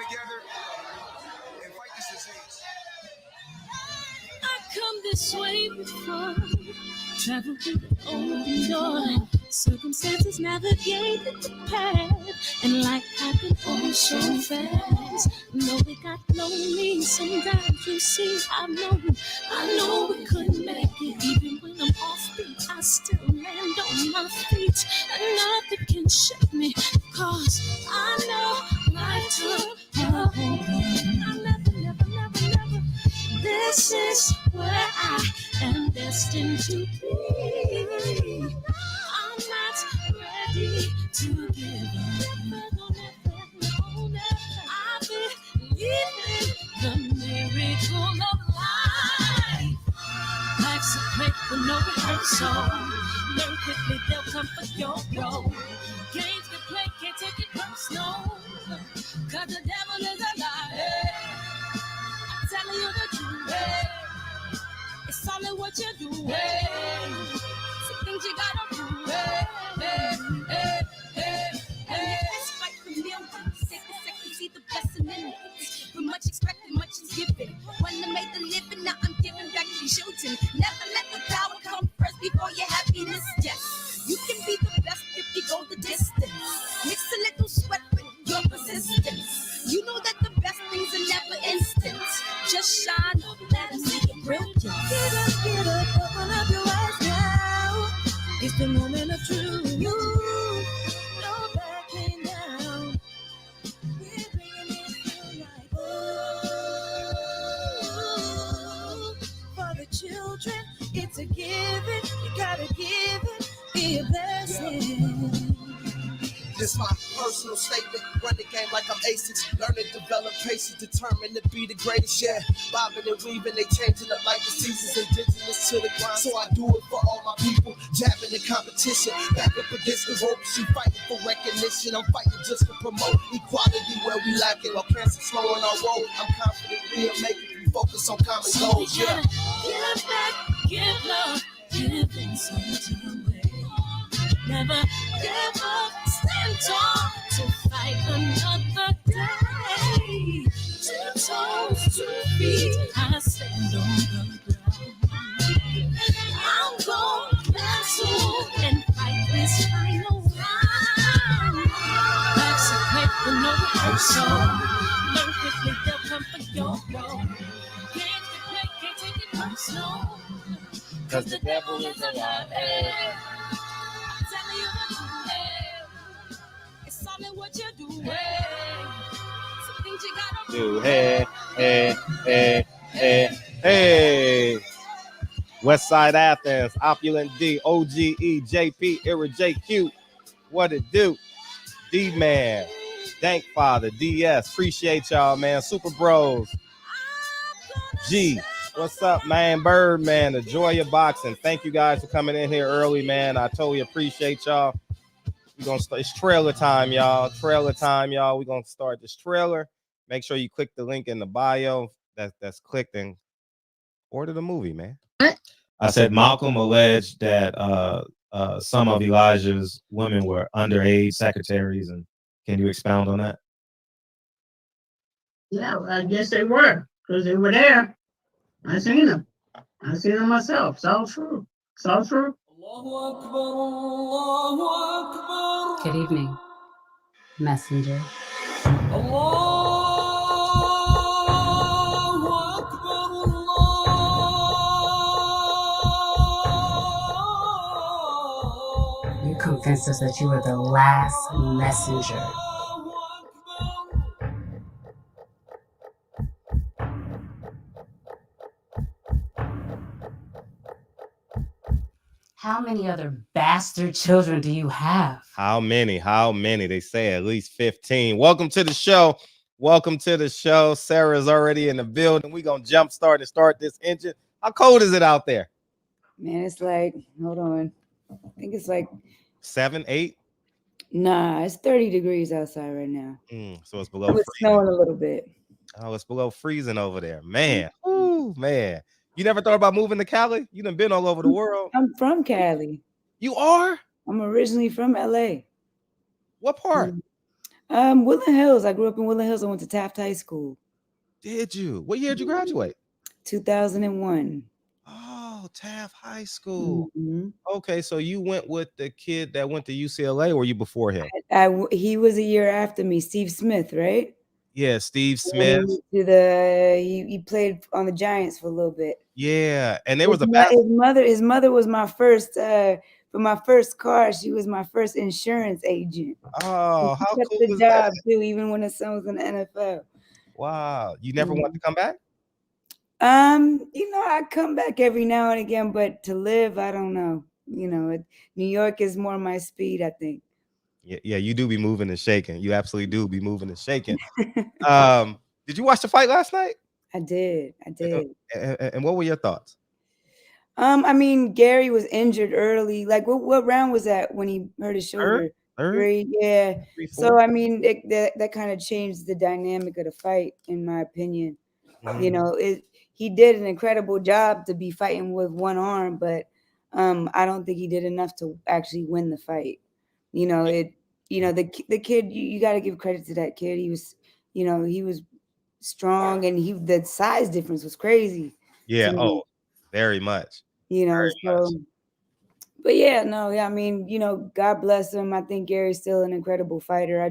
together and fight this disease. I come this way before, travel through the open door. Circumstances navigated the path, and life happened all so fast. No, it got lonely. Sometimes you see, I know we couldn't make it. Even when I'm offbeat, I still land on my feet, and nothing can shake me, cause I know life took a hold of me. I never. This is where I am destined to be. I'm not ready to give up. No, never. I believe in the miracle of life. Life's a play for no rehearsal. Learn quickly, they'll come for your role. Games get played, can't take it personal. Cause the devil is a liar. Telling you the truth, hey. It's all in what you do, hey. Some things you gotta do, hey. It's fight for millions. Take a second, see the blessing in it. With much expected, much is given. When I made the living, now I'm giving back to children. Never let the power come first before your happiness. Yes, you can be the best if you go the distance. Mix a little sweat with your persistence. You know that the best things are never instant. Just shine up, let them see your brilliance. Get up, open up your eyes now. It's the moment of truth. No backing down. We're bringing it to life. Oh, for the children, it's a given. You gotta give it, be a blessing. This my personal statement. Run the game like I'm aces. Learn and develop patience, determined to be the greatest. Yeah, bobbing and weaving, they changing up like the seasons. Indigenous to the grind, so I do it for all my people. Jabbing the competition, back up against the rope. She fighting for recognition. I'm fighting just to promote equality where we lacking. While cancer slowing our road, I'm confident we'll make it. We focus on common goals. Yeah. Give back, give love, giving something away. Never give up, stand tall to fight another day. 2 toes, 2 feet, I stand on the ground. I'm gonna wrestle and fight this final round. Life's a play for no rehearsal. Learn quickly, they'll come for your role. Games to play, can't take it personal. Cause the devil is alive. What you do, some things you gotta do. Hey. Westside Athens, Opulent D, OGE, JP, Era JQ. What it do? D-Man, Dank Father, DS. Appreciate y'all, man. Super Bros. G. What's up, man? Birdman, the Joy of Boxing. Thank you guys for coming in here early, man. I totally appreciate y'all. We're gonna start. It's trailer time, y'all. We're gonna start this trailer. Make sure you click the link in the bio that's clicked and order the movie, man. I said Malcolm alleged that some of Elijah's women were underage secretaries, and can you expound on that? Yeah, I guess they were, because they were there. I seen them myself. It's all true. Good evening, messenger. You convinced us that you were the last messenger. How many other bastard children do you have? How many? They say at least 15. Welcome to the show. Sarah's already in the building. We're going to jumpstart and start this engine. How cold is it out there? Man, it's like, hold on. I think it's like 7, 8? Nah, it's 30 degrees outside right now. So it's below freezing. It's snowing a little bit. Oh, it's below freezing over there. Man. Ooh, man. You never thought about moving to Cali? You done been all over the world. I'm from Cali. You are? I'm originally from LA. What part? Woodland Hills. I grew up in Woodland Hills. I went to Taft High School. Did you? What year did you graduate? 2001. Oh, Taft High School. Mhm. Okay, so you went with the kid that went to UCLA, or were you before him? He was a year after me, Steve Smith, right? Yeah, Steve And then he Smith. went to the he played on the Giants for a little bit. Yeah, and there His, was a mo- his mother was my first for my first car. She was my first insurance agent. And Oh, she how kept cool the was that? job too, even when her son was in the NFL. Wow, you never want to come back? I come back every now and again, but to live, I don't know. New York is more my speed, I think. Yeah, you do be moving and shaking. You absolutely do be moving and shaking. Um, did you watch the fight last night? I did. I did. And what were your thoughts? I mean, Gary was injured early. Like, what round was that when he hurt his Third, shoulder? third, 3, yeah. 3, So 4. I mean, that kind of changed the dynamic of the fight, in my opinion. He did an incredible job to be fighting with one arm, but I don't think he did enough to actually win the fight. The kid, you got to give credit to that kid. He was strong, and the size difference was crazy to Yeah. me. Oh, very much. So, but yeah, no, yeah, I mean, God bless him. I think Gary's still an incredible fighter. I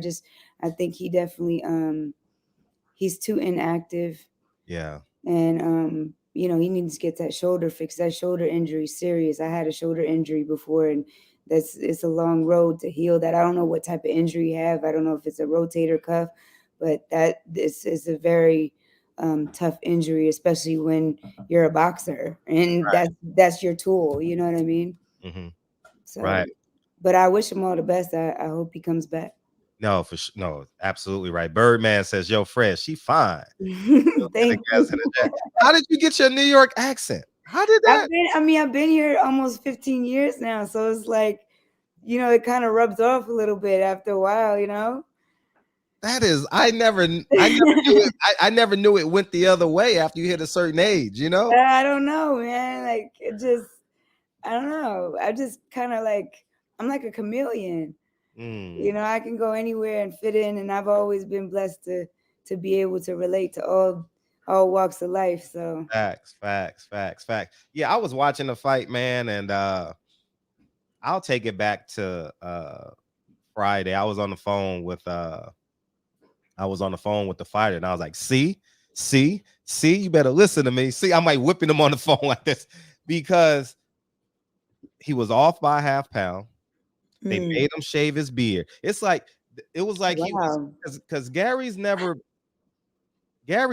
think he definitely, he's too inactive, Yeah. and he needs to get that shoulder fixed. That shoulder injury is serious. I had a shoulder injury before, and it's a long road to heal that. I don't know what type of injury you have. I don't know if it's a rotator cuff, but this is a very tough injury, especially when you're a boxer and Right. that's your tool. You know what I mean? Hmm. So, Right. but I wish him all the best. I hope he comes back. No, for sure. No, absolutely right. Birdman says, "Yo, Fred, she fine." Thank you. How did you get your New York accent? How did that? I've been here almost 15 years now, so it's like, it kind of rubs off a little bit after a while. That is, I never knew it. I never knew it went the other way after you hit a certain age. I don't know, man. Like, I don't know. I just kind of like, I'm like a chameleon. Mm. I can go anywhere and fit in, and I've always been blessed to be able to relate to all walks of life. So, Facts, facts, facts, facts. Yeah, I was watching the fight, man, and I'll take it back to Friday. I was on the phone with the fighter, and I was like, see, you better listen to me. See, I'm like whipping him on the phone like this because he was off by a half pound. They made him shave his beard. It was like he was, wow. because Gary's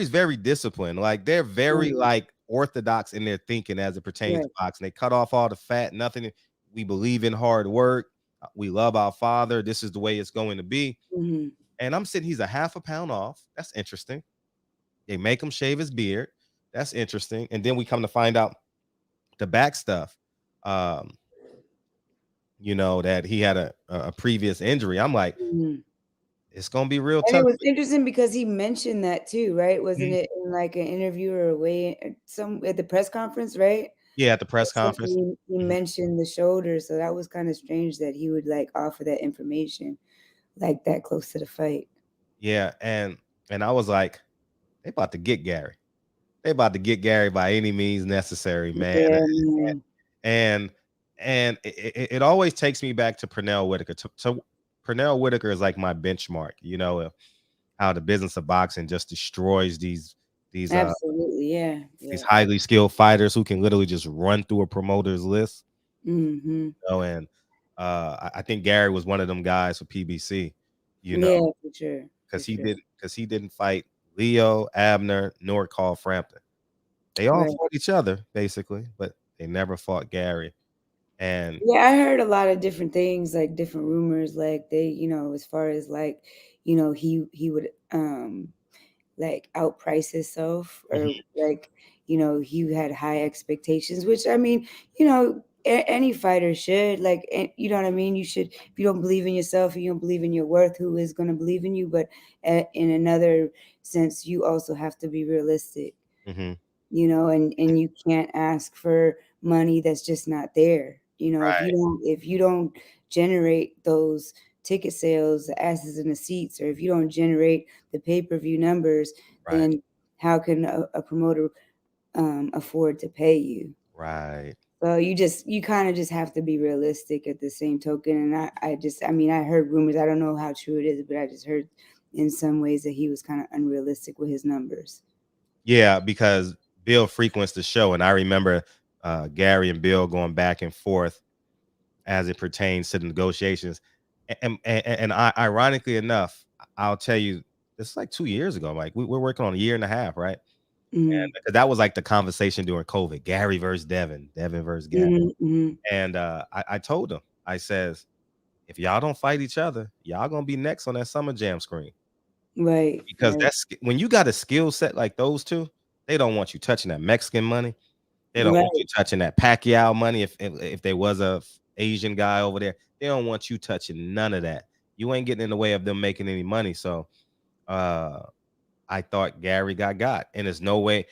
very disciplined. Like, they're very like orthodox in their thinking as it pertains to boxing. They cut off all the fat, nothing. We believe in hard work. We love our father. This is the way it's going to be. Mm-hmm. And I'm sitting, he's a half a pound off. That's interesting. They make him shave his beard. That's interesting. And then we come to find out the back stuff. That he had a previous injury. I'm like, it's gonna be real And it tough. was interesting because he mentioned that too, right? Wasn't it in like an interview or some at the press conference, right? Yeah, at the press conference. He mentioned the shoulder, so that was kind of strange that he would like offer that information like that close to the fight. Yeah, and I was like, they about to get Gary. They about to get Gary by any means necessary, man. Yeah, man. And it always takes me back to Pernell Whitaker. So Pernell Whitaker is like my benchmark. How the business of boxing just destroys these Absolutely, yeah. these highly skilled fighters who can literally just run through a promoter's list. Mm-hmm. And I think Gary was one of them guys for PBC. Yeah, for sure. Because he didn't fight Leo, Abner, nor Carl Frampton. They all fought each other basically, but they never fought Gary. And yeah, I heard a lot of different things, like different rumors, like they, as far as like, he would like outprice himself, or like, he had high expectations, which I mean, any fighter should, like, you know what I mean? You should, if you don't believe in yourself, if you don't believe in your worth, who is going to believe in you? But in another sense, you also have to be realistic, and you can't ask for money that's just not there. If you don't generate those ticket sales, the asses in the seats, or if you don't generate the pay-per-view numbers, Right. then how can a promoter afford to pay you? Right. So you kind of just have to be realistic at the same token. And I mean, I heard rumors. I don't know how true it is, but I just heard in some ways that he was kind of unrealistic with his numbers. Yeah, because Bill frequents the show, and I remember Gary and Bill going back and forth as it pertains to the negotiations. And ironically enough, I'll tell you, this is like 2 years ago. Like we're working on a year and a half, right? Mhm. And that was like the conversation during COVID. Gary versus Devin, Devin versus Gary. Mhm, mhm. And I told him, I says, if y'all don't fight each other, y'all gonna be next on that Summer Jam screen. Right, Because right, that's when you got a skill set like those two, they don't want you touching that Mexican money. They don't want you right. touching that Pacquiao money. If there was a Asian guy over there, they don't want you touching none of that. You ain't getting in the way of them making any money. So I thought Gary got, and there's no way.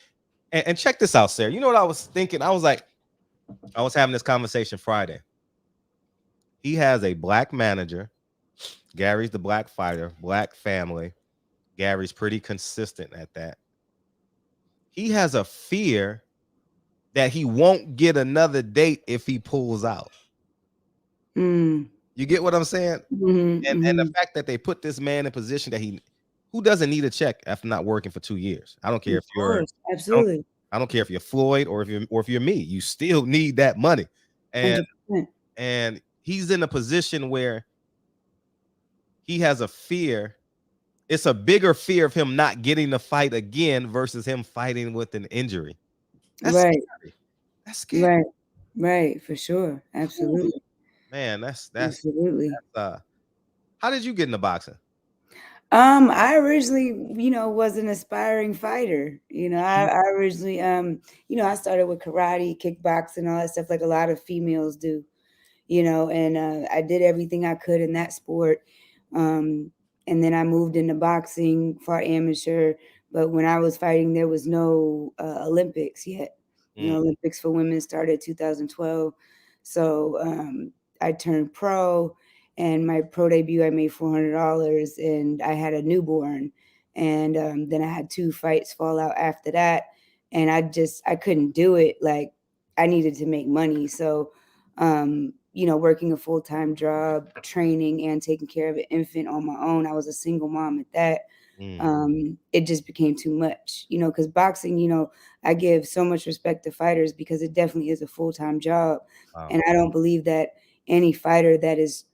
And check this out, Sarah. You know what I was thinking? I was having this conversation Friday. He has a black manager. Gary's the black fighter, black family. Gary's pretty consistent at that. He has a fear that he won't get another date if he pulls out. Mm. You get what I'm saying? Mhm, And the mhm. fact that they put this man in position that who doesn't need a check after not working for 2 years? I don't care Of if you're course, absolutely, I don't care if you're Floyd or if you're me. You still need that money. And 100%. and he's in a position where he has a fear. It's a bigger fear of him not getting the fight again versus him fighting with an injury. That's Right, scary. That's scary. right, right, for sure, Ooh, absolutely, man, absolutely. how did you get into boxing? I originally, was an aspiring fighter. I originally, I started with karate, kickboxing, all that stuff like a lot of females do. And I did everything I could in that sport. Um, and then I moved into boxing, fought amateur. But when I was fighting, there was no Olympics yet. Mm, Olympics for women started 2012. So I turned pro, and my pro debut, I made $400, and I had a newborn. And then I had 2 fights fall out after that. And I couldn't do it. Like, I needed to make money. So, working a full-time job, training and taking care of an infant on my own. I was a single mom at that. mm, It just became too much, because boxing, I give so much respect to fighters because it definitely is a full-time job. wow. And I don't believe that any fighter that is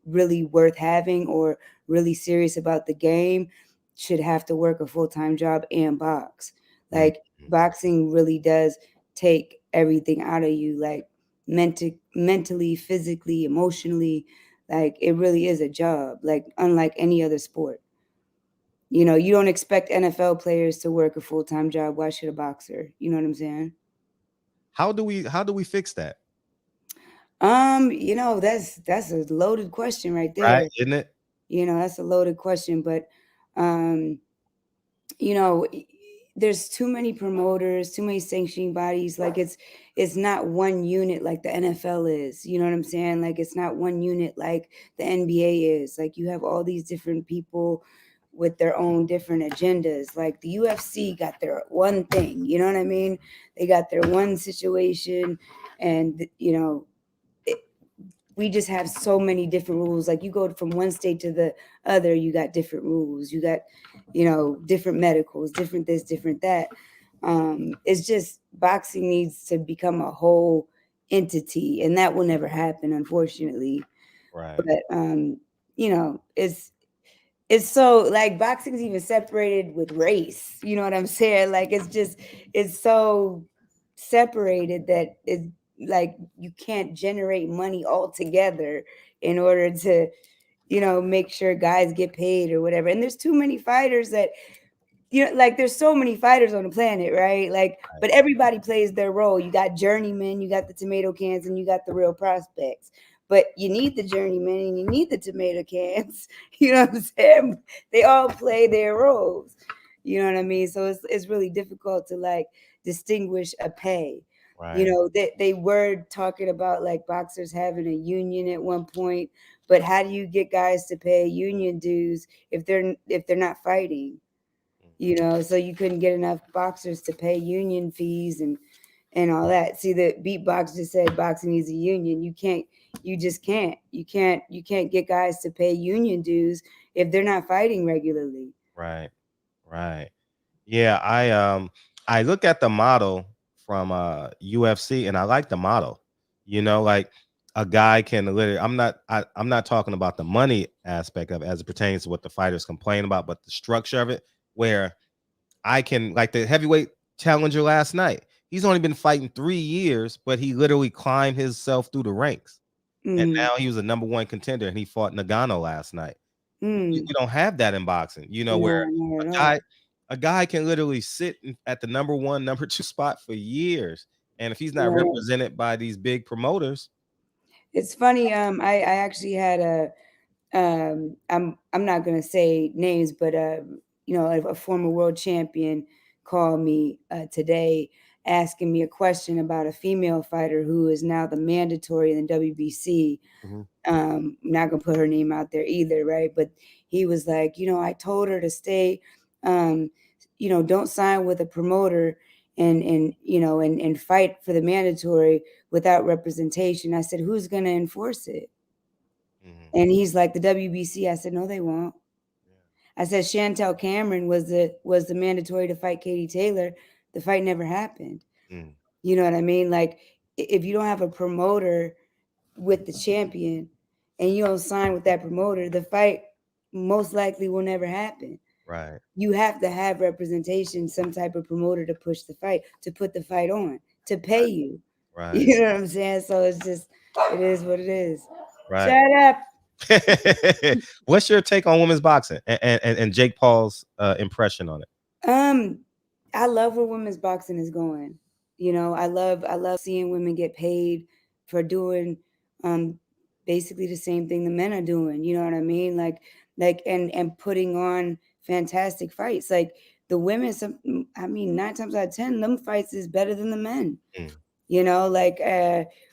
really worth having or really serious about the game should have to work a full-time job and box. Mm, Like, mm. boxing really does take everything out of you, like mentally, physically, emotionally. Like, it really is a job, like unlike any other sport. You don't expect NFL players to work a full-time job. Why should a boxer? You know what I'm saying? How do we fix that? That's a loaded question right Right? there. Isn't it? That's a loaded question, but um, you know, there's too many promoters, too many sanctioning bodies. Like, it's not one unit like the NFL is. You know what I'm saying? Like, it's not one unit like the NBA is. Like, you have all these different people with their own different agendas. Like, the UFC got their one thing. You know what I mean? They got their one situation, and we just have so many different rules. Like, you go from one state to the other, you got different rules. You got, different medicals, different this, different that. It's just boxing needs to become a whole entity, and that will never happen, unfortunately. Right. But it's so, like, boxing's even separated with race. You know what I'm saying? Like, it's so separated that it's like you can't generate money altogether in order to, make sure guys get paid or whatever. And there's too many fighters that, like, there's so many fighters on the planet, right? Like, but everybody plays their role. You got journeymen, you got the tomato cans, and you got the real prospects. But you need the journeymen and you need the tomato cans. You know what I'm saying? They all play their roles. You know what I mean? So it's really difficult to, like, distinguish a pay. You Right. know, they were talking about like boxers having a union at one point, but how do you get guys to pay union dues if they're not fighting? You know, so you couldn't get enough boxers to pay union fees and all that. See, the beatbox just said boxing needs a union. You just can't. You can't get guys to pay union dues if they're not fighting regularly. Right. Right. Yeah, I look at the model from UFC and I like the model. You know, like a guy can literally I'm not talking about the money aspect of it as it pertains to what the fighters complain about, but the structure of it where I can like the heavyweight challenger last night. He's only been fighting 3 years, but he literally climbed himself through the ranks. And Mm, now he was a number 1 contender and he fought Nagano last night. You mm. don't have that in boxing, you know, No, where not a at all. guy can literally sit at the number 1, number 2 spot for years. And if he's not Right. represented by these big promoters, It's funny. I actually had I'm not gonna say names, but you know, a former world champion called me today asking me a question about a female fighter who is now the mandatory in the WBC. Mhm. I'm not gonna put her name out there either, right? But he was like, you know, I told her to stay, um, you know, don't sign with a promoter and you know and fight for the mandatory without representation. I said, who's gonna enforce it? Mhm. And he's like, the WBC. I said, no, they won't. I said, Chantel Cameron was the mandatory to fight Katie Taylor. The fight never happened. Mm. You know what I mean? Like, if you don't have a promoter with the champion and you don't sign with that promoter, the fight most likely will never happen. Right. You have to have representation, some type of promoter to push the fight, to put the fight on, to pay you. Right. You know what I'm saying? So it's just, it is what it is. Right. Shut up. What's your take on women's boxing and Jake Paul's impression on it? Um, I love where women's boxing is going. You know, I love seeing women get paid for doing um basically the same thing the men are doing. You know what I mean? Like and putting on fantastic fights. Like the women, I mean, 9 times out of 10, them fights is better than the men. Mm. You know, like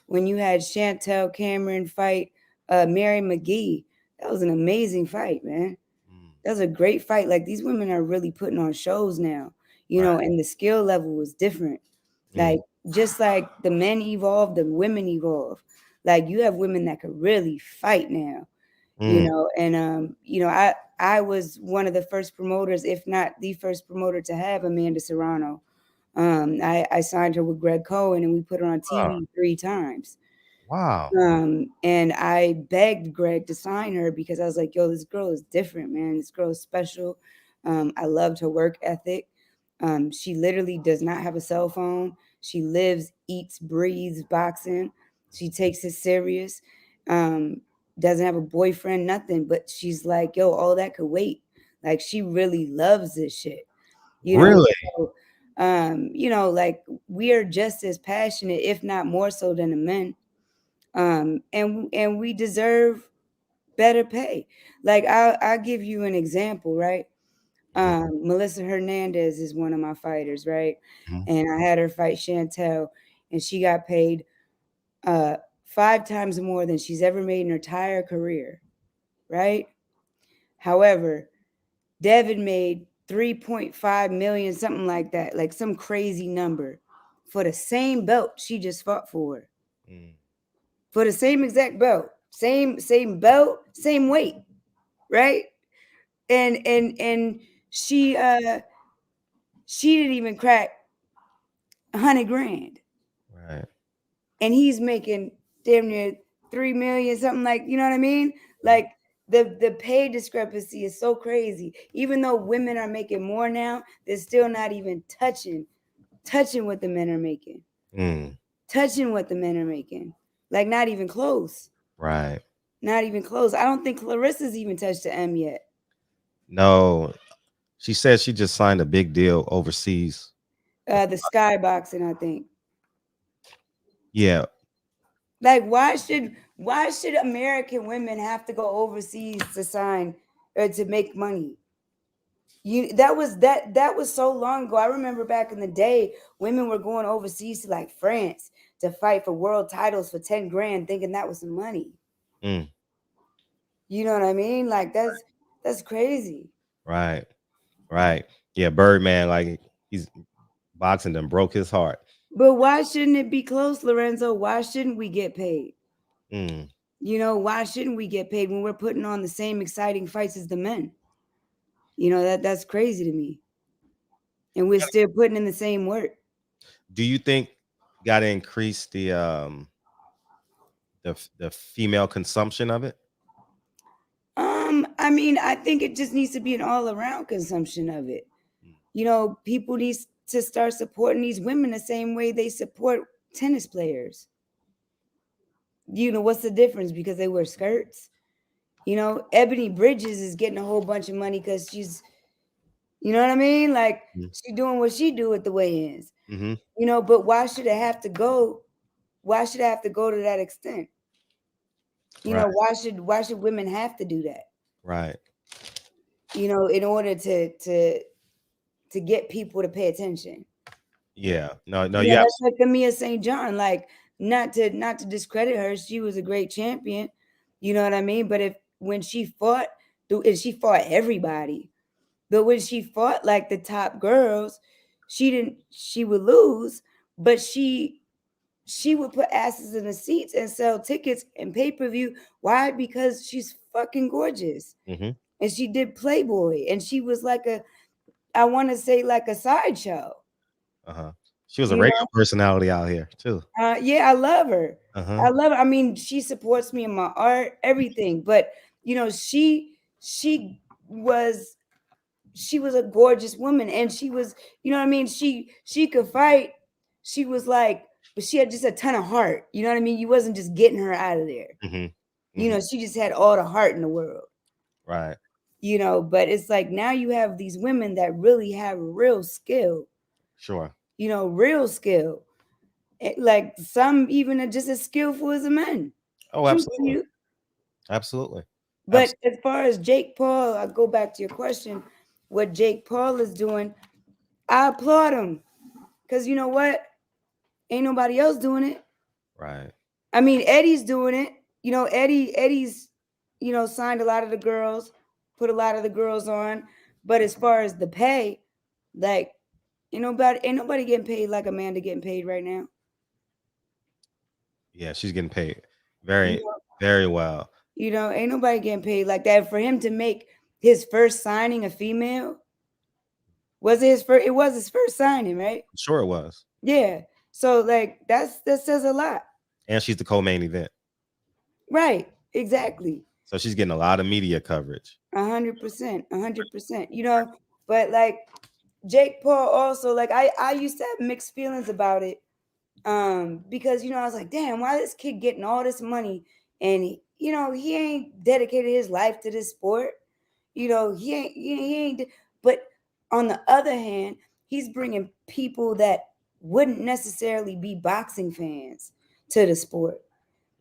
when you had Chantel Cameron fight Mary McGee, that was an amazing fight, man. Mm. That was a great fight. Like these women are really putting on shows now, you know, Right. and the skill level was different. Mm. Like just like the men evolve, the women evolve. Like you have women that could really fight now, you Mm. know, and you know, I was one of the first promoters, if not the first promoter to have Amanda Serrano. I signed her with Greg Cohen and we put her on Wow. TV 3 times. Wow. And I begged Greg to sign her because I was like, yo, this girl is different, man. This girl is special. I loved her work ethic. She literally does not have a cell phone. She lives, eats, breathes boxing. She takes it serious. Um, doesn't have a boyfriend, nothing. But she's like, yo, all that could wait. Like she really loves this shit. You know, Really? so, you know, like we are just as passionate, if not more so than the men. And we deserve better pay. Like I'll give you an example, right? Mhm. Melissa Hernandez is one of my fighters, right? Mhm. And I had her fight Chantel, and she got paid uh 5 times more than she's ever made in her entire career, right? However, Devin made 3.5 million, something like that, like some crazy number for the same belt she just fought for. Mm. For the same exact belt, same belt, same weight, right? And she didn't even crack 100 grand, Right. and he's making damn near 3 million, something, like, you know what I mean? Mhm. Like the pay discrepancy is so crazy. Even though women are making more now, they're still not even touching what the men are making, Mm. touching what the men are making, like not even close. Right. Not even close. I don't think Clarissa's even touched the M yet. No, she said she just signed a big deal overseas. The skyboxing, I think. Yeah. Like, why should American women have to go overseas to sign or to make money? That was so long ago. I remember back in the day, women were going overseas to like France to fight for world titles for 10 grand, thinking that was some money. Mm. You know what I mean? Like that's crazy. Right. Right. Yeah, Birdman, like he's boxing them broke his heart. But why shouldn't it be close, Lorenzo? Why shouldn't we get paid? Mm. Why shouldn't we get paid when we're putting on the same exciting fights as the men? That's crazy to me. And we're still putting in the same work. Do you think got to increase the female consumption of it? I mean, I think it just needs to be an all-around consumption of it. People need to start supporting these women the same way they support tennis players. What's the difference? Because they wear skirts. Ebony Bridges is getting a whole bunch of money because she's, you know what I mean? Like she doing what she do with the weigh-ins. Mm-hmm. But why should it have to go? Why should it have to go to that extent? Right. Why should women have to do that? Right. In order to get people to pay attention. Yeah. No, Yeah, that's like Camilla St. John. Like, not to discredit her, she was a great champion. You know what I mean? But when she fought, and she fought everybody. But when she fought like the top girls, she would lose, but she would put asses in the seats and sell tickets and pay-per-view. Why? Because she's fucking gorgeous. Mm-hmm. And she did Playboy, and she was like I want to say like a sideshow. Uh-huh. She was a radio personality out here too. Yeah, I love her. Uh-huh. I love her. I mean, she supports me in my art, everything. But she was a gorgeous woman, and she was, you know what I mean. She could fight. She was like, but she had just a ton of heart. You know what I mean. You wasn't just getting her out of there. Mm-hmm. She just had all the heart in the world. Right. But it's like now you have these women that really have real skill. Sure. Real skill. Like some even are just as skillful as the men. Oh, absolutely. Absolutely. But as far as Jake Paul, I go back to your question. What Jake Paul is doing, I applaud him. Because you know what? Ain't nobody else doing it. Right. I mean, Eddie's doing it. Eddie's, signed a lot of the girls, put a lot of the girls on. But as far as the pay, like, ain't nobody getting paid like Amanda getting paid right now. Yeah, she's getting paid very, very well. Ain't nobody getting paid like that. For him to make his first signing a female, was it his first? It was his first signing, right? Sure, it was. Yeah. So like that says a lot. And she's the co-main event. Right. Exactly. So she's getting a lot of media coverage. 100%. 100%. But like Jake Paul also, like I used to have mixed feelings about it. Because I was like, damn, why this kid getting all this money and he ain't dedicated his life to this sport. He ain't. But on the other hand, he's bringing people that wouldn't necessarily be boxing fans to the sport.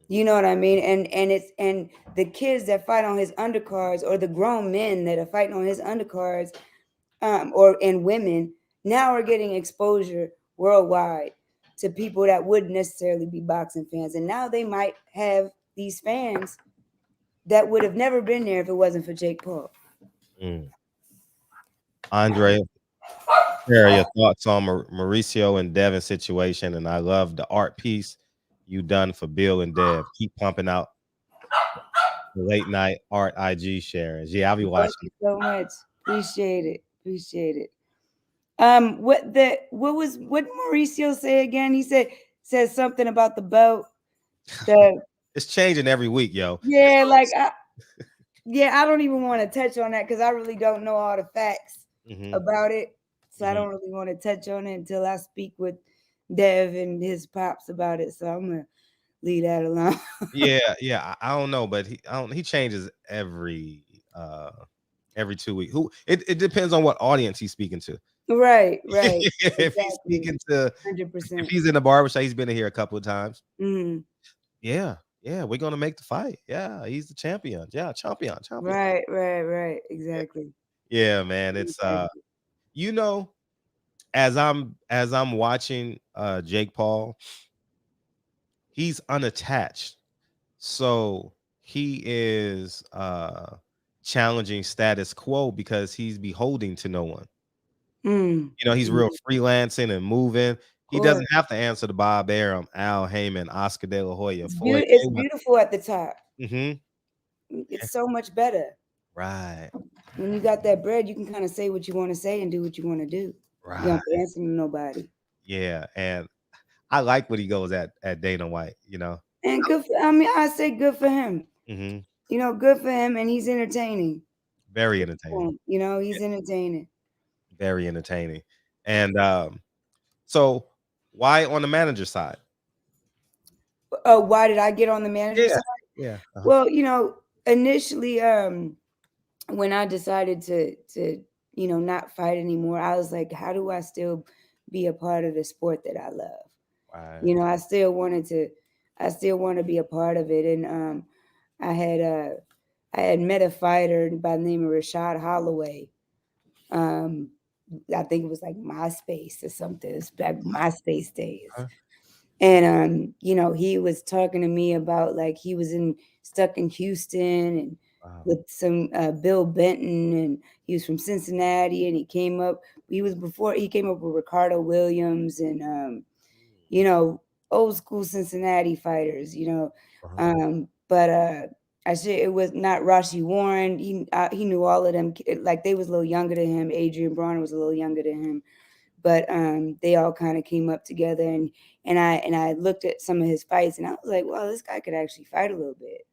You know what I mean? And the kids that fight on his undercards, or the grown men that are fighting on his undercards, and women now are getting exposure worldwide to people that wouldn't necessarily be boxing fans. And now they might have these fans that would have never been there if it wasn't for Jake Paul. Andre, share your thoughts on Mauricio and Devin situation. And I love the art piece you done for Bill and Dev. Keep pumping out the late night art IG shares. Yeah, I'll be watching. Thank you so much. Appreciate it. What Mauricio say again? He said something about the belt. It's changing every week, yo. Yeah, like I don't even want to touch on that because I really don't know all the facts about it. So I don't really want to touch on it until I speak with Dev and his pops about it. So I'm gonna leave that alone. Yeah. I don't know, but he changes every 2 weeks. It depends on what audience he's speaking to. Right. If he's speaking to 100%. If he's in the barbershop, he's been in here a couple of times. Yeah, we're gonna make the fight. Yeah, he's the champion. Yeah, champion. Right. Exactly. Yeah, man. It's you know, as I'm watching Jake Paul, he's unattached. So he is challenging status quo because he's beholding to no one. Mm, You know, he's real freelancing and moving. He course. doesn't have to answer to Bob Arum, Al Heyman, Oscar De La Hoya, It's, Floyd it's Mayweather. beautiful at the top. Mm-hmm. It's so much better. Right, When you got that bread, you can kind of say what you want to say and do what you want to do. You don't right. have to answer to nobody. Yeah, and I like what he goes at Dana White. You know. And good for, I mean, I say good for him. Mm-hmm. You know, good for him, and he's entertaining. Very entertaining. You know, Yeah, he's entertaining. very entertaining. And so why on the manager side? Oh, why did I get on the manager Yeah, side? yeah. Uh-huh. Well, you know, initially, when I decided to not fight anymore, I was like, how do I still be a part of the sport that I love? Right. You know, I still want to be a part of it. And I had uh, I had met a fighter by the name of Rashad Holloway. Um, I think it was like MySpace or something. It's back MySpace days. Huh? And he was talking to me about like he was stuck in Houston and Wow. with some Bill Benton, and he was from Cincinnati, and he came up with Ricardo Williams and you know, old school Cincinnati fighters, Uh-huh. But it was not Rashi Warren. He knew all of them. Like they was a little younger than him. Adrian Braun was a little younger than him, but they all kind of came up together, and I looked at some of his fights, and I was like, well, this guy could actually fight a little bit,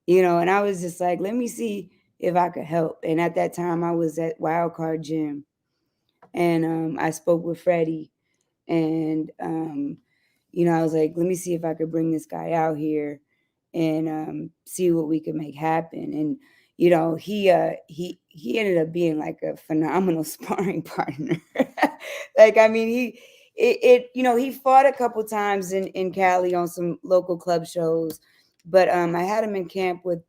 And I was just like, let me see if I could help. And at that time, I was at Wildcard Gym, and I spoke with Freddie, and I was like, let me see if I could bring this guy out here and see what we could make happen. And he ended up being like a phenomenal sparring partner. Like, I mean, he fought a couple times in Cali on some local club shows. But I had him in camp with,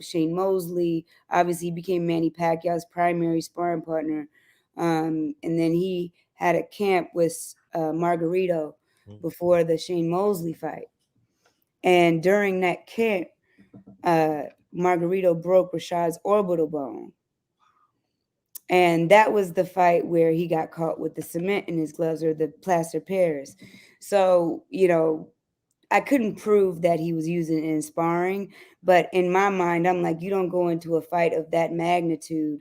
Shane Mosley. Obviously, he became Manny Pacquiao's primary sparring partner. And then he had a camp with Margarito before the Shane Mosley fight. And during that camp, Margarito broke Rashad's orbital bone. And that was the fight where he got caught with the cement in his gloves, or the plaster Paris. So, I couldn't prove that he was using it in sparring, but in my mind, I'm like, you don't go into a fight of that magnitude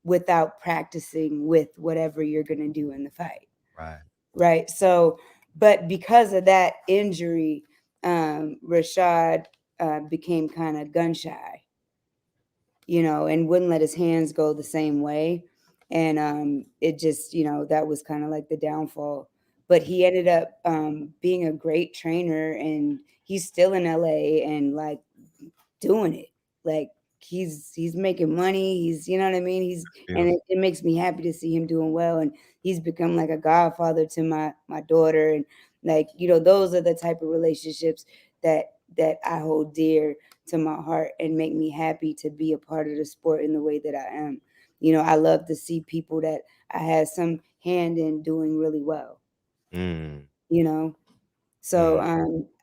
without practicing with whatever you're going to do in the fight. Right. Right. So, but because of that injury, Rashad became kind of gun shy, and wouldn't let his hands go the same way. And it just, that was kind of like the downfall. But he ended up being a great trainer, and he's still in LA and like doing it. Like he's making money. He's, you know what I mean? And Beautiful. it makes me happy to see him doing well. And he's become like a godfather to my daughter. And like, those are the type of relationships that I hold dear to my heart and make me happy to be a part of the sport in the way that I am. I love to see people that I had some hand in doing really well, Mm. you know. So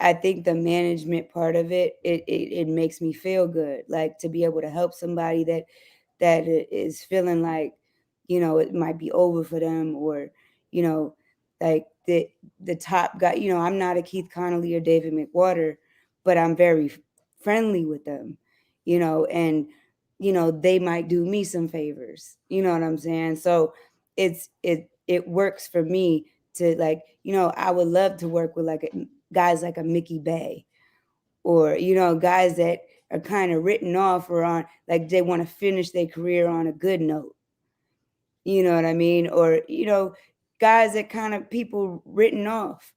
I think the management part of it makes me feel good, like to be able to help somebody that is feeling like, it might be over for them, or, like the top guy, I'm not a Keith Connolly or David McWater, but I'm very friendly with them, and, they might do me some favors, you know what I'm saying? So it works for me to, like, I would love to work with like guys like a Mickey Bay, or, guys that are kind of written off, or on like they want to finish their career on a good note. You know what I mean? Or, guys that kind of people written off,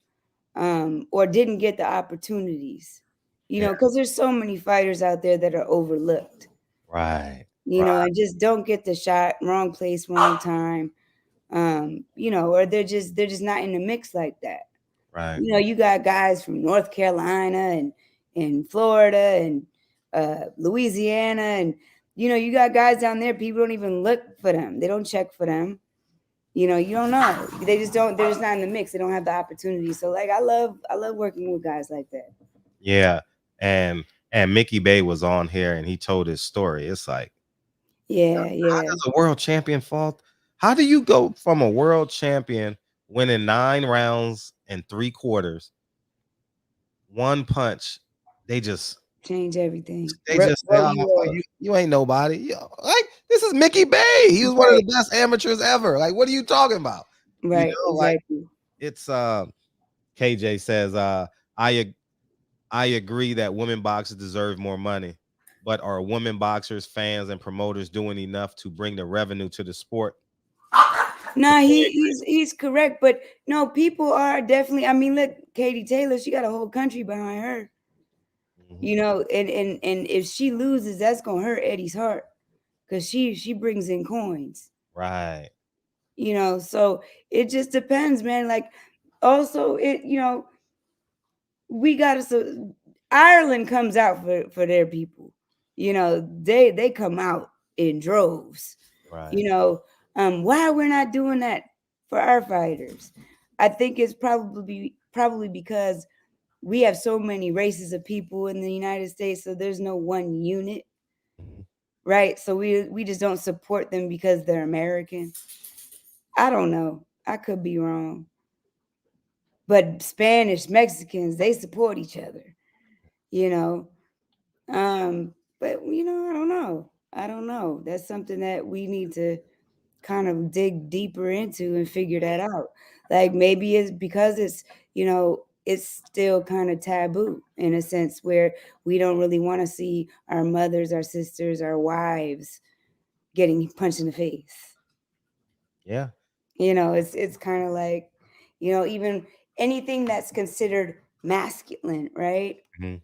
or didn't get the opportunities, Yeah. because there's so many fighters out there that are overlooked, Right. Right. and just don't get the shot, wrong place, wrong time, or they're just not in the mix like that. Right. You got guys from North Carolina and Florida and Louisiana, and You know, you got guys down there, people don't even look for them. They don't check for them. You know, you don't know. They just don't, they're just not in the mix. They don't have the opportunity. So like I love working with guys like that. Yeah. And Mickey Bay was on here and he told his story. It's like, Yeah, how yeah. does a world champion fall? How do you go from a world champion winning 9 rounds and 3 quarters, one punch? They just Change everything. say, Wrote oh, you off. you ain't nobody. Like, this is Mickey Bay. He was one of Right, the best amateurs ever. Like, what are you talking about? You right, know, like exactly. it's KJ says, I agree that women boxers deserve more money, but are women boxers, fans, and promoters doing enough to bring the revenue to the sport? Nah, he's correct, but no, people are definitely. I mean, look, Katie Taylor, she got a whole country behind her. You know, and if she loses, that's gonna hurt Eddie's heart because she brings in coins. Right. You know, so it just depends, man. Like, also, it you know, we gotta so Ireland comes out for their people. You know, they come out in droves. Right. You know, why we're not doing that for our fighters? I think it's probably because we have so many races of people in the United States, so there's no one unit, right? So we just don't support them because they're American. I don't know. I could be wrong. But Spanish, Mexicans, they support each other, you know. But you know, I don't know. I don't know. That's something that we need to kind of dig deeper into and figure that out. Like maybe it's because it's, you know, it's still kind of taboo in a sense where we don't really want to see our mothers, our sisters, our wives getting punched in the face. Yeah. You know, it's kind of like, you know, even anything that's considered masculine, right? Mhm.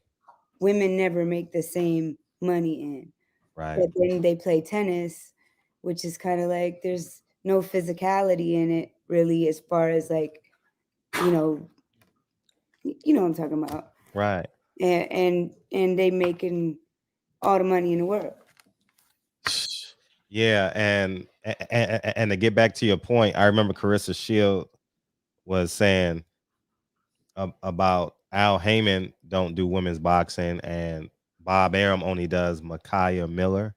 Women never make the same money in. Right. But then they play tennis, which is kind of like there's no physicality in it really as far as like, you know, you know what I'm talking about. Right. And they making all the money in the world. Yeah, and to get back to your point, I remember Carissa Shield was saying about Al Heyman don't do women's boxing, and Bob Arum only does Micaiah Miller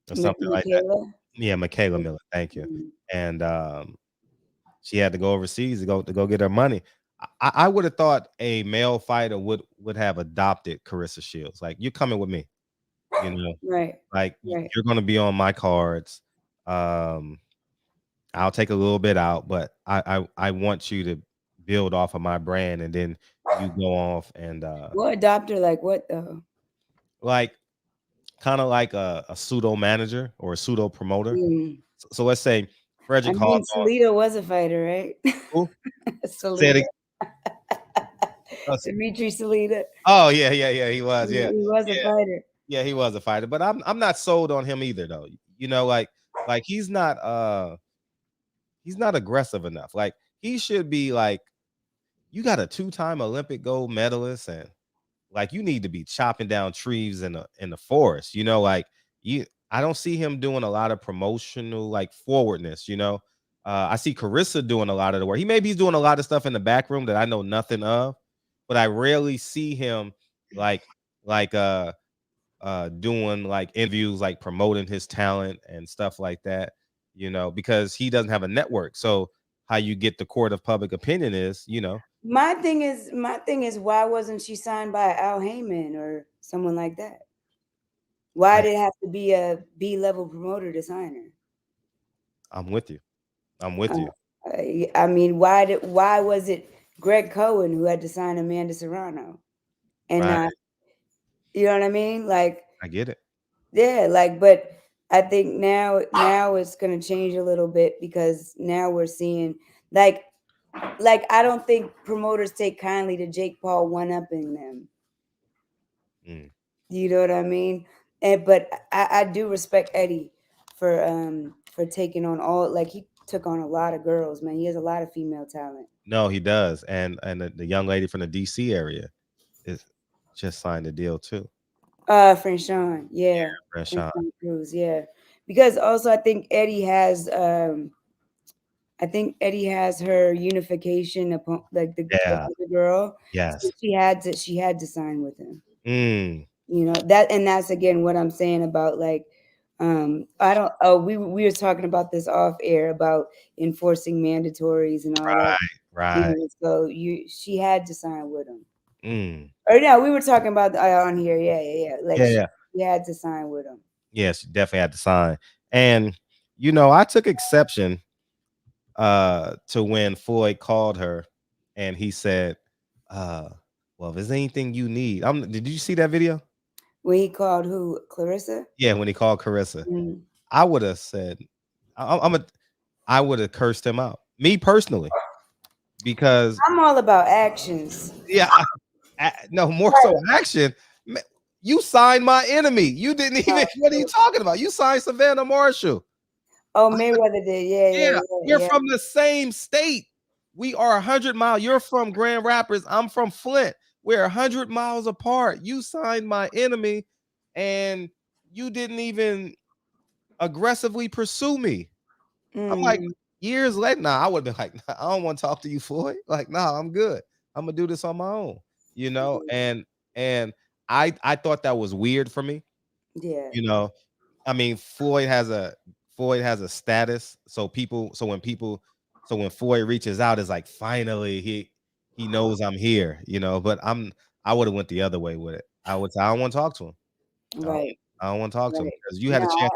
or something like that. Michaela. Yeah, Michaela Miller. Thank you. Mhm. And she had to go overseas to go get her money. I would have thought a male fighter would have adopted Carissa Shields. Like, you're coming with me, you know. Right. Like, Right. you're gonna be on my cards. Um, I'll take a little bit out, but I want you to build off of my brand, and then you go off and What adopt her like what though? like kind of like a pseudo manager or a pseudo promoter. Mm. So let's say I Frederick mean, Hawthorne. Salida was a fighter, right? Who said Salida. it? uh, Dimitri Salida. Oh yeah, he was. Yeah, He was a yeah, fighter. yeah, he was a fighter. But I'm not sold on him either, though. You know, like he's not aggressive enough. Like, he should be like, you got a 2-time Olympic gold medalist, and like, you need to be chopping down trees in the forest. You know, like, you I don't see him doing a lot of promotional like forwardness, you know. I see Carissa doing a lot of the work. He's doing a lot of stuff in the back room that I know nothing of, but I rarely see him like like uh doing like interviews, like promoting his talent and stuff like that, you know, because he doesn't have a network. So how you get the court of public opinion is, you know. My thing is, why wasn't she signed by Al Heyman or someone like that? Why I, did it have to be a B-level promoter to sign her? I'm with you. I'm with Uh, you. I mean, why was it Greg Cohen who had to sign Amanda Serrano and Right. not, you know what I mean? Like, I get it. yeah, like, but I think now it's gonna change a little bit because now we're seeing like I don't think promoters take kindly to Jake Paul one-upping them. Mm. You know what I mean? And but I do respect Eddie for taking on all, like he took on a lot of girls, man. He has a lot of female talent. No, he does. And the young lady from the DC area is just signed a deal too. Franchon, yeah. Rashawn. Franchon Cruz, yeah. Because also I think Eddie has her unification upon like the Yeah. other girl. So Yes. she had to sign with him. Mm. You know, that's again what I'm saying about like I don't we were talking about this off air about enforcing mandatories and all that. You Right. know, so she had to sign with him. Mm. Or no, we were talking about on here. Yeah. Like Yeah, yeah. she had to sign with him. Yes, you definitely had to sign. And I took exception to when Floyd called her and he said, well, if there's anything you need. Did you see that video? When he called who? Clarissa? Yeah, when he called Carissa. Mm. I would have said, I would have cursed him out. Me personally, because I'm all about actions. yeah, no, more so action. Ma- You signed my enemy. You didn't even. What are you talking about? You signed Savannah Marshall. Oh, Mayweather did. Yeah, you're Yeah. from the same state. We are 100 miles. You're from Grand Rapids. I'm from Flint. We're 100 miles apart. You signed my enemy, and you didn't even aggressively pursue me. I'm like, Mm, years later, nah, I would have been like, nah, I don't want to talk to you, Floyd. Like, nah, I'm good. I'm gonna do this on my own, and I thought that was weird for me, yeah. you know. I mean, Floyd has a status, so when Floyd reaches out, it's like finally he knows I'm here, but I would have went the other way with it. I would say I don't want to talk to him. I don't, Right. I don't want to talk to him Right. because you had a No, chance.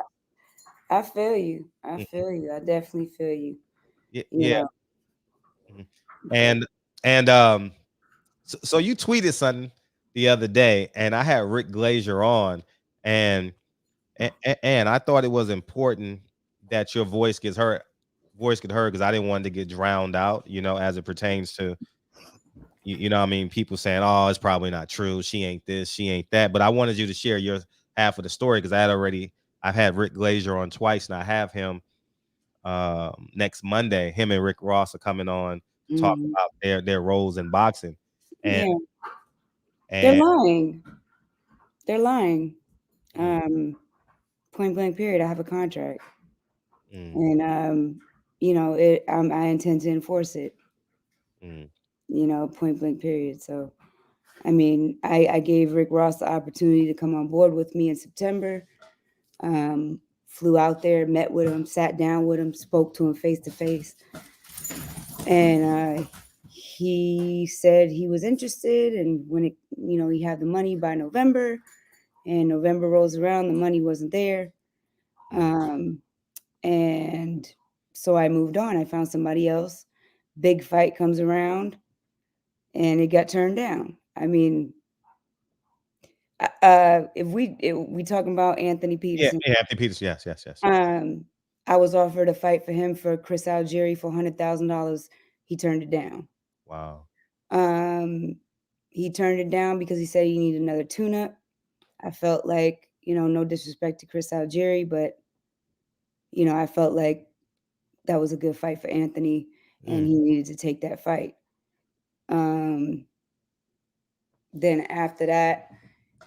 I feel you. I Mhm. feel you. I definitely feel you. You Yeah. know, Mhm. but And so you tweeted something the other day, and I had Rick Glazier on, and and I thought it was important that your voice get heard because I didn't want it to get drowned out, as it pertains to what I mean, people saying, "Oh, it's probably not true. She ain't this, she ain't that." But I wanted you to share your half of the story because I've had Rick Glazier on twice, and I have him next Monday. Him and Rick Ross are coming on to talk mhm. about their roles in boxing, and Yeah, they're and lying. They're lying. mm, Point blank period. I have a contract, mm, and I intend to enforce it. mm, Point blank period. So, I mean, I gave Rick Ross the opportunity to come on board with me in September. Flew out there, met with him, sat down with him, spoke to him face to face, and he said he was interested. And when he had the money by November, and November rolls around, the money wasn't there, mm. um, and so I moved on. I found somebody else. Big fight comes around, and it got turned down. I mean, if we talking about Anthony Yeah, Peterson, yeah, Anthony Peters. Yes, yes, yes. um, I was offered a fight for him for Chris Algieri for $100,000. He turned it down. Wow. Um, he turned it down because he said he needed another tune-up. I felt like, no disrespect to Chris Algieri, but I felt like that was a good fight for Anthony, and Mm, he needed to take that fight. Um, then after that,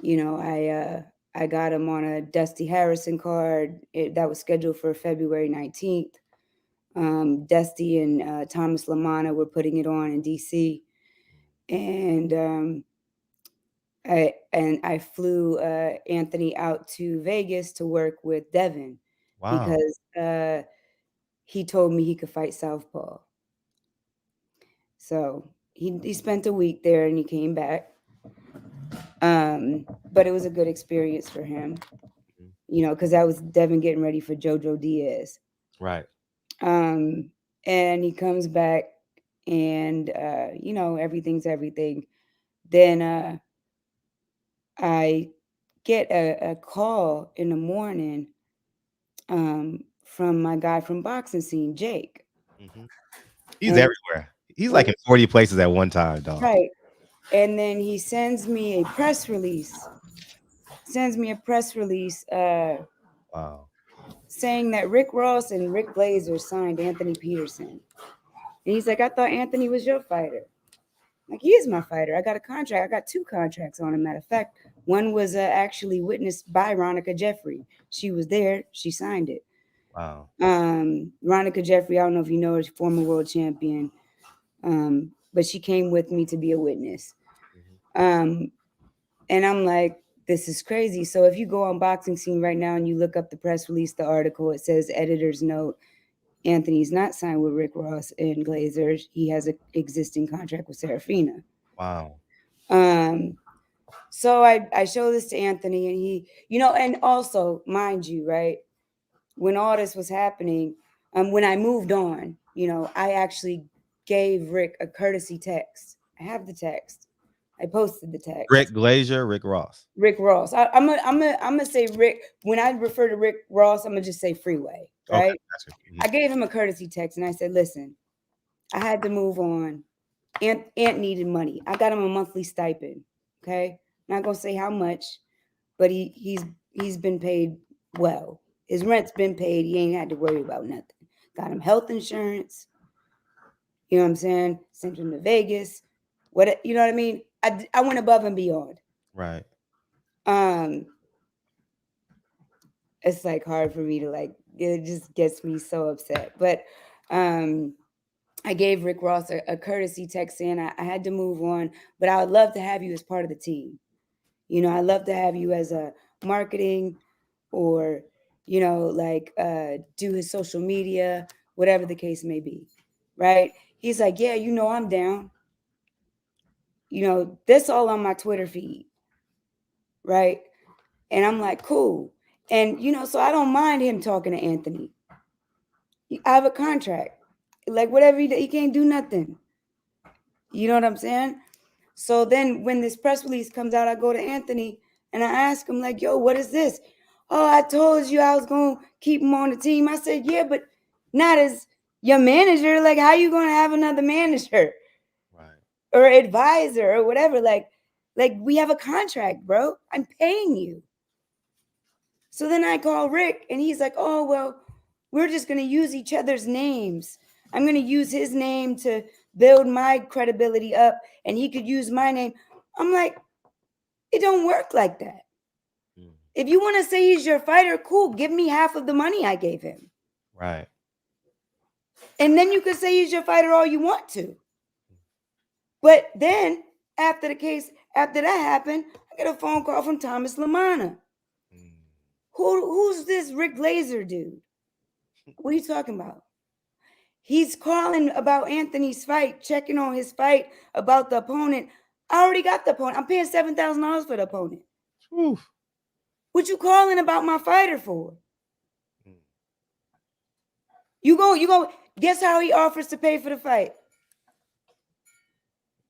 I got him on a Dusty Harrison card that was scheduled for February 19th. Dusty and Thomas Lamana were putting it on in DC, and I flew Anthony out to Vegas to work with Devin wow. because he told me he could fight Southpaw. So he spent a week there and he came back. But it was a good experience for him, Mhm. because that was Devin getting ready for JoJo Diaz. Right. Um, and he comes back and everything's everything. Then I get a call in the morning from my guy from boxing scene, Jake. Mhm. He's And, everywhere. He's like and in 40 places at one time, dog. right. And then he sends me a press release. Sends me a press release Wow. saying that Rick Ross and Rick Glazer signed Anthony Peterson. And he's like, I thought Anthony was your fighter. Like, he is my fighter. I got a contract. I got 2 contracts on him. Matter of fact, One was actually witnessed by Ronica Jeffrey. She was there. She signed it. Wow. Ronica Jeffrey, I don't know if you know her, she's former world champion. But she came with me to be a witness. And I'm like, this is crazy. So if you go on Boxing Scene right now and you look up the press release, the article, it says editor's note, Anthony's not signed with Rick Ross and Glazer. He has an existing contract with Serafina. Wow. So I show this to Anthony, and he, and also, mind you, right, when all this was happening, when I moved on, I actually gave Rick a courtesy text. I have the text. I posted the text. Rick Glazer, Rick Ross. Rick Ross. I'm gonna say Rick. When I refer to Rick Ross, I'm gonna just say Freeway, right? Okay, gotcha. I gave him a courtesy text, and I said, "Listen, I had to move on. Ant needed money. I got him a monthly stipend. Okay, not gonna say how much, but he's been paid well. His rent's been paid. He ain't had to worry about nothing. Got him health insurance. You know what I'm saying? Sent him to Vegas. What you know what I mean? I went above and beyond. Right. It's like hard for me to it just gets me so upset. But I gave Rick Ross a courtesy text saying I had to move on, but I would love to have you as part of the team. I'd love to have you as a marketing or, do his social media, whatever the case may be. Right. He's like, yeah, I'm down. That's all on my Twitter feed. Right. And I'm like, cool. And, so I don't mind him talking to Anthony. I have a contract. Like whatever he can't do nothing. You know what I'm saying? So then when this press release comes out, I go to Anthony and I ask him like, yo, what is this? Oh, I told you I was going to keep him on the team. I said, yeah, but not as your manager. Like, how you going to have another manager? Right. Or advisor or whatever? Like we have a contract, bro. I'm paying you. So then I call Rick and he's like, oh, well, we're just going to use each other's names. I'm going to use his name to build my credibility up and he could use my name. I'm like, it don't work like that. If you want to say he's your fighter, cool. Give me half of the money I gave him. Right. And then you could say he's your fighter all you want to. But then after that happened, I get a phone call from Thomas Lamanna. Who's this Rick Glazer dude? What are you talking about? He's calling about Anthony's fight, checking on his fight, about the opponent. I already got the opponent. I'm paying $7,000 for the opponent. Oof. What you calling about my fighter for? You go guess how he offers to pay for the fight?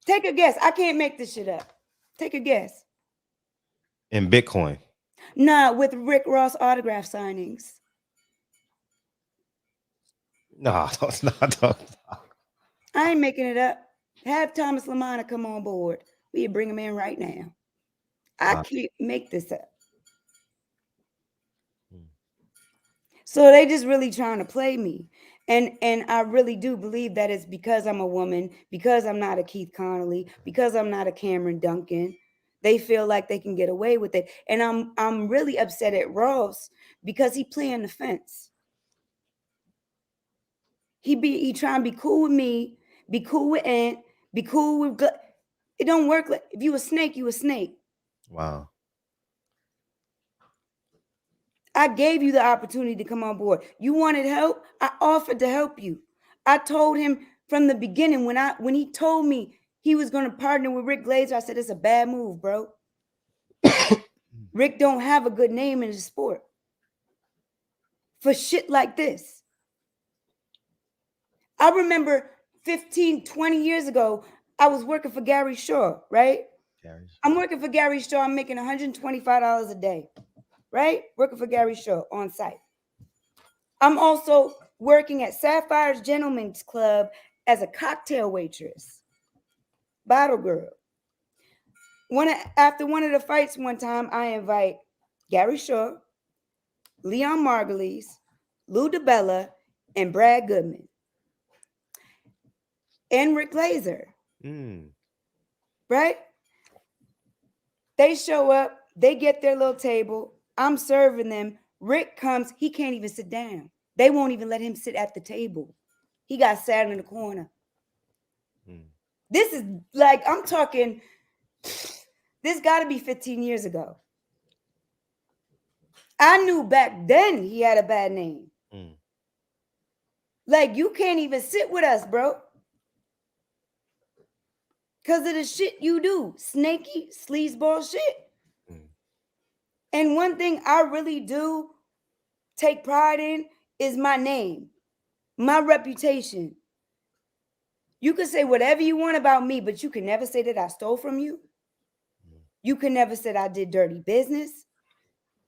Take a guess. I can't make this shit up. Take a guess. In Bitcoin. Nah, with Rick Ross autograph signings. No, it's not. I ain't making it up. Have Thomas Lamanna come on board. We bring him in right now. I can't make this up. So they just really trying to play me. And I really do believe that it's because I'm a woman, because I'm not a Keith Connolly, because I'm not a Cameron Duncan. They feel like they can get away with it. And I'm really upset at Ross because he playing the fence. He trying to be cool with me, be cool with Ant, be cool with it don't work like if you a snake, you a snake. Wow. I gave you the opportunity to come on board. You wanted help? I offered to help you. I told him from the beginning when he told me he was going to partner with Rick Glazer, I said, it's a bad move, bro. Rick don't have a good name in the sport for shit like this. I remember 15, 20 years ago, I was working for Gary Shaw, right? I'm working for Gary Shaw. I'm making $125 a day, right? Working for Gary Shaw on site. I'm also working at Sapphire's Gentlemen's Club as a cocktail waitress, bottle girl. After one of the fights one time, I invite Gary Shaw, Leon Margulies, Lou DiBella, and Brad Goodman. And Rick Glazer. Right? They show up. They get their little table. I'm serving them. Rick comes. He can't even sit down. They won't even let him sit at the table. He got sat in the corner. This is like, I'm talking, this got to be 15 years ago. I knew back then he had a bad name. Like, you can't even sit with us, bro. Because of the shit you do. Snaky, sleazeball shit. And one thing I really do take pride in is my name, my reputation. You can say whatever you want about me, but you can never say that I stole from you. You can never say I did dirty business.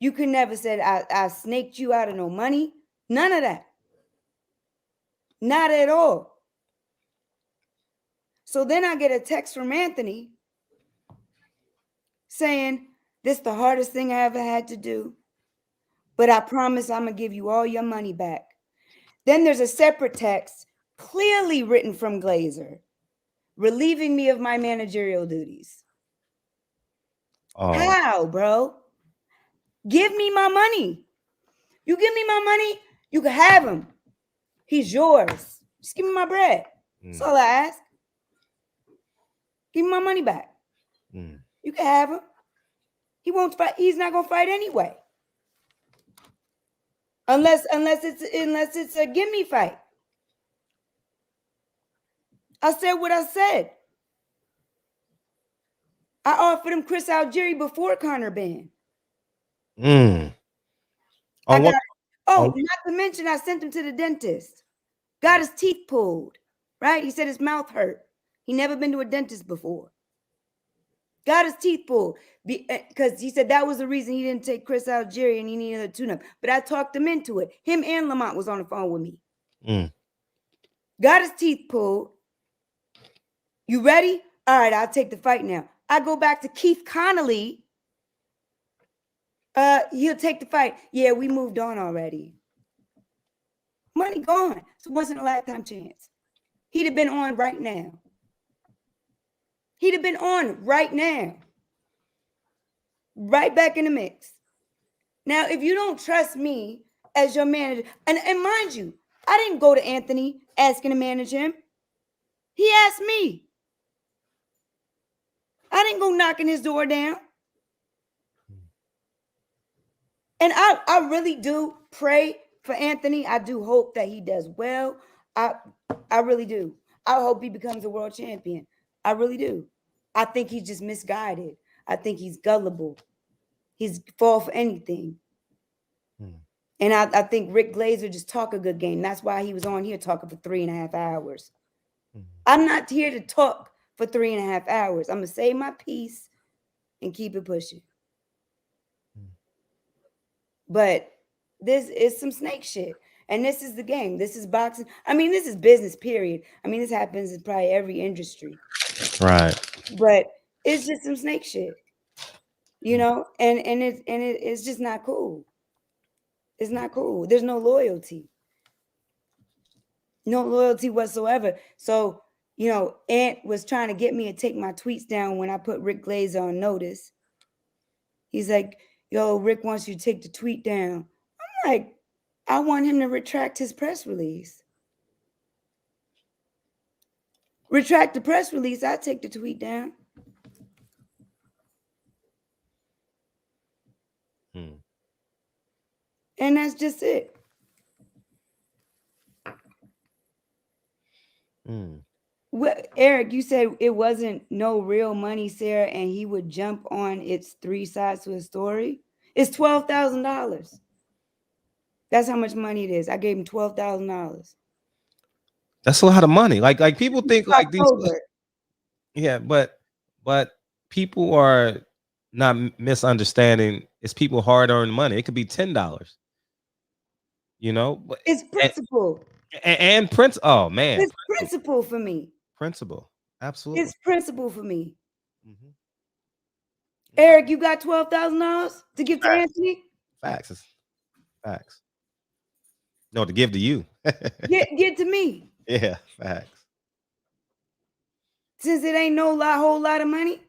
You can never say I snaked you out of no money. None of that. Not at all. So then I get a text from Anthony saying, this is the hardest thing I ever had to do, but I promise I'm going to give you all your money back. Then there's a separate text clearly written from Glazer, relieving me of my managerial duties. Oh. How, bro? Give me my money. You give me my money, you can have him. He's yours. Just give me my bread. That's all I ask. Give me my money back. You can have him. He won't fight. He's not gonna fight anyway. Unless it's a gimme fight. I said what I said. I offered him Chris Algieri before Conor Ben. Not to mention I sent him to the dentist. Got his teeth pulled, right? He said his mouth hurt. He never been to a dentist before. Got his teeth pulled because he said that was the reason he didn't take Chris Algieri and he needed a tune-up. But I talked him into it. Him and Lamont was on the phone with me. Got his teeth pulled. You ready? All right, I'll take the fight now. I go back to Keith Connolly. He'll take the fight. Yeah, we moved on already. Money gone. So it wasn't a lifetime chance. He'd have been on right now. He'd have been on right now. Right back in the mix. Now, if you don't trust me as your manager, and mind you, I didn't go to Anthony asking to manage him. He asked me. I didn't go knocking his door down. And I really do pray for Anthony. I do hope that he does well. I really do. I hope he becomes a world champion. I really do. I think he's just misguided. I think he's gullible. He's fall for anything. And I think Rick Glazer just talk a good game. That's why he was on here talking for 3.5 hours. I'm not here to talk for 3.5 hours. I'm going to say my piece and keep it pushing. But this is some snake shit. And this is the game. This is boxing. I mean, this is business, period. I mean, this happens in probably every industry. Right. But it's just some snake shit. You know? And it's just not cool. It's not cool. There's no loyalty. No loyalty whatsoever. So, you know, Ant was trying to get me to take my tweets down when I put Rick Glazer on notice. He's like, yo, Rick wants you to take the tweet down. I'm like, I want him to retract his press release. Retract the press release, I take the tweet down. And that's just it. Well, Eric, you said it wasn't no real money, Sarah, and he would jump on its 3 sides to a story. It's $12,000. That's how much money it is. I gave him $12,000. That's a lot of money. Like people think like these. Yeah, but people are not misunderstanding. It's people hard-earned money. It could be $10. You know, it's principle. And Prince. Oh man, it's principle for me. Principle, absolutely. It's principle for me. Eric, you got $12,000 to give to Anthony? Facts. No, to give to you. Get to me. Yeah, facts. Since it ain't whole lot of money,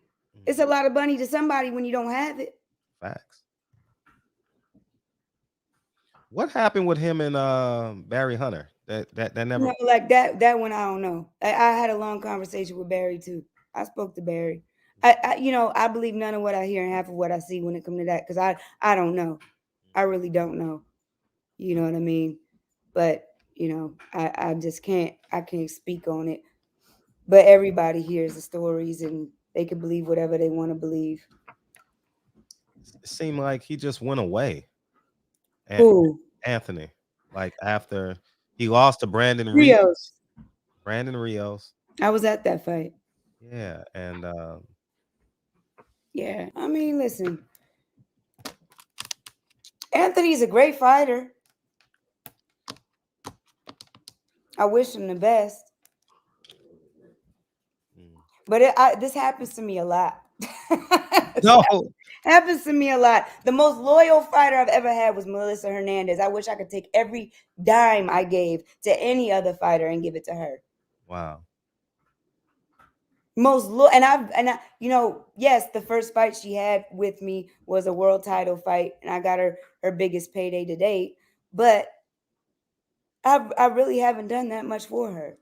it's a lot of money to somebody when you don't have it. Facts. What happened with him and Barry Hunter? That never. No, like that one I don't know. I had a long conversation with Barry too. I spoke to Barry. I believe none of what I hear and half of what I see when it comes to that, because I don't know. I really don't know. You know what I mean? But I just can't speak on it. But everybody hears the stories and they can believe whatever they want to believe. It seemed like he just went away. Who? Anthony. Like after he lost to Brandon Rios. Brandon Rios. I was at that fight. Yeah, and yeah. I mean, listen. Anthony's a great fighter. I wish him the best. But this happens to me a lot. no, happens to me a lot. The most loyal fighter I've ever had was Melissa Hernandez. I wish I could take every dime I gave to any other fighter and give it to her. Wow. Yes, the first fight she had with me was a world title fight, and I got her biggest payday to date. But I really haven't done that much for her.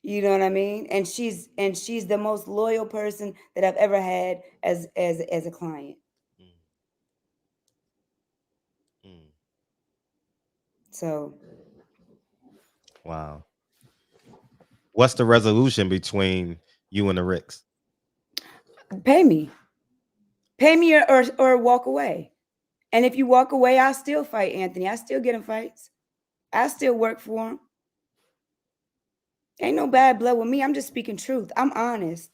You know what I mean? And she's the most loyal person that I've ever had as a client. So, wow. What's the resolution between you and the Ricks? pay me or walk away. And if you walk away, I'll still fight Anthony. I still get him fights. I still work for him. Ain't no bad blood with me. I'm just speaking truth. I'm honest.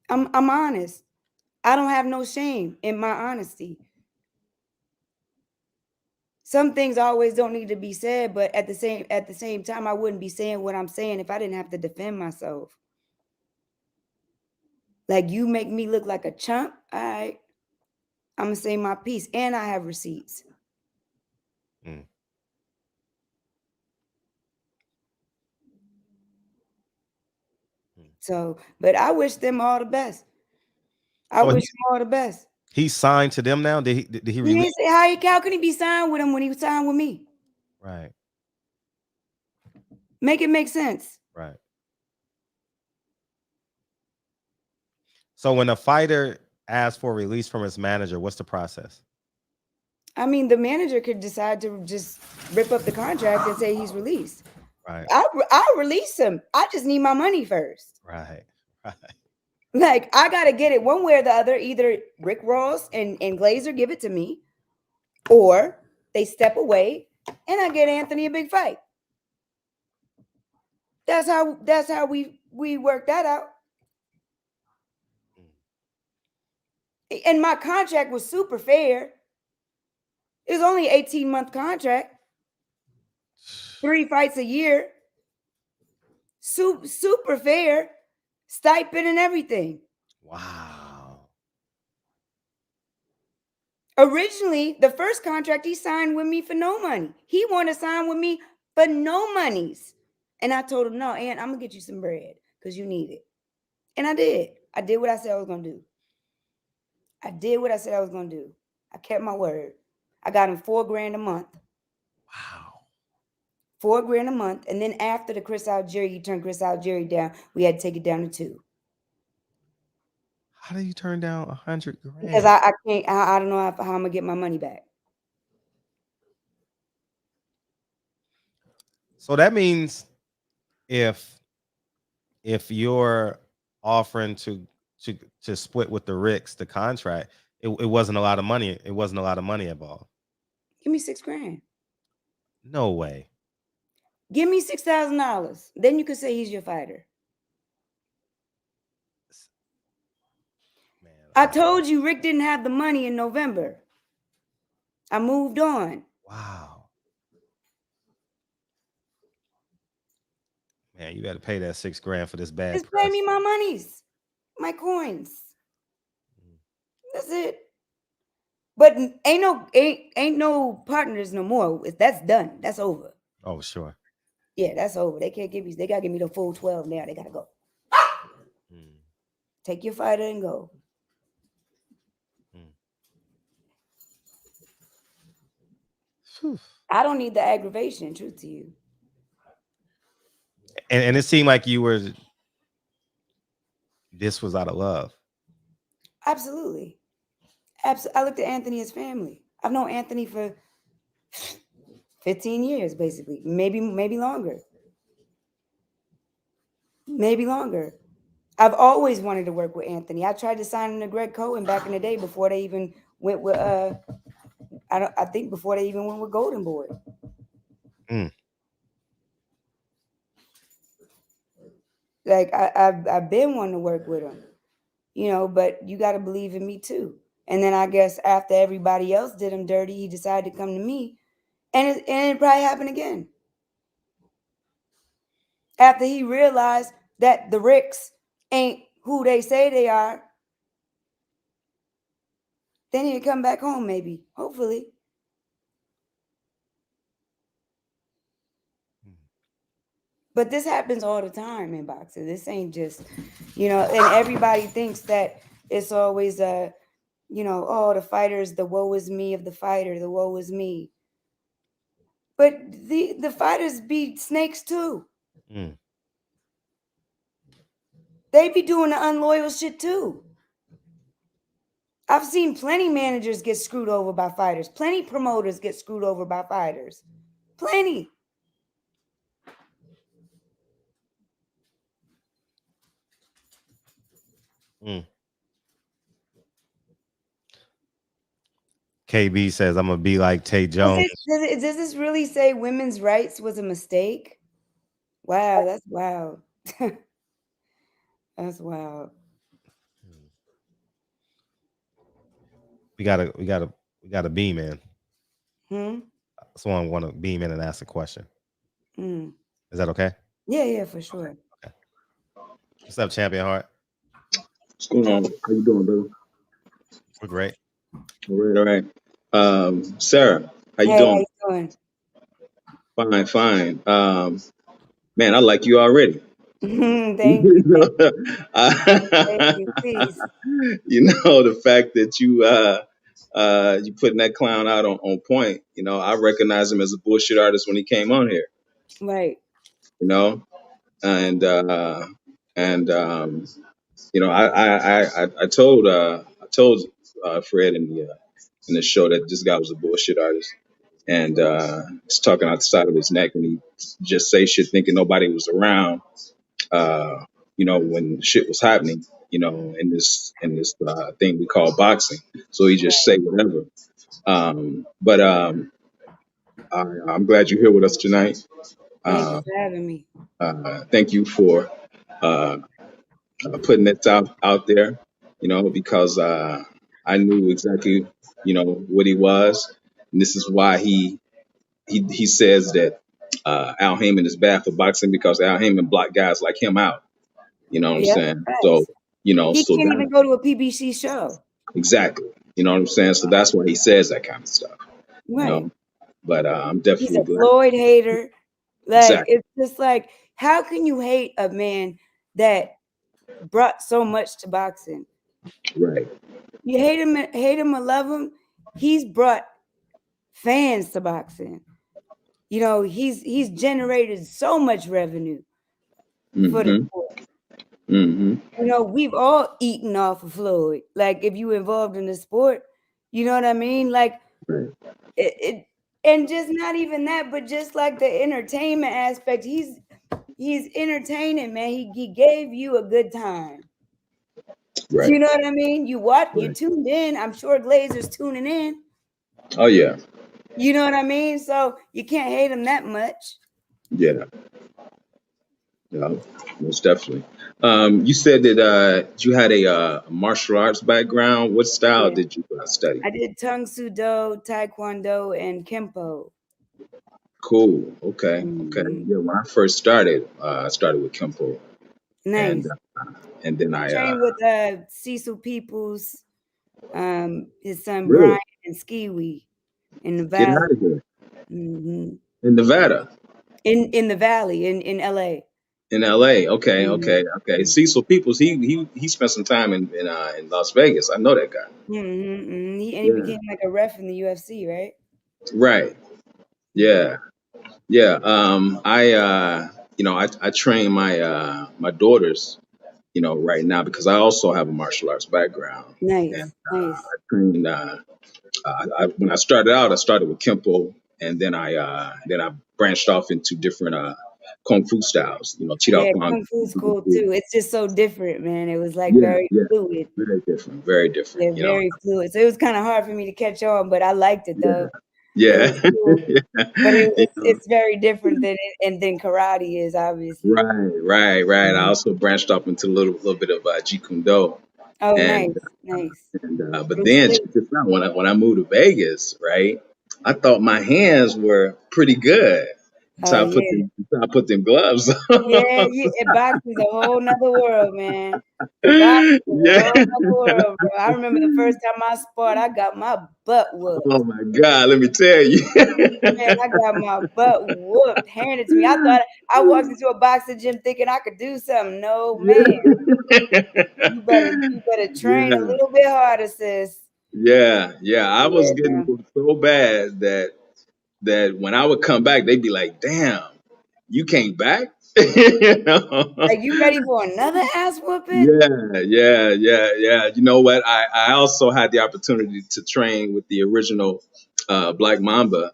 I'm honest. I don't have no shame in my honesty. Some things always don't need to be said, but at the same time, I wouldn't be saying what I'm saying if I didn't have to defend myself. Like, you make me look like a chump, all right, I'm gonna say my piece, and I have receipts. So, but I wish them all the best. I wish them all the best. He's signed to them now. Did he He release? didn't say how can he be signed with him when he was signed with me? Right. Make it make sense. Right. So when a fighter asks for release from his manager, what's the process? I mean, the manager could decide to just rip up the contract and say he's released. Right. I'll release him. I just need my money first. Right. Right. Like, I gotta get it one way or the other. Either Rick Ross and Glazer give it to me, or they step away and I get Anthony a big fight. That's how we work that out. And my contract was super fair. It was only an 18-month contract. 3 fights a year. Super fair. Stipend and everything. Wow. Originally, the first contract he signed with me for no money. He wanted to sign with me for no monies. And I told him, no, Aunt, I'm going to get you some bread because you need it. And I did. I did what I said I was going to do. I did what I said I was going to do. I kept my word. I got him $4,000 a month. Wow. $4,000 a month. And then after the Chris Algieri, he turned Chris Algieri down. We had to take it down to $2,000. How do you turn down $100,000? Because I can't. I don't know how I'm gonna get my money back. So that means if you're offering to split with the Ricks the contract, it wasn't a lot of money. It wasn't a lot of money involved. Give me $6,000. No way. Give me $6,000. Then you can say he's your fighter. Man, I told you Rick didn't have the money in November. I moved on. Wow. Man, you got to pay that $6,000 for this bad. Just pay me my monies, my coins. That's it. But ain't no partners no more. That's done. That's over. Oh, sure. Yeah, that's over. They can't give me. They gotta give me the full 12 now. They gotta go. Take your fighter and go. I don't need the aggravation, truth to you. And it seemed like this was out of love. Absolutely. I looked at Anthony as family. I've known Anthony for 15 years, basically. Maybe longer. Maybe longer. I've always wanted to work with Anthony. I tried to sign him to Greg Cohen back in the day before they even went with I think before they even went with Golden Boy. Like I've been wanting to work with him, you know, but you got to believe in me too. And then I guess after everybody else did him dirty, he decided to come to me, and it probably happened again. After he realized that the Ricks ain't who they say they are, then he'll come back home, maybe, hopefully. But this happens all the time in boxing. This ain't just, you know, and everybody thinks that it's always you know, oh, the fighters, the woe is me of the fighter, the woe is me. But the fighters be snakes too. They be doing the unloyal shit too. I've seen plenty managers get screwed over by fighters. Plenty promoters get screwed over by fighters. Plenty. KB says, I'm going to be like Tay Jones. Does this really say women's rights was a mistake? Wow, that's wild. That's wild. We gotta beam in. Someone want to beam in and ask a question. Is that okay? Yeah, for sure. Okay. What's up, Champion Heart? What's going on? How you doing, brother? We're great. All right. Sarah, how you doing? How you doing? Fine. Man, I like you already. Thank you. Thank you, please. You know, the fact that you putting that clown out on point, you know, I recognize him as a bullshit artist when he came on here. Right. You know, and you know, I told Fred in the show that this guy was a bullshit artist, and he's talking out the side of his neck, and he just say shit thinking nobody was around. You know, when shit was happening, you know, in this thing we call boxing. So he just say whatever. But I'm glad you're here with us tonight. Thank you for having me. Thank you for putting it out there, you know, because I knew exactly, you know, what he was. And this is why he says that Al Haymon is bad for boxing, because Al Haymon blocked guys like him out. You know what I'm saying? Right. So, you know, he can't even go to a PBC show. Exactly. You know what I'm saying? So that's why he says that kind of stuff. Right. You know? But I'm definitely He's a glad. Floyd hater. Like, Exactly. it's just like, how can you hate a man that brought so much to boxing? Right. You hate him or love him. He's brought fans to boxing. You know, he's generated so much revenue for the sport. You know, we've all eaten off of Floyd. Like, if you involved in the sport, you know what I mean? Like, it and just not even that, but just like the entertainment aspect, he's entertaining, man. He gave you a good time. Right. You know what I mean? You tuned in. I'm sure Glazer's tuning in. Oh yeah. You know what I mean? So you can't hate him that much. Yeah. No, most definitely. You said that you had a martial arts background. What style did you study? I did Tang Soo Do, Taekwondo, and Kempo. Cool. Okay. Yeah. When I first started, I started with Kempo. Nice. And then I trained with Cecil Peoples, his son Really? Brian, and Skiwi in the Get valley. out of here. In Nevada. In the valley in LA. In LA. Okay, Mhm. okay. Cecil Peoples, he spent some time in Las Vegas. I know that guy. He Yeah. became like a ref in the UFC, right? Right. Yeah. Yeah. Yeah. I train my daughters, right now because I also have a martial arts background. And Nice, nice. I train when I started out, I started with Kempo, and then I branched off into different kung fu styles, Chi Yeah, Kwan. kung fu's cool too. It's just so different, man. It was like Yeah, very yeah, fluid. very different, very different. Yeah, very fluid. So it was kind of hard for me to catch on, but I liked it Yeah, though. It yeah, was cool. But You know, it's very different than karate is obviously. right. I also branched off into a little bit of Jeet Kune Do, Oh, and nice, nice. but Bruce then Lee. check this out. When I moved to Vegas, right, I thought my hands were pretty good. Oh yeah. So I put them gloves Yeah, on. boxing's a whole nother world, man. Boxing is a Yeah. whole nother world, bro. I remember the first time I sparred, I got my butt whooped. Oh my God, let me tell you. Man, I got my butt whooped, handed to me. I thought I walked into a boxing gym thinking I could do something. No, man. You better train a Yeah. little bit harder, sis. Yeah. I was Yeah, getting no. whooped so bad that when I would come back, they'd be like, "Damn, you came back?" You know? Like you ready for another ass whooping? Yeah. You know what? I also had the opportunity to train with the original Black Mamba,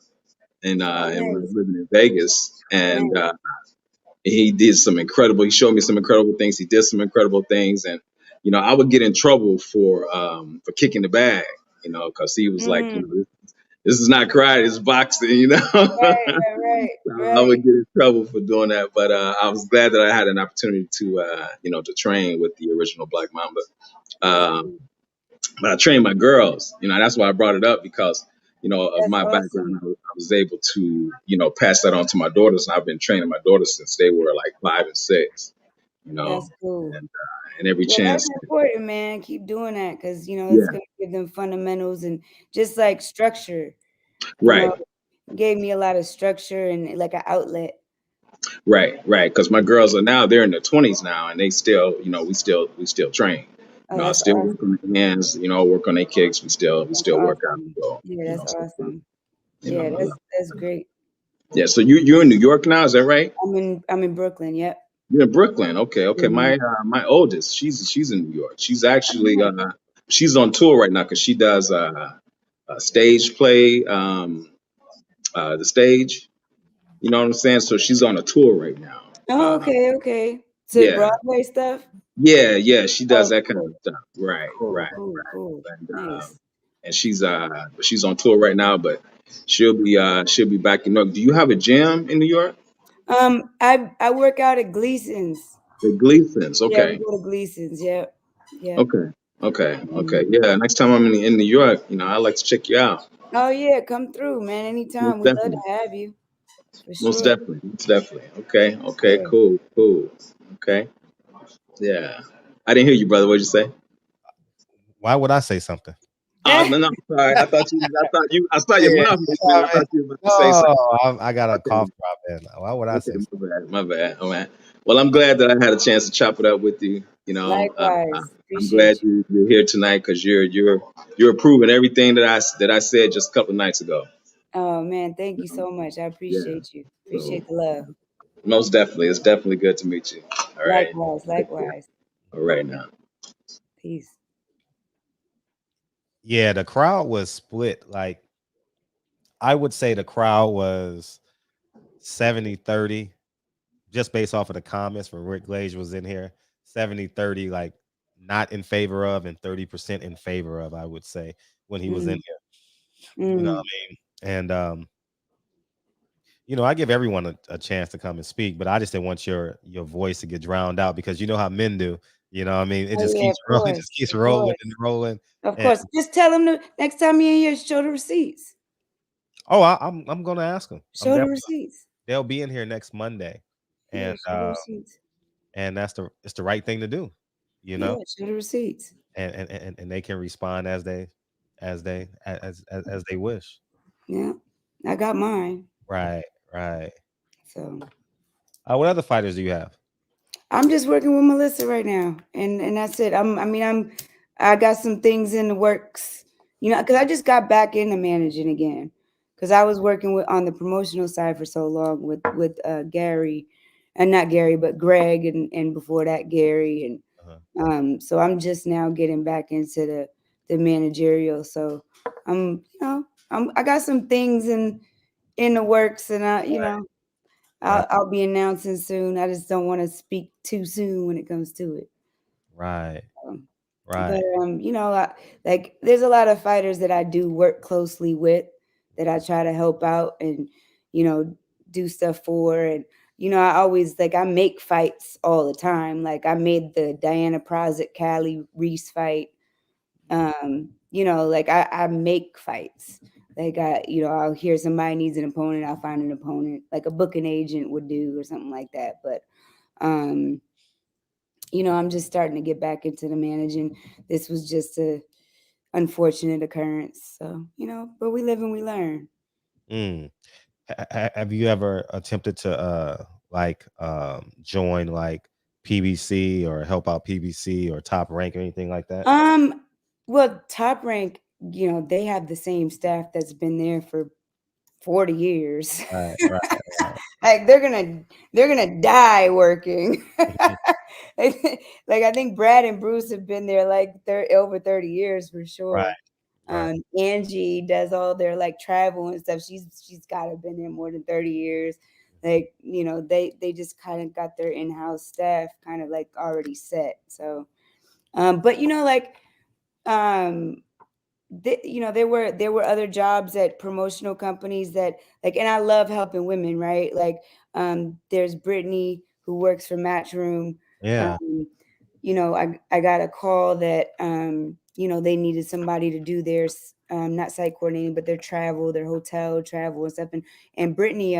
Oh, and when I was nice, living in Vegas, and nice. he showed me some incredible things. He did some incredible things, and I would get in trouble for kicking the bag, because he was like, Mm, this is not karate, it's boxing, I right. would get in trouble for doing that, but I was glad that I had an opportunity to train with the original Black Mamba. That's Um, cool. but I trained my girls. That's why I brought it up because of That's my background. awesome. I was able to pass that on to my daughters, and I've been training my daughters since they were like 5 and 6. You know, That's cool. and every Yeah, that's chance. important, man. Keep doing that because it's Yeah, gonna give them fundamentals and just like structure. You know, right, gave me a lot of structure and like an outlet. right. Because my girls are now they're in their 20s now, and they still, we still train. Oh, I that's still work on awesome. their hands, work on their kicks. We That's still work out. awesome. So, Yeah, that's so, awesome. you know, Yeah, yeah. that's great. Yeah. So you're in New York now, is that right? I'm in Brooklyn. Yep. You're in Brooklyn. Okay. Hmm. My oldest, she's in New York. She's Oh, actually nice. she's on tour right now because she does a stage play, the stage. You know what I'm saying? So she's on a tour right now. Oh, okay. So Yeah, Broadway stuff. yeah. She does Oh, that kind of cool, stuff. Right. cool. And Nice. she's on tour right now, but she'll be back in New York. Do you have a gym in New York? I work out at Gleason's. The Gleasons. Yeah, we Okay. go to Gleason's. Yep. Yep. Okay. Okay. Mhm. Yeah. Next time I'm in New York, I like to check you out. Oh yeah, come through, man. Anytime. Most We'd love definitely. to have you for Most sure. definitely. Most definitely. Okay. Yeah. Cool. Okay. Yeah. I didn't hear you, brother. What'd you say? Why would I say something? Oh no, sorry. I saw your Yeah, mouth moving. I thought you were about to say no, something. I got a Okay. cough drop in. Why would I Okay. say something? My bad. Oh man. Well, I'm glad that I had a chance to chop it up with you. Likewise. I'm glad Appreciate you. you're here tonight because you're approving everything that I said just a couple of nights ago. Oh man, thank you so much. I Yeah. appreciate you. So Appreciate the love. most definitely, it's definitely good to meet you. All right. Likewise, Take care. likewise. All right now. Peace. Yeah, the crowd was split. Like I would say the crowd was 70-30, just based off of the comments when Rick Gage was in here. 70-30, like not in favor of and 30% in favor of, I would say, when he was in Mm, here. You know what mm. I mean? And I give everyone a chance to come and speak, but I just didn't want your voice to get drowned out because you know how men do. You know what I mean? It Oh just yeah, keeps of rolling, course. just keeps Of rolling course. and rolling. Of And course. Just tell him to next time you're in here, show the receipts. I'm gonna ask them. I'm Show the definitely receipts. they'll be in here next Monday, Yeah, and show the receipts. it's the right thing to do, you Yeah, know, show the receipts. and they can respond as they wish. Yeah. I got mine. Right, right. So What other fighters do you have? I'm just working with Melissa right now, and that's it. I got some things in the works, because I just got back into managing again, because I was working with on the promotional side for so long with Gary, and not Gary, but Greg, and before that Gary, and Uh-huh. so I'm just now getting back into the managerial. So I got some things in the works, and Right. I'll be announcing soon. I just don't want to speak too soon when it comes to it. Right. Um, Right. but like there's a lot of fighters that I do work closely with, that I try to help out and you know do stuff for, and I always like I make fights all the time. Like I made the Diana Prozit Callie Reese fight. Like I make fights. Like I'll hear somebody needs an opponent, I'll find an opponent, like a booking agent would do or something like that. But um, I'm just starting to get back into the managing. This was just a unfortunate occurrence. So, but we live and we learn. Mm. Have you ever attempted to like join like PBC or help out PBC or Top Rank or anything like that? Well, Top Rank, they have the same staff that's been there for 40 years. Right, right, right. Like they're gonna die working. Mhm. Like I think Brad and Bruce have been there like over 30 years for Right, sure. right. Angie does all their like travel and stuff. She's gotta been there more than 30 years. Like, they just kind of got their in-house staff kind of like already set. So but like um there were other jobs at promotional companies that like, and I love helping women, right? Like there's Brittany who works for Matchroom. Yeah. um I got a call that they needed somebody to do their not site coordinating, but their travel, their hotel travel and stuff. And Brittany,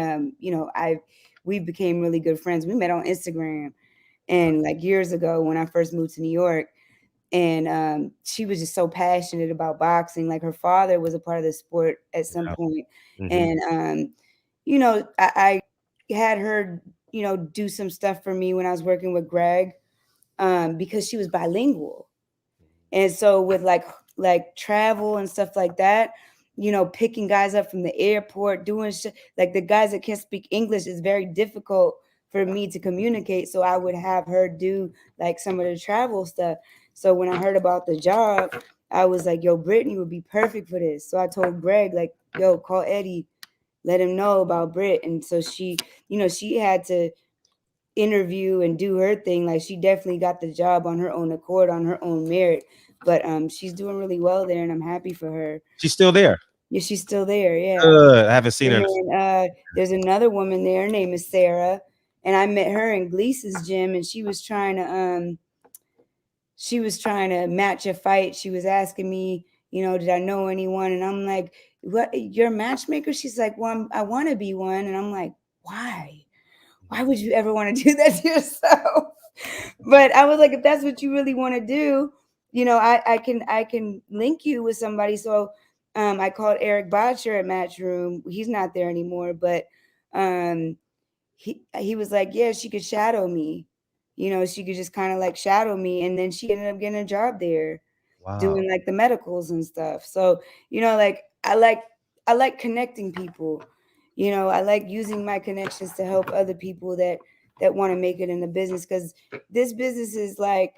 we became really good friends. We met on Instagram, and like years ago when I first moved to New York. And she was just so passionate about boxing. Like her father was a part of the sport at some Yeah. point. Hmm. And I had her do some stuff for me when I was working with Greg, because she was bilingual. And so with like travel and stuff like that, picking guys up from the airport, doing shit, like the guys that can't speak English, is very difficult for me to communicate. So I would have her do like some of the travel stuff. So when I heard about the job, I was like, yo, Brittany would be perfect for this. So I told Greg, like, yo, call Eddie, let him know about Britt. And so she had to interview and do her thing. Like she definitely got the job on her own accord, on her own merit. But she's doing really well there, and I'm happy for her. She's still there. Yeah, she's still there. Yeah. Good. I haven't seen her. And then there's another woman there. Her name is Sarah, and I met her in Glease's gym, and she was trying to match a fight. She was asking me, did I know anyone? And I'm like, what? You're a matchmaker? She's like, well, I want to be one. And I'm like, why? Why would you ever want to do that to yourself? But I was like, if that's what you really want to do, I can link you with somebody. So I called Eric Botcher at Matchroom. He's not there anymore, but um, he was like, yeah, she could shadow me. She could just kind of like shadow me, and then she ended up getting a job there Wow. doing like the medicals and stuff. So, like I like connecting people. I like using my connections to help other people that want to make it in the business, because this business is like,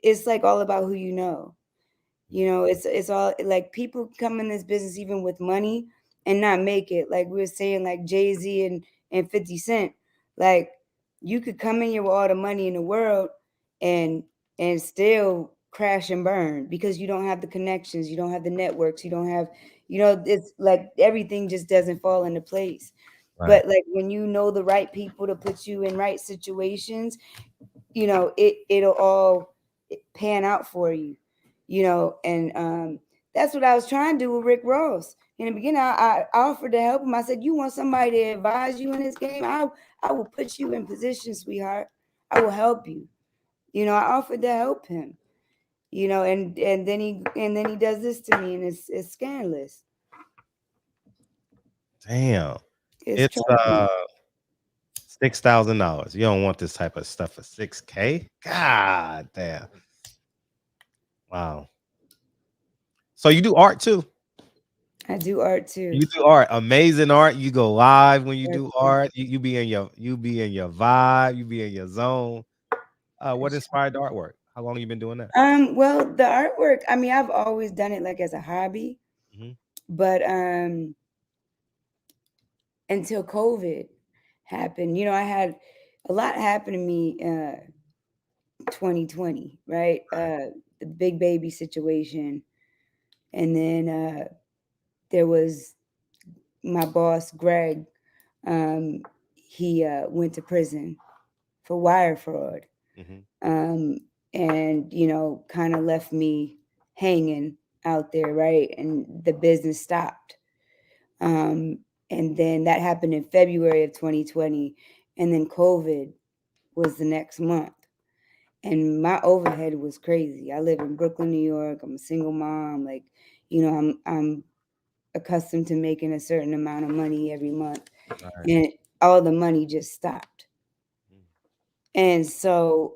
it's like all about who you know. It's all like people come in this business even with money and not make it. Like we were saying, like Jay-Z and 50 Cent. Like you could come in here with all the money in the world and still crash and burn because you don't have the connections, you don't have the networks, you don't have, it's like everything just doesn't fall into place. Right. But like when you know the right people to put you in right situations, it'll all pan out for you, and that's what I was trying to do with Rick Ross. In the beginning, I offered to help him. I said, you want somebody to advise you in this game? I will put you in position, sweetheart. I will help you. I offered to help him, and then he does this to me, and it's scandalous. Damn. It's It's tragic. $6,000. You don't want this type of stuff for $6K. God damn. Wow. So you do art too? I do art too. You do art, amazing art. You go live when you do Definitely. art. You be in your vibe. You be in your zone. For What sure. inspired the artwork? How long you been doing that? Well, the artwork, I mean, I've always done it like as a hobby, Mhm. but until COVID happened, I had a lot happen to me 2020, right? The big baby situation. And then there was my boss, Greg. He went to prison for wire fraud. Mhm. Um, and, kind of left me hanging out there, right? And the business stopped. Um, and then that happened in February of 2020. And then COVID was the next month. And my overhead was crazy. I live in Brooklyn, New York. I'm a single mom. Like, I'm accustomed to making a certain amount of money every month. Right. And all the money just stopped. And so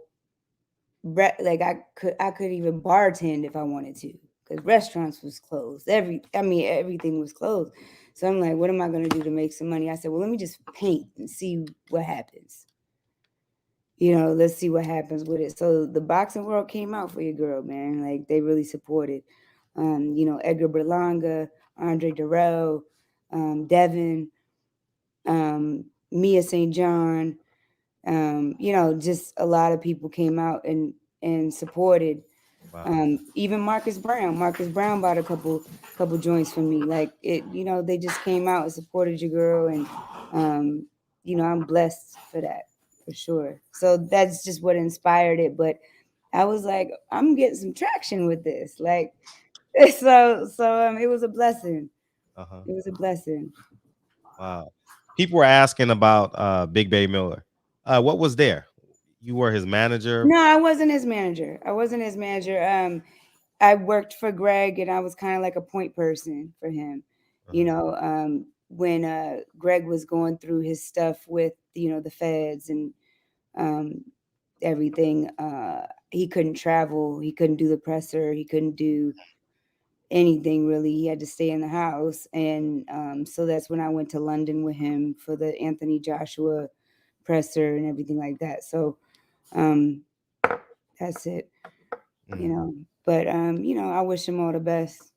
like I could even bartend if I wanted to, because restaurants was closed. Everything was closed. So I'm like, what am I gonna do to make some money? I said, well, let me just paint and see what happens. Let's see what happens with it. So the boxing world came out for your girl, man. Like they really supported. Edgar Berlanga, Andre Durrell, Devin, Mia St. John. Just a lot of people came out and supported. Wow. Even Marcus Brown. Marcus Brown bought a couple joints for me. Like it, they just came out and supported your girl, and I'm blessed for that, for sure. So that's just what inspired it. But I was like, I'm getting some traction with this. Like, so it was a blessing. Uh-huh. It was a blessing. Wow. People were asking about Big Bay Miller. What was there? You were his manager. No, I wasn't his manager. I wasn't his manager. I worked for Greg, and I was kind of like a point person for him. Uh-huh. When Greg was going through his stuff with the feds and um, everything, he couldn't travel. He couldn't do the presser. He couldn't do anything really. He had to stay in the house, and so that's when I went to London with him for the Anthony Joshua presser and everything like that. So um, that's it. Mm, But I wish him all the best.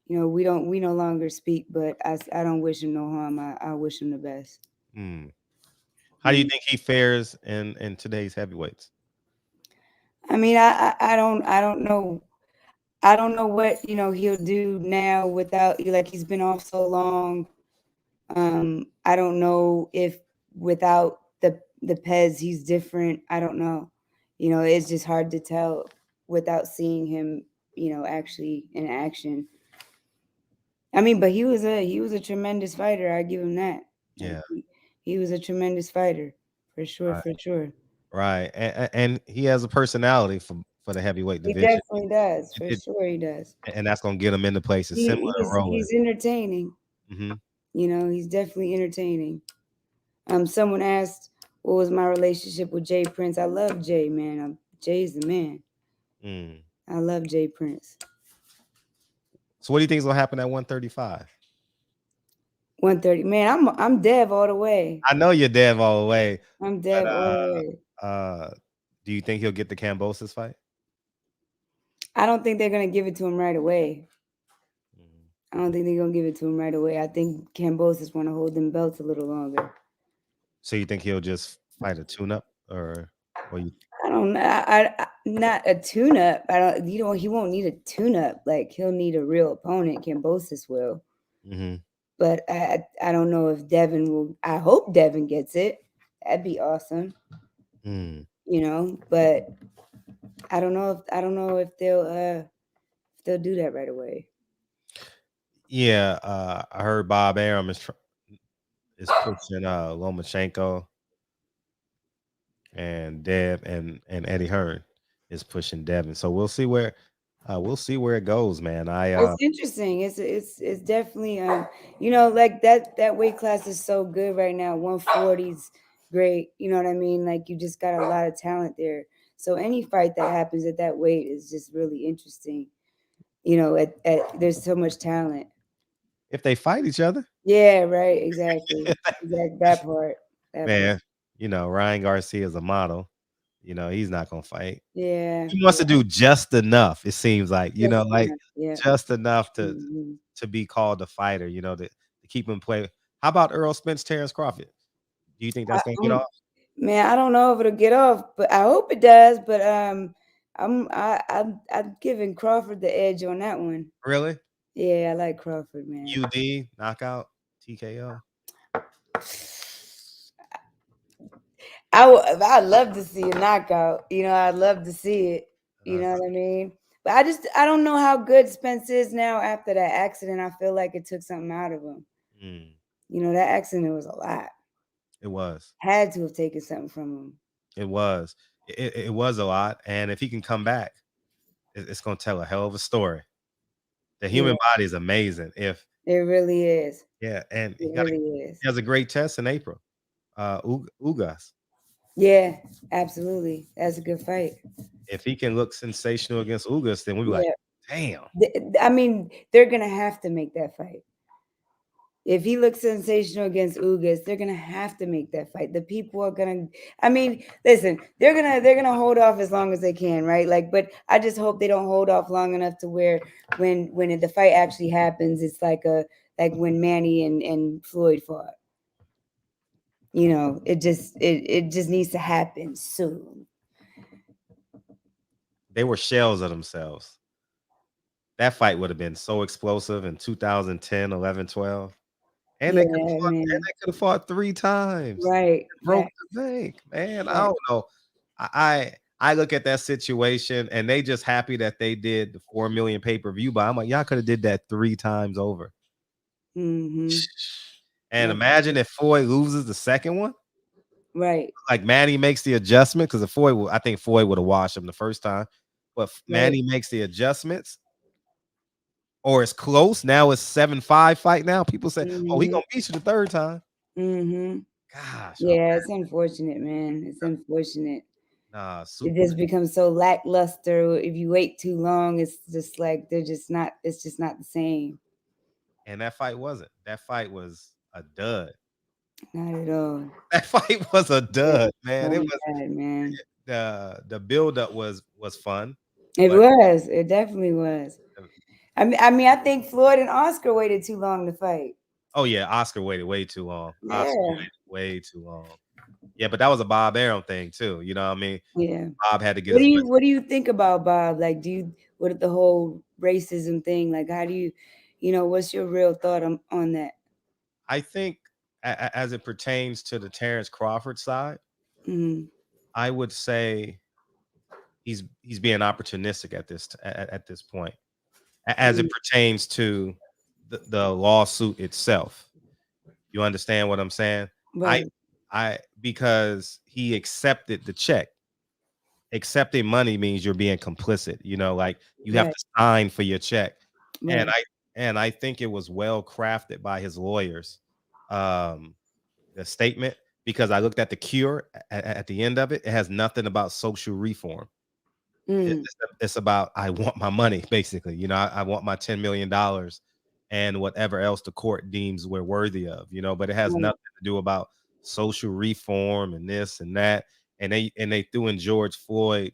We no longer speak, but I don't wish him no harm. I wish him the best. mm. How do you Mm. think he fares in today's heavyweights? I mean, I don't know. I don't know what he'll do now without, like, he's been off so long. I don't know if without the Pez he's different. I don't know. It's just hard to tell without seeing him, actually in action. I mean, but he was a tremendous fighter. I give him that. Like Yeah. he was a tremendous fighter, for sure, Right. for sure. Right. And he has a personality for the heavyweight He division. definitely does, It, for it- sure he does. and that's gonna get him into places similar to Roland. He's entertaining. Hmm. He's definitely entertaining. Someone asked what was my relationship with Jay Prince. I love Jay, man. Jay's the man. Mm. I love Jay Prince. So what do you think is gonna happen at 135? 130. Man, I'm Dev all the way. I know you're Dev all the way, I'm but Dev all the way. do you think he'll get the Cambosis fight? I don't think they're gonna give it to him right away. Mhm. I don't think they're gonna give it to him right away. I think Cambosis want to hold them belts a little longer. So you think he'll just fight a tune-up, or you? I don't know. Not a tune-up. I don't. He won't need a tune-up. Like he'll need a real opponent. Cambosis will. Hmm. But I don't know if Devin will. I hope Devin gets it. That'd be awesome. Mm. But I don't know if they'll do that right away. Yeah, I heard Bob Arum is pushing Lomachenko, and Dev and Eddie Hearn is pushing Devin. So we'll see where it goes, man. It's interesting. It's definitely like that weight class is so good right now. 140s great. You know what I mean? Like you just got a lot of talent there. So any fight that happens at that weight is just really interesting. You know, there's so much talent. If they fight each other, Yeah, right. Exactly. That part. That part. man, Ryan Garcia is a model. He's not gonna fight. Yeah. He wants Yeah. to do just enough. It seems like, Just like enough. Yeah. just enough to Mhm. to be called a fighter. To keep him play. How about Earl Spence, Terrence Crawford? Do you think that's gonna get off? Man, I don't know if it'll get off, but I hope it does. But I'm giving Crawford the edge on that one. Really? Yeah, I like Crawford, man. UD knockout TKO. I'd love to see a knockout. I'd love to see it. You know what I mean? But I don't know how good Spence is now after that accident. I feel like it took something out of him. Mm, That accident was a lot. it was. Had to have taken something from him. It was. It was a lot. And if he can come back, it's gonna tell a hell of a story. The human Yeah, body is amazing. it really is. Yeah, and It really is. he has a great test in April. Ugas. Yeah, absolutely. That's a good fight. If he can look sensational against Ugas, then we'll be like, Yeah. damn. I mean, they're gonna have to make that fight. If he looks sensational against Ugas, they're gonna have to make that fight. The people are gonna. I mean, listen, they're gonna hold off as long as they can, right? Like, but I just hope they don't hold off long enough to where when the fight actually happens, it's like when Manny and Floyd fought. It just needs to happen soon. They were shells of themselves. That fight would have been so explosive in 2010, 11, 12. And Yeah, they could man. have fought 3 times. Right. Broke the bank, man. I Right. don't know. I look at that situation and they just happy that they did the 4 million pay-per-view, but I'm like, y'all could have did that 3 times over. Mm-hmm. And imagine if Floyd loses the second one. Right. Like Manny makes the adjustment because I think Floyd would have washed him the first time, but Manny makes the adjustments, or it's close. Now it's 7-5 fight. Now people say, "Oh, he gonna beat you the third time." Mm-hmm. Gosh, Yeah, it's unfortunate, man. It's unfortunate. nah, It super. just becomes so lackluster. If you wait too long, it's just like it's just not the same. And that fight wasn't. That fight was a dud. Not at all. That fight was a dud, man. It So was bad, man. the build up was fun. It But was. It definitely was. I think Floyd and Oscar waited too long to fight. oh yeah, Oscar waited way too long. Yeah. Oscar waited way too long. Yeah, but that was a Bob Arum thing too. You know what I mean? Yeah. Bob had to get his. What do you think about Bob? Like, what the whole racism thing? Like, how do what's your real thought on that? I think as it pertains to the Terrence Crawford side, Mm-hmm. I would say he's being opportunistic at this point, as it pertains to the lawsuit itself. You understand what I'm saying? Right. I because he accepted the check. Accepting money means you're being complicit. Like you have to sign for your check, Right. and I think it was well crafted by his lawyers. The statement, because I looked at the cure at the end of it. It has nothing about social reform. It's about I want my money, basically. I want my $10 million and whatever else the court deems we're worthy of. But it has nothing to do about social reform and this and that. And they threw in George Floyd's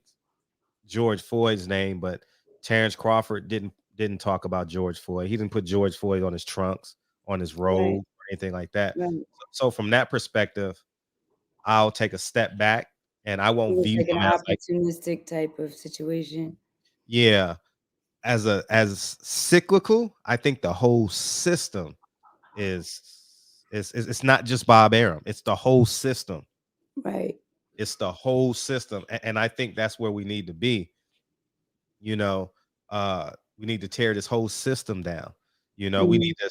name, but Terrence Crawford didn't talk about George Floyd. He didn't put George Floyd on his trunks, on his robe, or anything like that. Right. So from that perspective, I'll take a step back and I It won't was view like an him as like, opportunistic type of situation. yeah, as cyclical. I think the whole system is it's not just Bob Arum. It's the whole system. Right. It's the whole system. And I think that's where we need to be. We need to tear this whole system down. We need to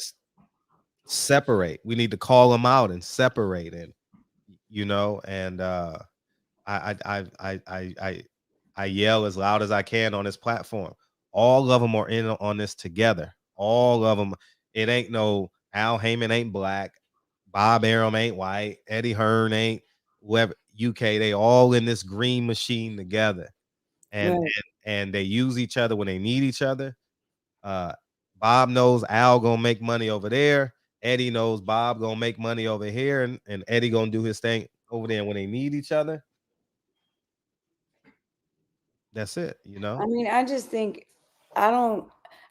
separate. We need to call them out and separate and and I yell as loud as I can on this platform. All of them are in on this together. All of them. It ain't no Al Haymon ain't black, Bob Arum ain't white, Eddie Hearn ain't whoever UK, they all in this green machine together, and Right. and they use each other when they need each other. Bob knows Al gonna make money over there. Eddie knows Bob gonna make money over here, and Eddie gonna do his thing over there. And when they need each other, that's it. I mean, I just think I don't.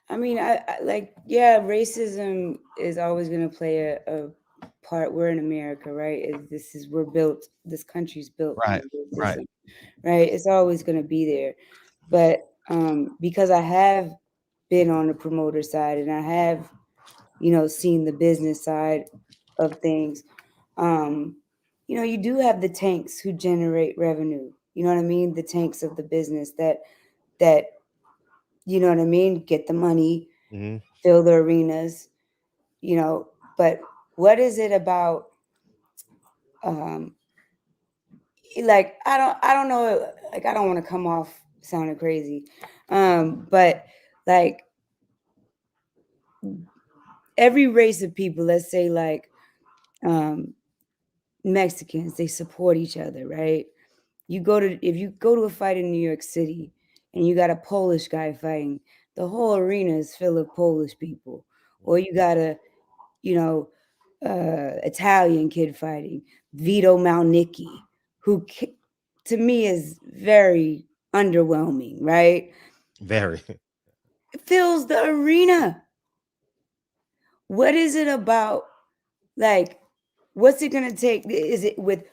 I mean, I like, yeah, racism is always going to play a part. We're in America, right? We're built. This country's built on Right, right. racism, right? It's always going to be there. But because I have been on the promoter side and I have, seen the business side of things, you do have the tanks who generate revenue. You know what I mean? The tanks of the business that you know what I mean, get the money, Mm-hmm. fill the arenas, but what is it about, like, I don't know, like, I don't want to come off sounding crazy, but like every race of people, let's say like Mexicans, they support each other, right? If you go to a fight in New York City and you got a Polish guy fighting, the whole arena is full of Polish people. Or you got a, Italian kid fighting, Vito Malnicki, who to me is very underwhelming, right? Very. It fills the arena. What is it about? Like, what's it gonna take? Is it with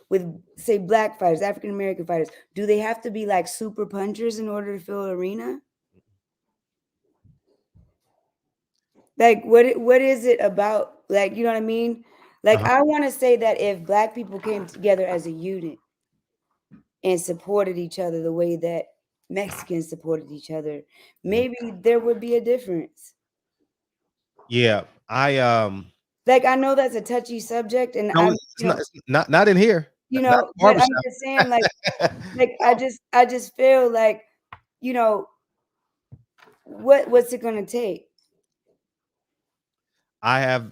say black fighters, African American fighters? Do they have to be like super punchers in order to fill an arena? Like, what is it about? Like, you know what I mean? Like, Uh-huh. I want to say that if black people came together as a unit and supported each other the way that Mexicans supported each other, maybe there would be a difference. Yeah, Like, I know that's a touchy subject, and no, I'm, it's not in here. Not in the but I'm barbershop. just saying, like I just feel like, you know, what's it gonna take? I have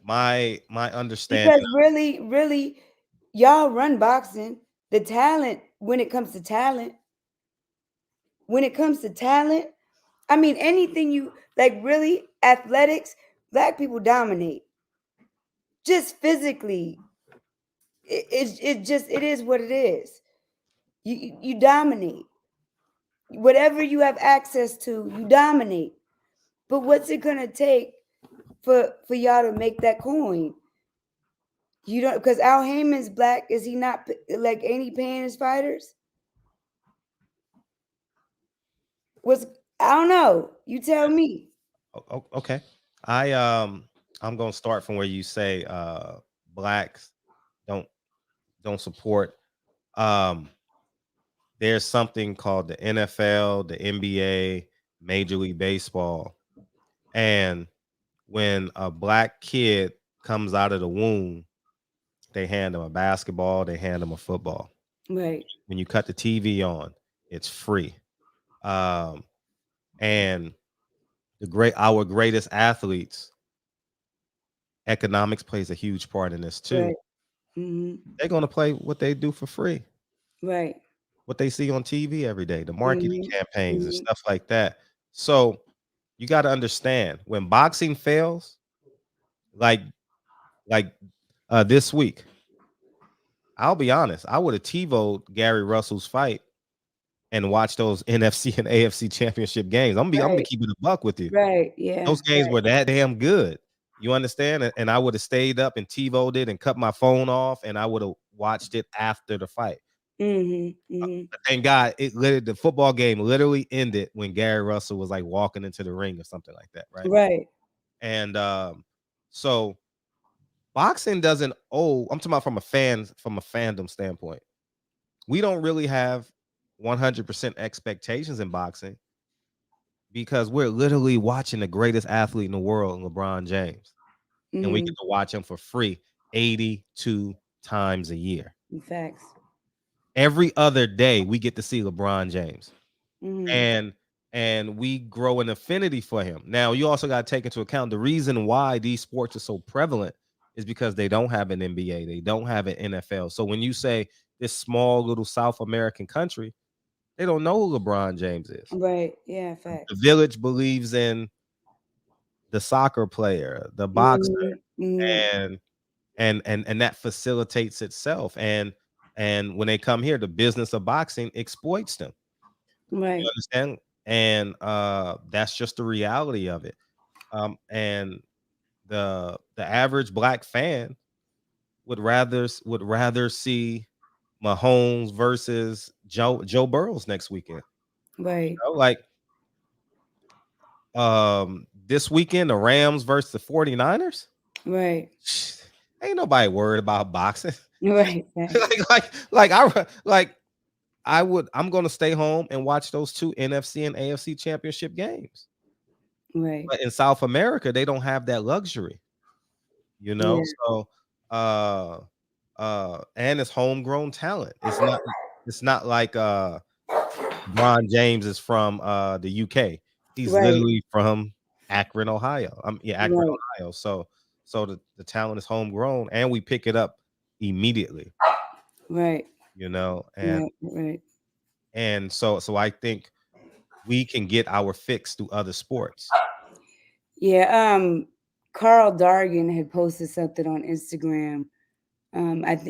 my understanding. Because really, really, y'all run boxing. The talent, when it comes to talent, I mean, anything you like, really, athletics, black people dominate. Just physically, it is what it is. You dominate. Whatever you have access to, you dominate. But what's it gonna take for y'all to make that coin? You don't, because Al Heyman's black. Is he not, like, ain't he paying his fighters? Was I don't know. You tell me. Okay. I'm gonna start from where you say blacks don't don't support. Um, there's something called the NFL, the NBA, Major League Baseball, and when a black kid comes out of the womb, they hand them a basketball, they hand them a football. Right. When you cut the TV on, it's free. And our greatest athletes, economics plays a huge part in this too. Right. Hmm. They're going to play what they do for free, Right. what they see on TV every day, the marketing Hmm. campaigns and Hmm. stuff like that. So you got to understand, when boxing fails, like like this week, I'll be honest, I would have TiVoed Gary Russell's fight and watched those NFC and AFC championship games. I'm gonna Right. keep it a buck with you. Right. Yeah. Those games were that damn good. You understand? And I would have stayed up and TiVoed it and cut my phone off, and I would have watched it after the fight. Hmm. Hmm. But thank God, the football game literally ended when Gary Russell was like walking into the ring or something like that, right? Right. And so boxing doesn't owe. I'm talking about from a fandom standpoint. We don't really have 100% expectations in boxing because we're literally watching the greatest athlete in the world, LeBron James, and we Hmm. get to watch him for free 82 times a year. Facts. Every other day, we get to see LeBron James, Hmm. and we grow an affinity for him. Now, you also got to take into account the reason why these sports are so prevalent is because they don't have an NBA, they don't have an NFL. So when you say this small little South American country, they don't know who LeBron James is. Right. Yeah. The Facts. village believes in the soccer player, the boxer, and that facilitates itself. And when they come here, the business of boxing exploits them. Right. You understand? And that's just the reality of it. And the average black fan would rather see Mahomes versus Joe Burrows next weekend. Right. You know, like this weekend, the Rams versus the 49ers. Right. Ain't nobody worried about boxing. Right. I'm gonna stay home and watch those two NFC and AFC championship games. Right. But in South America, they don't have that luxury, you know. Yeah. So and it's homegrown talent. It's not like LeBron James is from the UK. He's Right. literally from Akron, Ohio. Akron, Right. Ohio. So the talent is homegrown, and we pick it up immediately, Right. you know. And Right. and so I think we can get our fix through other sports. Yeah. Carl Dargan had posted something on Instagram.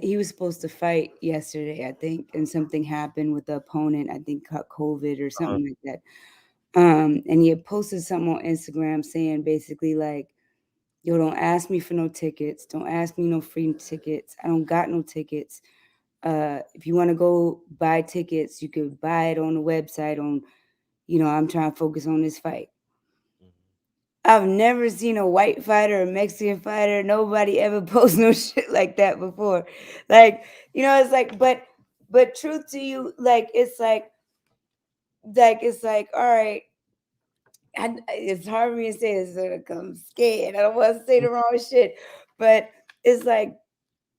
He was supposed to fight yesterday, I think, and something happened with the opponent. I think caught COVID or something like that. And he had posted something on Instagram saying basically like, "Yo, don't ask me for no tickets. Don't ask me no free tickets. I don't got no tickets. If you want to go buy tickets, you could buy it on the website. I'm trying to focus on this fight." I've never seen a white fighter, a Mexican fighter, nobody ever post no shit like that before. Like, it's like, but truth to you, like, it's like, all right. And it's hard for me to say this, so I'm scared. I don't want to say the wrong shit, but it's like,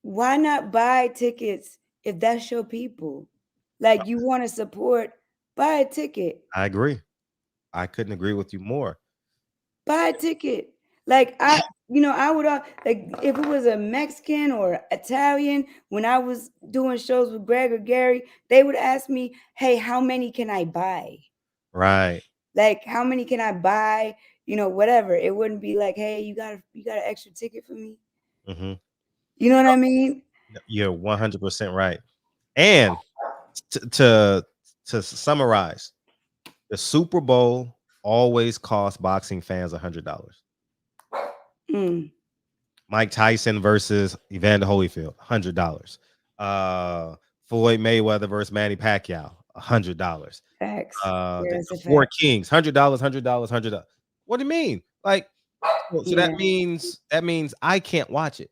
why not buy tickets if that's your people? Like, you want to support, buy a ticket. I agree. I couldn't agree with you more. Buy a ticket. Like I would like if it was a Mexican or Italian, when I was doing shows with Greg or Gary, they would ask me, "Hey, how many can I buy?" Right. Like, how many can I buy? Whatever. It wouldn't be like, "Hey, you got an extra ticket for me?" Mm-hmm. You know what I mean? You're 100% right. And to summarize, the Super Bowl always costs boxing fans $100. Mm. Mike Tyson versus Evander Holyfield, $100. Floyd Mayweather versus Manny Pacquiao, $100. Facts. The Four Kings, $100, $100. What do you mean? Like, so that means I can't watch it.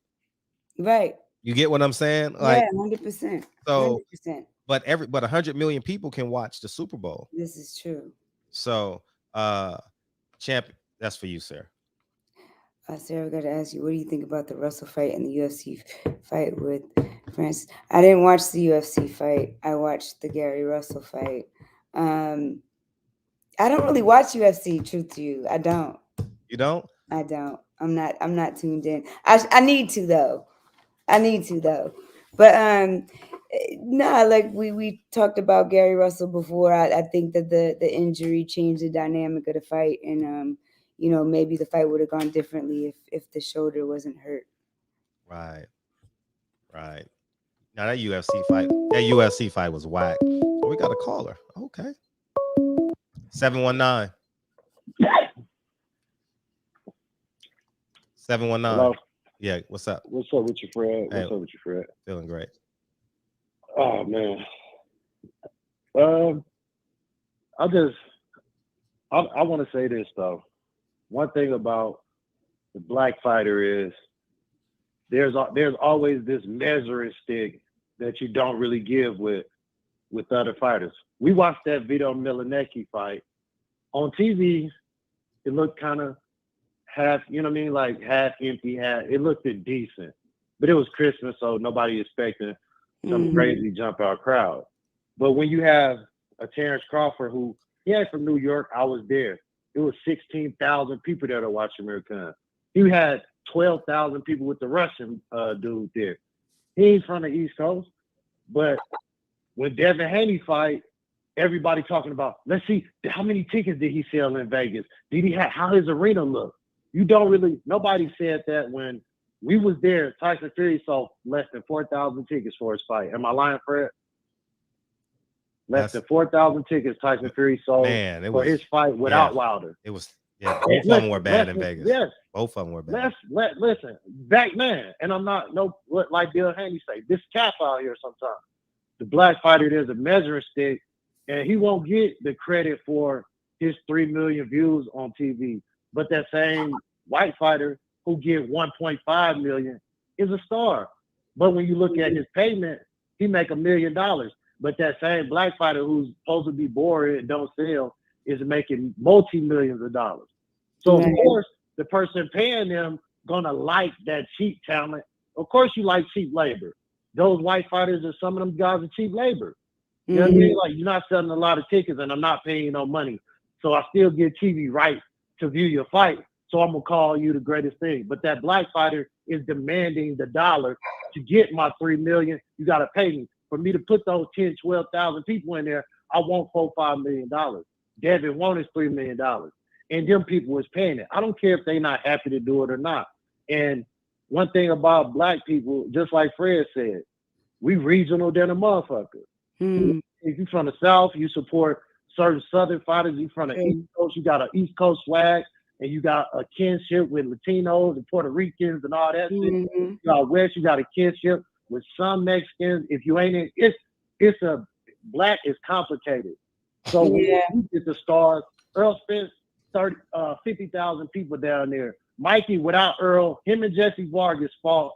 Right. You get what I'm saying? Like, 100%. so 100%. but 100 million people can watch the Super Bowl. This is true. So, champ, that's for you, sir. Sarah, I got to ask you, what do you think about the Russell fight and the UFC fight with Francis? I didn't watch the UFC fight. I watched the Gary Russell fight. I don't really watch UFC. Truth to you, I don't. You don't? I don't. I'm not tuned in. I need to though. But no, like we talked about Gary Russell before. I think that the injury changed the dynamic of the fight, and maybe the fight would have gone differently if the shoulder wasn't hurt. Right. Now that UFC fight was whack. Oh, we got a caller. Okay. 719. 719. Hello? Yeah, what's up? What's up with you, Fred? Hey, What's up with you, Fred? Feeling great. Oh man. I want to say this though. One thing about the black fighter is there's always this measuring stick that you don't really give with other fighters. We watched that Vito Milanecki fight on TV. It looked kind of half, like half empty, it looked decent, but it was Christmas, so nobody expecting some crazy jump out crowd. But when you have a Terrence Crawford who he ain't from New York, I was there. It was 16,000 people there to watch Amir Khan. He had 12,000 people with the Russian dude there. He ain't from the East Coast, but when Devin Haney fight, everybody talking about, let's see, how many tickets did he sell in Vegas? Did he have, how his arena look? You don't really, nobody said that when we was there. Tyson Fury sold less than 4,000 tickets for his fight. Am I lying, Fred? Less than 4,000 tickets Tyson Fury sold for his fight without Wilder. It was, both of them were bad in Vegas. Yes. Both of them were bad. Listen, back man, and I'm not, like Bill Haney say, this cap out here sometimes. The black fighter, there's a measuring stick, and he won't get the credit for his 3 million views on TV. But that same white fighter who get 1.5 million is a star. But when you look at his payment, he make $1 million. But that same black fighter who's supposed to be boring and don't sell is making multi-millions of dollars. So of course, the person paying them gonna like that cheap talent. Of course, you like cheap labor. Those white fighters are some of them guys are cheap labor. You know what I mean? Like, you're not selling a lot of tickets, and I'm not paying you no money. So I still get TV right to view your fight. So I'm gonna call you the greatest thing. But that black fighter is demanding the dollar to get my 3 million. You gotta pay me. For me to put those 10, 12,000 people in there, I want $4-5 million. Devin wanted $3 million. And them people was paying it. I don't care if they're not happy to do it or not. And one thing about black people, just like Fred said, we regional than a motherfucker. If you're from the South, you support certain Southern fighters. You from the East Coast, you got an East Coast swag, and you got a kinship with Latinos and Puerto Ricans and all that shit. You got West, you got a kinship with some Mexicans. If you ain't in, it's a black is complicated. So when you get the stars, Earl Spence, 50,000 people down there. Mikey, without Earl, him and Jesse Vargas fought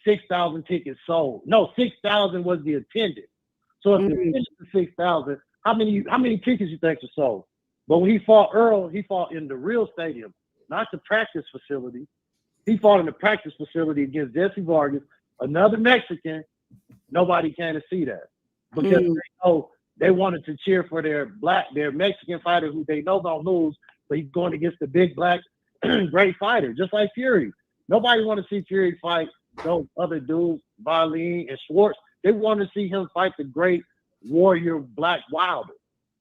6,000 tickets sold. No, 6,000 was the attendance. So if the attendance is 6,000, how many tickets you think are sold? But when he fought Earl, he fought in the real stadium, not the practice facility. He fought in the practice facility against Jesse Vargas, another Mexican. Nobody came to see that because they know they wanted to cheer for their Mexican fighter who they know don't lose, but he's going against the big black great fighter, just like Fury. Nobody want to see Fury fight those other dudes, Valine and Schwartz. They want to see him fight the great warrior Black Wilder.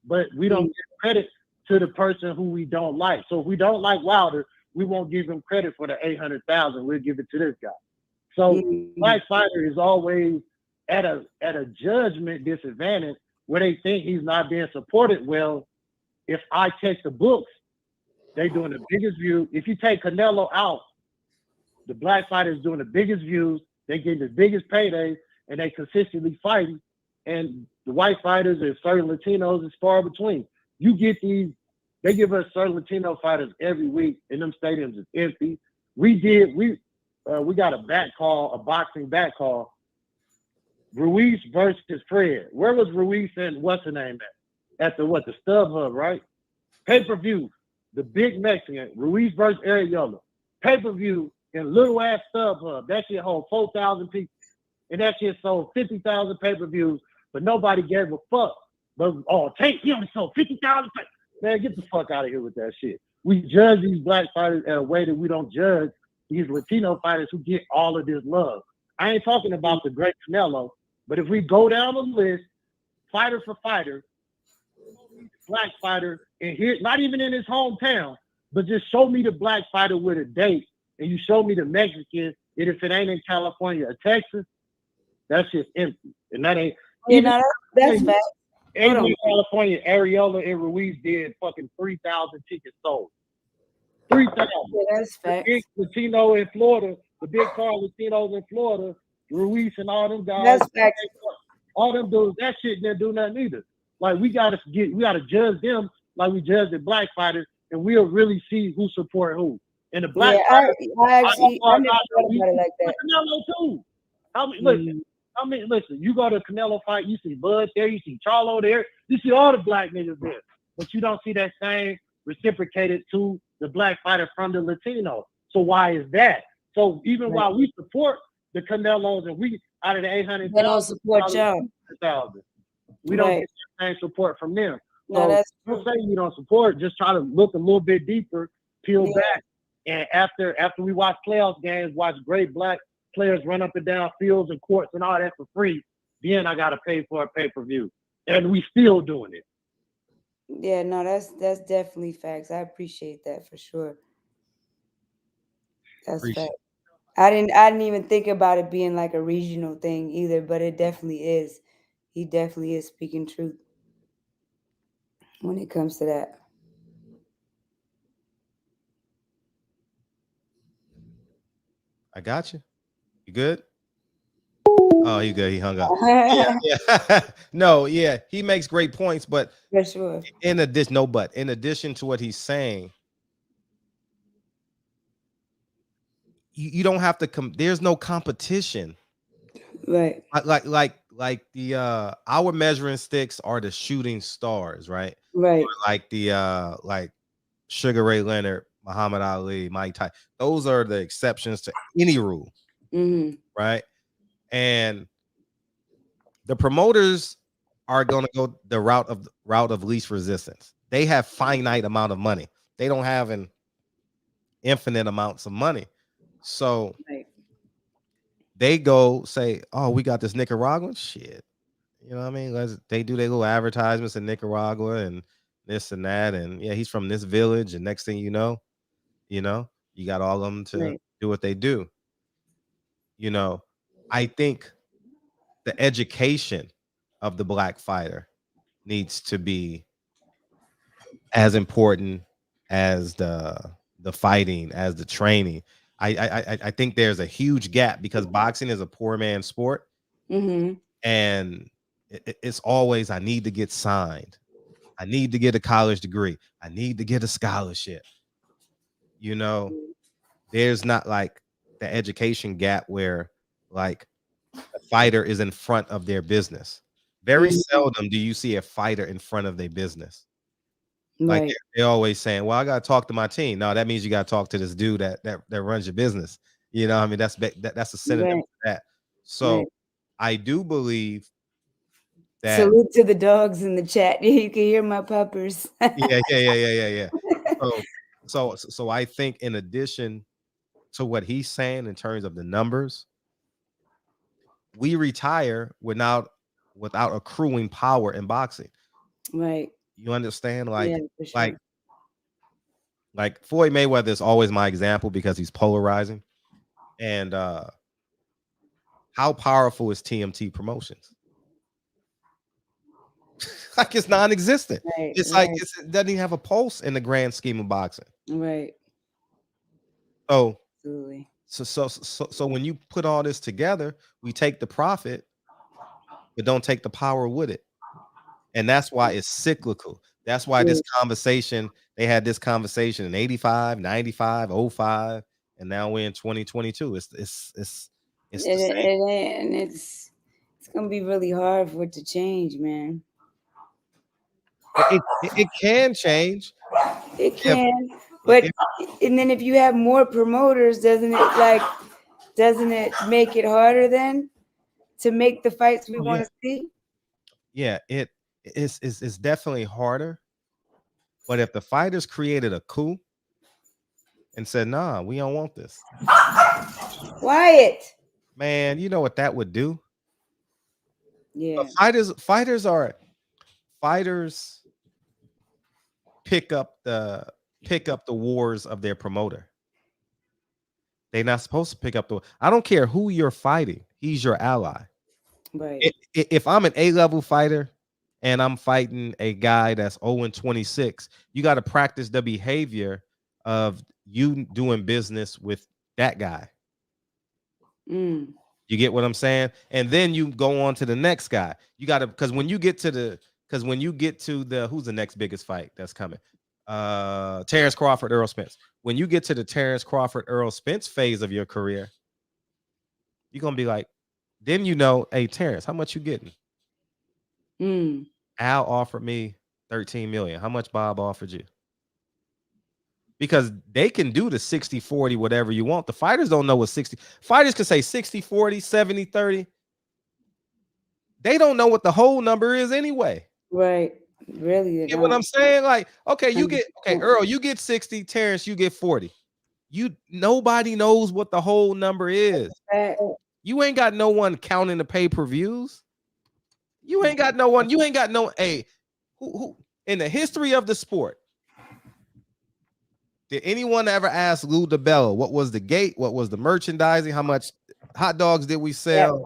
But we don't give credit to the person who we don't like. So if we don't like Wilder, we won't give him credit for the 800,000. We'll give it to this guy. So Black fighter is always at a judgment disadvantage where they think he's not being supported well. If I check the books, they doing the biggest view. If you take Canelo out, the black fighter is doing the biggest views. They get the biggest payday, and they consistently fighting. And the white fighters and certain Latinos is far between. You get these, they give us certain Latino fighters every week, and them stadiums is empty. We got a boxing back call. Ruiz versus Fred. Where was Ruiz and what's the name at? At the StubHub, right? Pay-per-view. The big Mexican, Ruiz versus Arreola. Pay-per-view in little ass StubHub. That shit hold 4,000 people. And that shit sold 50,000 pay-per-views, but nobody gave a fuck. But Tate, he only sold 50,000. Man, get the fuck out of here with that shit. We judge these black fighters in a way that we don't judge these Latino fighters who get all of this love. I ain't talking about the great Canelo, but if we go down the list, fighter for fighter, black fighter, and here, not even in his hometown, but just show me the black fighter with a date, and you show me the Mexican, and if it ain't in California or Texas, that's just empty. And that ain't that's fact. Ain't in California, Arreola and Ruiz did fucking 3,000 tickets sold. 3,000. Yeah, that's fact. The big Latino in Florida, the big car Latinos in Florida, Ruiz and all them guys. That's fact. All them dudes, that shit didn't do nothing either. Like we gotta judge them like we judge the black fighters, and we'll really see who support who. And the black fighters, I never thought about it like that. Canelo too. I mean, listen, you go to a Canelo fight, you see Bud there, you see Charlo there, you see all the black niggas there, but you don't see that same reciprocated to the black fighter from the Latino. So why is that? So even while we support the Canelos and we out of the 800,000, they don't support y'all. We don't get the same support from them. No, so don't say you don't support. Just try to look a little bit deeper, peel back, And after we watch playoff games, watch great black players run up and down fields and courts and all that for free, then I gotta pay for a pay-per-view. And we still doing it. Yeah, no, that's definitely facts. I appreciate that for sure. That's Appreciate fact. I didn't even think about it being like a regional thing either, but it definitely is. He definitely is speaking truth when it comes to that. I got you. You good? Oh, you good. He hung up. Yeah. No, yeah. He makes great points, but For sure. in addition to what he's saying, you don't have to there's no competition. Right. Like the our measuring sticks are the shooting stars, right? Right. Like the like Sugar Ray Leonard, Muhammad Ali, Mike Tyson. Those are the exceptions to any rule, Mm-hmm. right? And the promoters are going to go the route of least resistance. They have finite amount of money. They don't have an infinite amounts of money. So Right. they go say, "Oh, we got this Nicaraguan shit." You know what I mean? They do their little advertisements in Nicaragua and this and that, and yeah, he's from this village. And next thing you know, you got all of them to Right. do what they do. I think the education of the black fighter needs to be as important as the fighting, as the training. I think there's a huge gap because boxing is a poor man's sport, Mm-hmm. and it's always I need to get signed, I need to get a college degree, I need to get a scholarship. There's not like the education gap where like the fighter is in front of their business. Very Mm-hmm. seldom do you see a fighter in front of their business. Like Right. they're always saying, "Well, I got to talk to my team." No, that means you got to talk to this dude that runs your business. I mean, that's a synonym Right. for that. So Right. I do believe that. Salute to the dogs in the chat. You can hear my puppers. Yeah. So I think in addition to what he's saying in terms of the numbers, we retire without accruing power in boxing. Right. You understand? Yeah, for sure. Like Floyd Mayweather is always my example because he's polarizing. And how powerful is TMT Promotions? Like it's non-existent. Right. It's Right. like it doesn't even have a pulse in the grand scheme of boxing. Right. So Absolutely. so when you put all this together, we take the profit, but don't take the power with it. And that's why it's cyclical. That's why they had this conversation in 85, 95, 05, and now we're in 2022. It's the same. And it's gonna be really hard for it to change, man. It can change. It If, can, but if and then if you have more promoters, doesn't it make it harder then to make the fights we oh, want yeah. to see? Yeah, it's definitely harder. But if the fighters created a coup and said, "Nah, we don't want this," Quiet. man, you know what that would do? Yeah. But fighters pick up the wars of their promoter. They're not supposed to pick up I don't care who you're fighting. He's your ally. Right. If I'm an A-level fighter and I'm fighting a guy that's 0-26, you got to practice the behavior of you doing business with that guy. Mm. You get what I'm saying? And then you go on to the next guy. You got to, because when you get to the who's the next biggest fight that's coming? Terrence Crawford, Errol Spence. When you get to the Terrence Crawford, Errol Spence phase of your career, you're gonna be like, then hey Terrence, how much you getting? Mm. Al offered me 13 million. How much Bob offered you? Because they can do the 60-40, whatever you want. The fighters don't know what 60. Fighters can say 60-40, 70-30. They don't know what the whole number is anyway. Right. Really. You get what I'm saying? Like, okay, Okay, Earl, you get 60, Terrence, you get 40. Nobody knows what the whole number is. Fact. You ain't got no one counting the pay-per-views. You ain't got no one. You ain't got no. Hey, who in the history of the sport did anyone ever ask Lou DeBello what was the gate? What was the merchandising? How much hot dogs did we sell?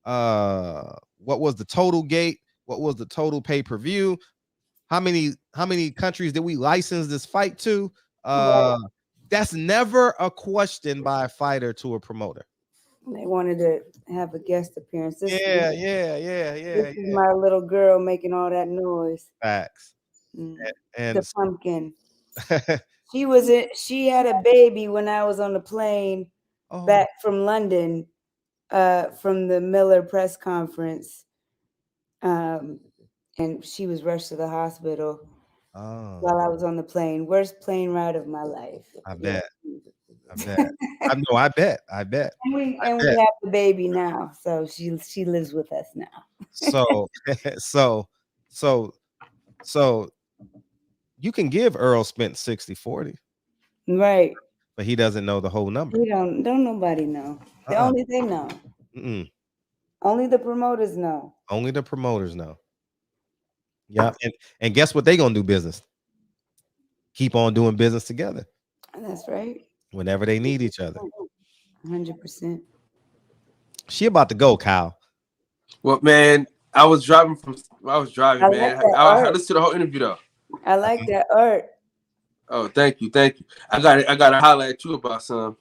What was the total gate? What was the total pay-per-view? How many countries did we license this fight to? That's never a question by a fighter to a promoter. They wanted to have a guest appearance. This Yeah. This is my little girl making all that noise. Facts. And the pumpkin. She had a baby when I was on the plane back from London, from the Miller press conference. And she was rushed to the hospital while I was on the plane. Worst plane ride of my life. I bet. I bet. And we have the baby now, so she lives with us now. So you can give Earl Spence 60-40. Right. But he doesn't know the whole number. We don't nobody know. Only they know. Only the promoters know. Only the promoters know. Yeah. And guess what? They gonna do business. Keep on doing business together. That's right. Whenever they need each other. 100%. She about to go, Kyle. Well, man, I was driving, man. I listened to the whole interview though. I like that art. Oh, thank you. I got to holler at you about some.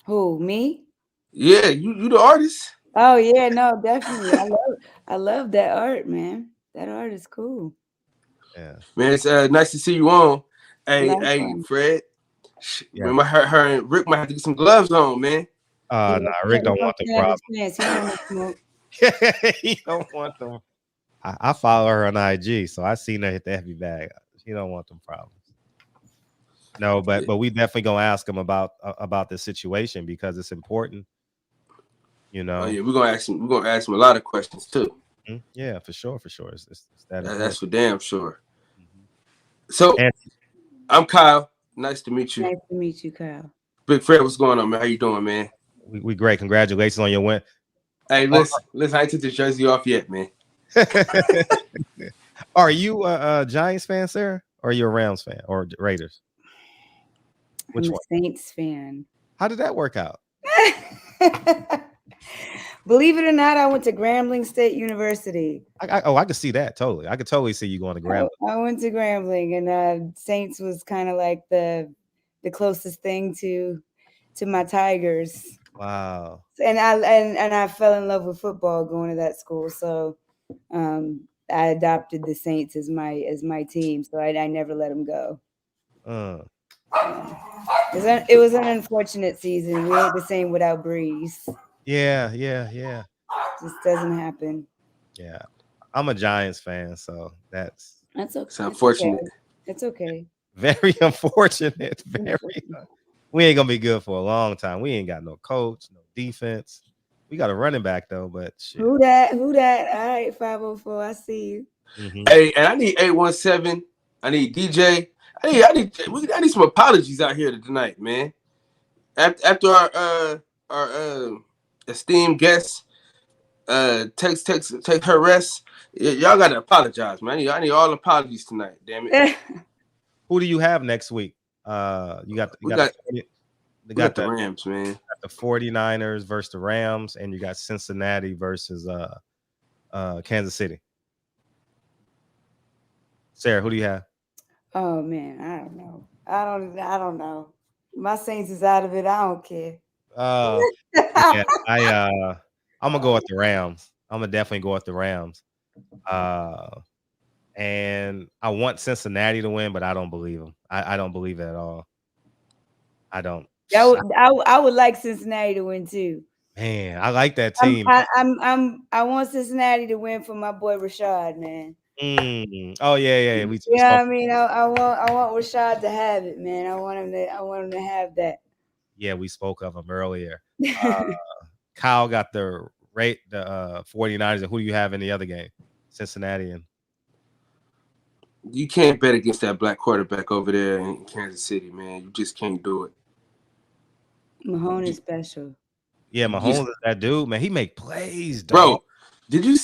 Who, me? Yeah, you the artist. Oh yeah, no, definitely. I love that art, man. That art is cool. Yeah, man, it's nice to see you on. Hey, Fred. Yeah. Remember her and Rick might have to get some gloves on, man. Nah, Rick don't want the problem. He don't want them. I follow her on IG, so I seen her hit the heavy bag. She don't want them problems. No, but we definitely gonna ask him about this situation because it's important. You know. Oh yeah, we're gonna ask him a lot of questions too. Mm-hmm. Yeah, for sure. It's that's for damn sure. Mm-hmm. So, I'm Kyle. Nice to meet you. Nice to meet you, Kyle. Big Fred, what's going on, man? How you doing, man? We great. Congratulations on your win. Hey, listen, I ain't took the jersey off yet, man. Are you a Giants fan, Sarah? Or are you a Rams fan or Raiders? I'm a Saints fan. How did that work out? Believe it or not, I went to Grambling State University. I could see that totally. I could totally see you going to Grambling. I went to Grambling, and Saints was kind of like the closest thing to my Tigers. Wow. And I fell in love with football going to that school, so I adopted the Saints as my team. So I never let them go. It was an unfortunate season. We ain't the same without Breeze. Yeah. Just doesn't happen. Yeah, I'm a Giants fan, so that's okay. It's unfortunate. It's okay. Very unfortunate. We ain't gonna be good for a long time. We ain't got no coach, no defense. We got a running back though, but shit. Who that? All right, 504. I see you. Mm-hmm. Hey, and I need 817. I need DJ. I need some apologies out here tonight, man. After our esteemed guest take her rest, y'all gotta apologize, man. I need all apologies tonight. Damn it. Who do you have next week? We got the Rams, man. Got the 49ers versus the Rams, and you got Cincinnati versus Kansas City. Sarah, who do you have? Oh man, I don't know. I don't know. My Saints is out of it. I don't care. Yeah, I'm gonna go with the Rams. I'm gonna definitely go with the Rams. And I want Cincinnati to win, but I don't believe them. I don't believe it at all. I don't. I would like Cincinnati to win too. Man, I like that team. I want Cincinnati to win for my boy Rashad, man. Oh yeah. I mean, I want Rashad to have it, man. I want him to have that. Yeah, we spoke of him earlier. Kyle got the 49ers, and who do you have in the other game? Cincinnati and You can't bet against that black quarterback over there in Kansas City, man. You just can't do it. Mahomes is special. Yeah, You Mahomes just, is that dude, man. He make plays, dog. bro, did you?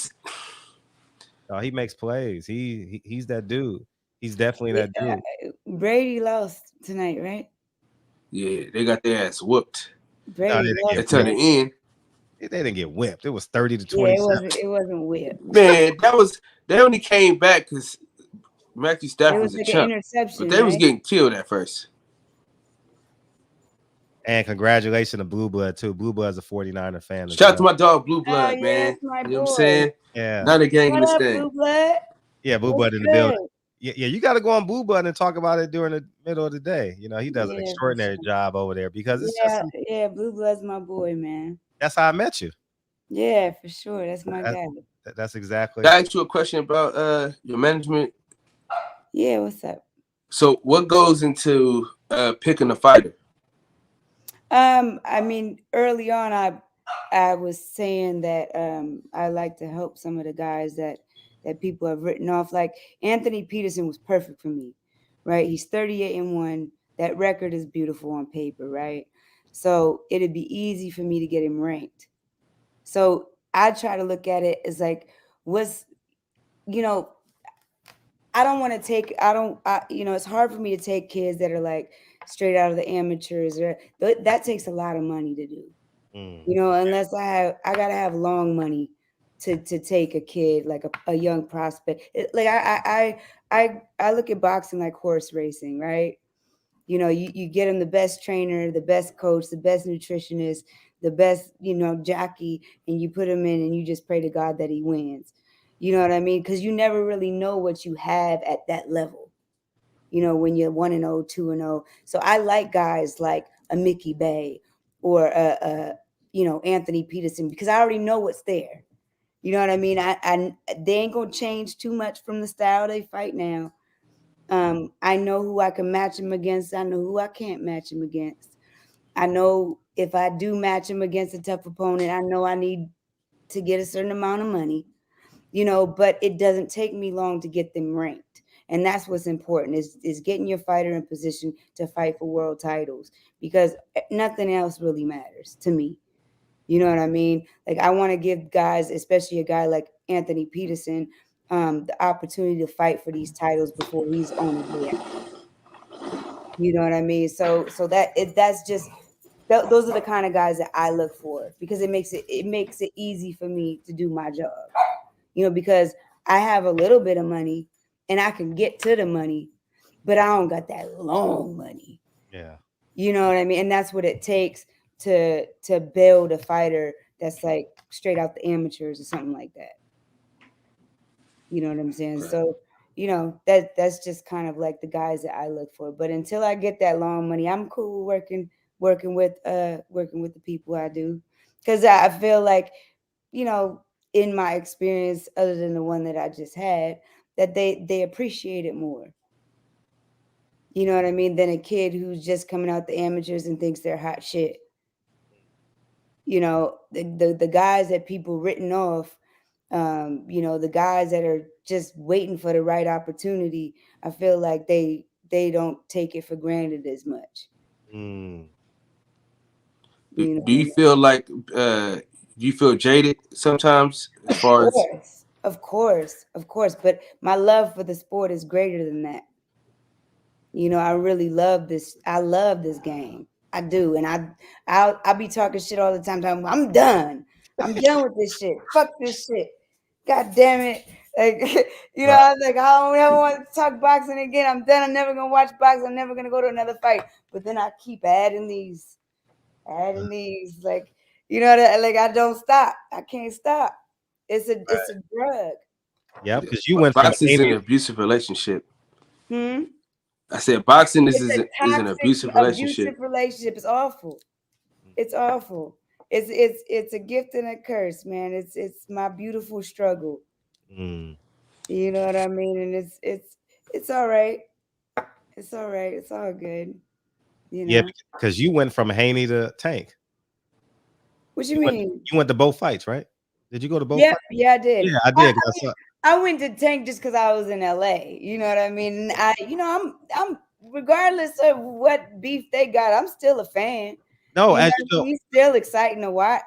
Oh, he makes plays. He's that dude. He's definitely that dude. Brady lost tonight, right? Yeah, they got their ass whooped. No, Brady they lost didn't Until get the tonight. end. they didn't get whipped. It was 30 to Yeah, 27. it wasn't whipped. Man, they only came back because Matthew It Stafford was was a like an chump. But interception, they was right? getting killed at first. And congratulations to Blue Blood too. Blue Blood's a 49er fan as Shout out to well. my dog Blue Oh Blood, yeah, man. that's my You know what I'm boy. saying? Yeah. Not a gang in What this up, thing. Blue Blood? Yeah, Blue What's Blood in the good? building. Yeah, you got to go on Blue Blood and talk about it during the middle of the day. You know, he does an Yeah, for extraordinary sure. job over there because it's just Yeah, Blue Blood's my boy, man. that's how I met you. Yeah, for sure. That's my That- guy. That's exactly. Can I ask you a question about your management? Yeah, what's up? So what goes into picking a fighter? I mean, early on, I was saying that I like to help some of the guys that people have written off. Like Anthony Peterson was perfect for me, right? He's 38-1. That record is beautiful on paper, right? So it'd be easy for me to get him ranked. So I try to look at it as like, what's, you know, I don't want to take, it's hard for me to take kids that are like straight out of the amateurs or that takes a lot of money to do, unless I gotta have long money to take a kid, like a young prospect. I look at boxing like horse racing, right? You get them the best trainer, the best coach, the best nutritionist, the best, jockey, and you put him in and you just pray to God that he wins. You know what I mean? Because you never really know what you have at that level, when you're 1-0, 2-0. So I like guys like a Mickey Bay or Anthony Peterson, because I already know what's there. You know what I mean? They ain't gonna change too much from the style they fight now. I know who I can match him against. I know who I can't match him against. I know if I do match him against a tough opponent, I know I need to get a certain amount of money, but it doesn't take me long to get them ranked. And that's what's important is getting your fighter in position to fight for world titles, because nothing else really matters to me. You know what I mean? Like, I want to give guys, especially a guy like Anthony Peterson, the opportunity to fight for these titles before he's on his way out. You know what I mean? So that's just those are the kind of guys that I look for, because it makes it easy for me to do my job. Because I have a little bit of money and I can get to the money, but I don't got that long money. Yeah. You know what I mean? And that's what it takes to build a fighter that's like straight out the amateurs or something like that. You know what I'm saying? So, that's just kind of like the guys that I look for. But until I get that long money, I'm cool working with the people I do. Because I feel like, in my experience, other than the one that I just had, that they appreciate it more. You know what I mean? Than a kid who's just coming out the amateurs and thinks they're hot shit. The guys that people written off, the guys that are just waiting for the right opportunity, I feel like they don't take it for granted as much. Do you feel like do you feel jaded sometimes as far as Of course, but my love for the sport is greater than that. I really love this. I love this game. I do. And I'll be talking shit all the time. I'm done. I'm done with this shit. Fuck this shit. God damn it. Like, I was like, I don't ever want to talk boxing again. I'm done. I'm never going to watch boxing. I'm never going to go to another fight. But then I keep adding these. Like, like I don't stop. I can't stop. It's a drug. Yeah, because you went from boxing is an abusive relationship. I said boxing is It's a an toxic, abusive relationship. abusive relationship. It's awful. It's awful. It's a gift and a curse, man. It's my beautiful struggle. You know what I mean? And it's all right. It's all right. It's all good. Yeah, because you went from Haney to Tank. What you mean? You went to both fights, right? Did you go to both? Yeah, fights? yeah, I did. Yeah, I did. I went to Tank just because I was in LA. You know what I mean? I'm regardless of what beef they got, I'm still a fan. No, You know as what you I know, mean? He's still exciting to watch.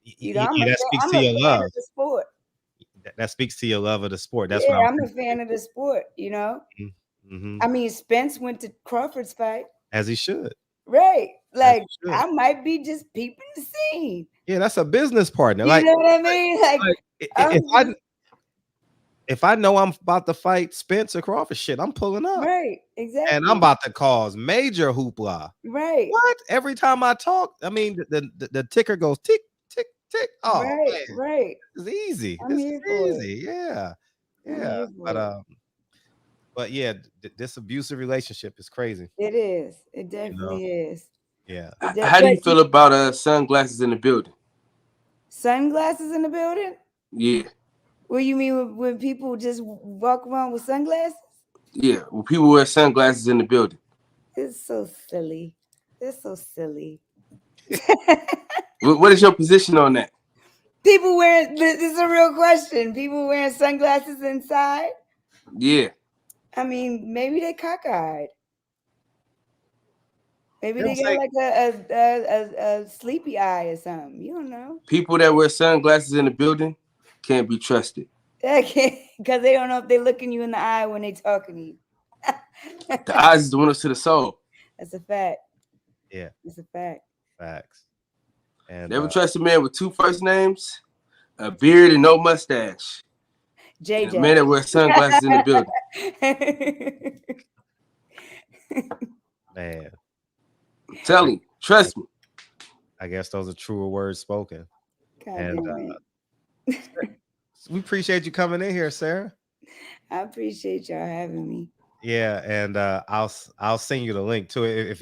that speaks I'm to a your fan love. of the sport. That speaks to your love of the sport. That's what I Yeah, was I'm a saying. fan of the sport, Mm-hmm. I mean, Spence went to Crawford's fight. As he should. Right. As Like, he should. I might be just peeping the scene. Yeah, that's a business partner. You know what I mean? Like, if I know I'm about to fight Spence or Crawford, shit, I'm pulling up. right, exactly. And I'm about to cause major hoopla. Right. What? Every time I talk, I mean, the ticker goes tick, tick, tick. Oh, right, man. right. It's easy. I'm This here is for it. easy. Yeah. I'm Yeah. here for it. But yeah, this abusive relationship is crazy. It is. It definitely is. Yeah. How do you feel about sunglasses in the building? Sunglasses in the building? Yeah. What do you mean when people just walk around with sunglasses? Yeah. When people wear sunglasses in the building. It's so silly. It's so silly. What is your position on that? People wearing, this is a real question. People wearing sunglasses inside? Yeah. I mean, maybe they cockeyed. Maybe they Them got say- like a sleepy eye or something. You don't know. People that wear sunglasses in the building can't be trusted. Because they don't know if they're looking you in the eye when they talking to you. The eyes is the windows to the soul. That's a fact. Yeah. It's a fact. Facts. And Never trust a man with two first names, a beard, and no mustache. JJ. And a man that wears sunglasses in the building. Man. I'm telling you, trust me. I guess those are truer words spoken. God And damn we appreciate you coming in here, Sarah. I appreciate y'all having me. Yeah, and I'll send you the link to it.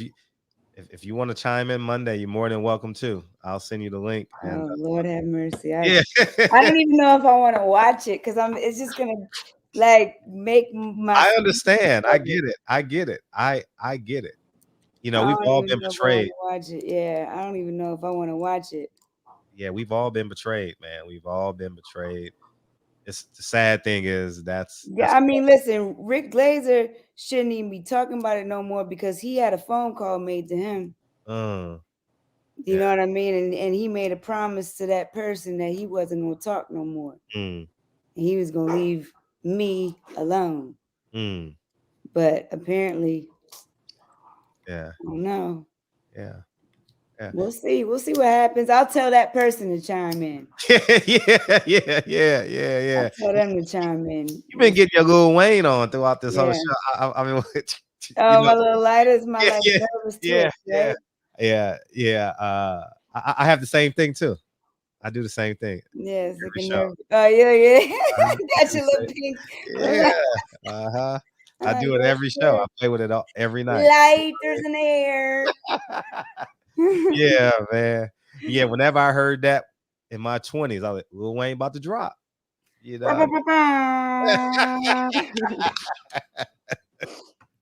If you want to chime in Monday, you're more than welcome to. I'll send you the link. And, Oh Lord have mercy. yeah. I don't even know if I want to watch it because it's just gonna like make my I understand. I get it. I get it. I get it. You know, we've all been betrayed. Watch it. Yeah, I don't even know if I want to watch it. Yeah, we've all been betrayed, man. We've all been betrayed. It's the sad thing is that's I mean, listen, Rick Glazer shouldn't even be talking about it no more because he had a phone call made to him. You know what I mean? And he made a promise to that person that he wasn't going to talk no more. And he was going to leave me alone. But apparently, yeah. I don't know. Yeah. Yeah. We'll see. We'll see what happens. I'll tell that person to chime in. Yeah. I'll tell them to chime in. You've been getting your Lil Wayne on throughout this whole show. I mean, my little lighters, my like nervous twitch, right? Yeah. I have the same thing too. I do the same thing. Yes, every show. Oh yeah. Got your little pink. Yeah. I do it every show. I play with it every night. Lighters in the air. Yeah, man. Yeah, whenever I heard that in my 20s, I was like, Lil Wayne about to drop. You know.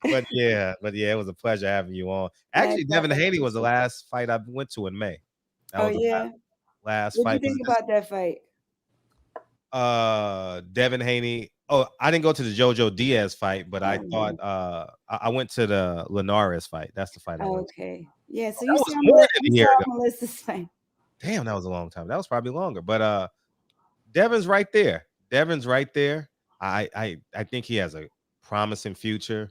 But yeah, it was a pleasure having you on. Actually, Devin Haney was the last fight I went to in May. That was the last fight. What do you think about that fight? Devin Haney. Oh, I didn't go to the Jojo Diaz fight, but I thought I went to the Linares fight. That's the fight I went to. Okay. Yeah, so That you was saw more than a year ago. Melissa's fight. Damn, that was a long time. That was probably longer. But Devin's right there. I think he has a promising future.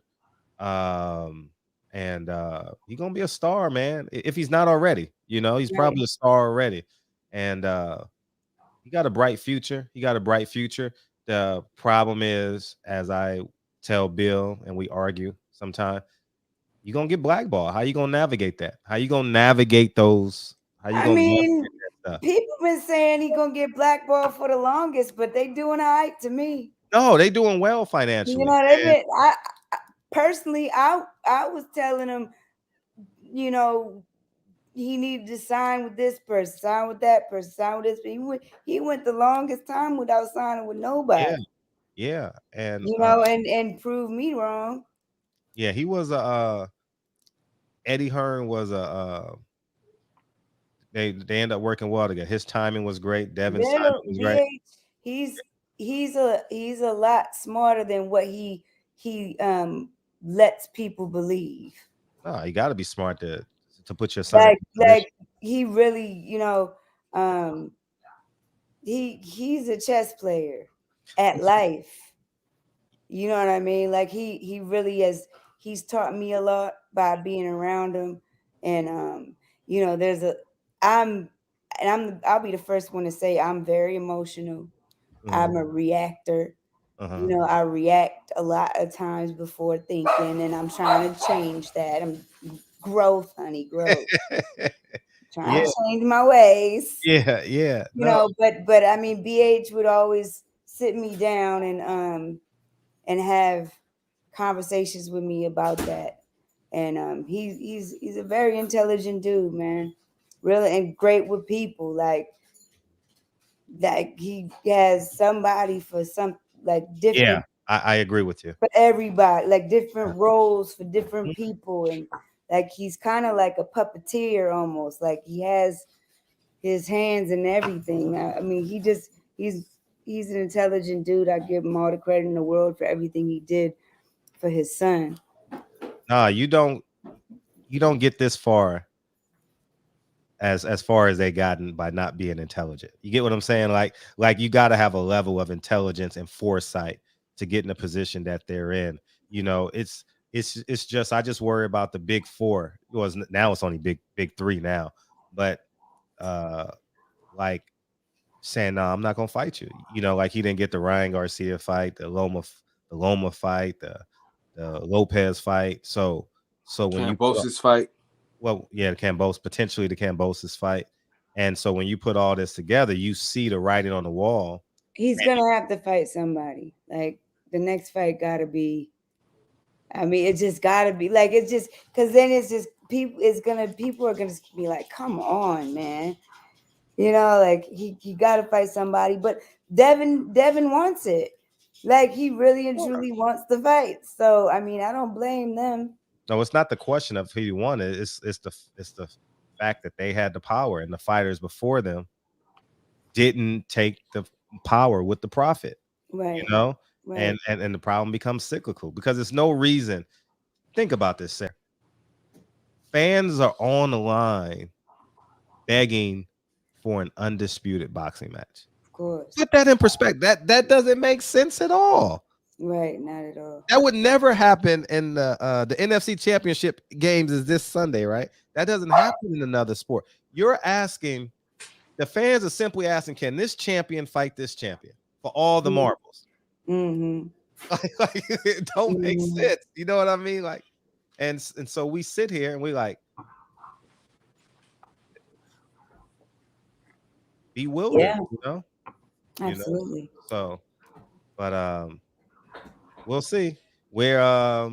And he's gonna be a star, man. If he's not already, he's probably a star already. And he got a bright future. The problem is, as I tell Bill and we argue sometimes, you're gonna get blackballed. How you gonna navigate that? How you gonna navigate those? How you gonna navigate that stuff? People been saying he gonna get blackballed for the longest, but they doing all right to me. No, they doing well financially. You know, they been, I personally, I was telling him, he needed to sign with this person, sign with that person, sign with this. He went the longest time without signing with nobody. Yeah, and and prove me wrong. Yeah, he was Eddie Hearn was they end up working well together. His timing was great. Devin's timing was great. He's he's a lot smarter than what he lets people believe. No, you got to be smart to put your son in a position. Like he really, he's a chess player at life. You know what I mean? Like he really has. He's taught me a lot by being around him, and there's a I'm I'll be the first one to say I'm very emotional. I'm a reactor. Uh-huh. I react a lot of times before thinking, and I'm trying to change that. I'm growth, honey, growth. Trying Yeah, to change my ways. yeah. No, But I mean, BH would always sit me down and have conversations with me about that. And he's a very intelligent dude, man. Really, and great with people. Like he has somebody for some like yeah, different I agree with you. for everybody, like different roles for different people, and like he's kind of like a puppeteer almost. Like he has his hands in everything. I mean, he's an intelligent dude. I give him all the credit in the world for everything he did for his son. Nah, you don't get this far as far as they gotten by not being intelligent. You get what I'm saying? Like you got to have a level of intelligence and foresight to get in the position that they're in. It's just I just worry about the big four. Now it's only big three now, but like saying no, I'm not gonna fight you. Like he didn't get the Ryan Garcia fight, the Loma fight, the Lopez fight. So when you Cambosis fight. well, yeah, potentially the Cambosis fight. And so when you put all this together, you see the writing on the wall. He's gonna have to fight somebody. Like the next fight gotta be. I mean, it just gotta be like it's just because then it's just people. People are gonna be like, "Come on, man." Like he got to fight somebody. But Devin wants it. Like he really and truly wants the fight. So I mean, I don't blame them. No, it's not the question of who you won. It's the fact that they had the power and the fighters before them didn't take the power with the profit. Right. Right. And the problem becomes cyclical because there's no reason. Think about this, Sarah. Fans are on the line begging for an undisputed boxing match. Of course. Put that in perspective. That doesn't make sense at all. Right, not at all. That would never happen in the NFC Championship games is this Sunday, right? That doesn't happen in another sport. You're asking, the fans are simply asking, can this champion fight this champion for all the marbles? Mm-hmm. Like, it don't make sense. You know what I mean? Like, and so we sit here and we like bewildered, yeah. Absolutely. So, but we'll see. We're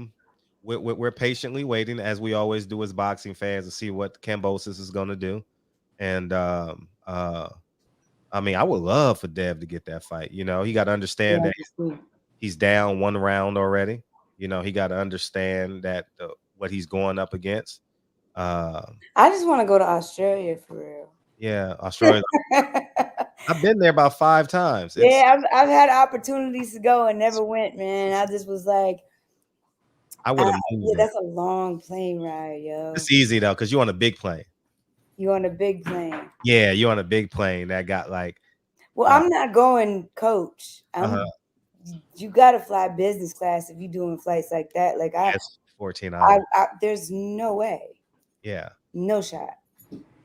patiently waiting, as we always do as boxing fans, to see what Cambosis is going to do. And I mean, I would love for Dev to get that fight. He got to understand that he's down one round already. He got to understand that what he's going up against. I just want to go to Australia for real. Yeah, Australia. I've been there about 5 times. I've had opportunities to go and never went, man. I just was like, I would have moved. That's a long plane ride, yo. It's easy though, because you're on a big plane. You're on a big plane. Yeah, you're on a big plane that got like. Well, I'm not going coach. You got to fly business class if you're doing flights like that. Like it's 14 hours. There's no way. Yeah. No shot.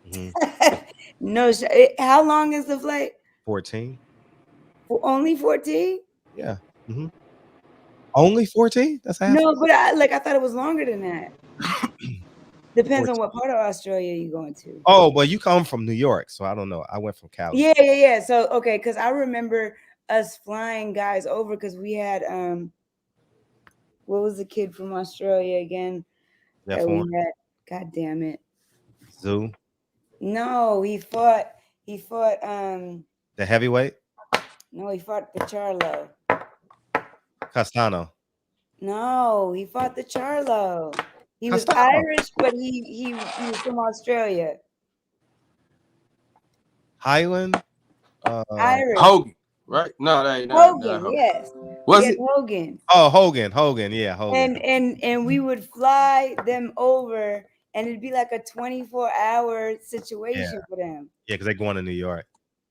Mm-hmm. No shot. How long is the flight? 14. Only 14? Yeah. Mm-hmm. Only 14? That's half. No, but I thought it was longer than that. Depends 14. On what part of Australia you're going to. Oh, well, you come from New York, so I don't know. I went from Cali. Yeah. So okay, because I remember us flying guys over because we had what was the kid from Australia again? That we had, God damn it. Zoo. No, he fought the heavyweight? No, he fought the Charlo. Castano. No, he fought the Charlo. He was Irish, but he was from Australia. Highland? Irish. Hogan. right? No, that ain't Hogan, Hogan. yes. Was We had it? Hogan. Oh, Hogan. Yeah, Hogan. And we would fly them over, and it'd be like a 24-hour situation for them. Yeah, because they're going to New York.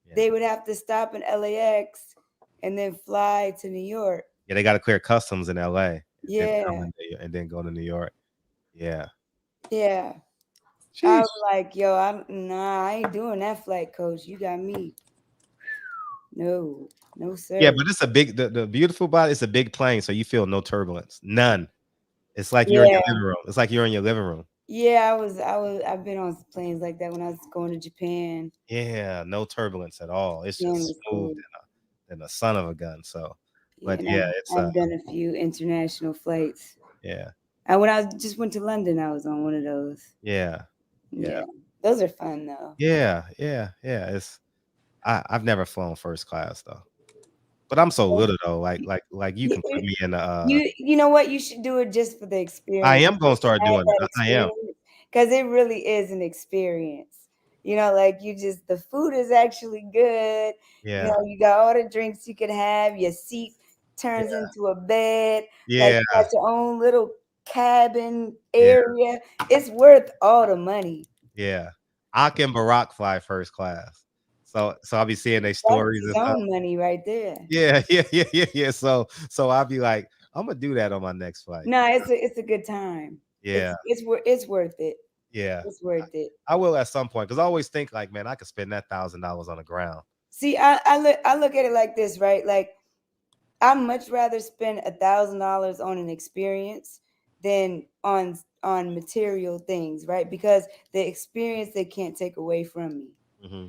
Yeah. They would have to stop in LAX and then fly to New York. Yeah, they got to clear customs in LA. Yeah. And then go to New York. Yeah. Yeah. Sheesh. I was like, yo, I ain't doing that flight, coach. You got me. No, sir. Yeah, but it's a big, the beautiful about it, it's a big plane, so you feel no turbulence. None. It's like you're in your living room. It's like you're in your living room. Yeah, I've been on planes like that when I was going to Japan. Yeah, no turbulence at all. It's just smooth than a son of a gun. So, but yeah, I've done a few international flights. Yeah. And when I just went to London, I was on one of those. Yeah. Those are fun though. Yeah. It's I've never flown first class though. But I'm so little though. Like you can put me in the you know what? You should do it just for the experience. I am gonna start doing it. I am. Because it really is an experience. You know, like the food is actually good. Yeah. You know, you got all the drinks you can have. Your seat turns into a bed. Yeah. Like you got your own little cabin area. It's worth all the money. Yeah. Ak and Barack fly first class. So I'll be seeing their stories and stuff. Money right there. Yeah. So I'll be like, I'm gonna do that on my next flight. No, it's a good time. Yeah. It's worth it. Yeah. It's worth it. I will at some point because I always think like, man, I could spend that $1,000 on the ground. See, I look at it like this, right? Like I'd much rather spend $1,000 on an experience than on material things, right? Because the experience they can't take away from me. Mm-hmm.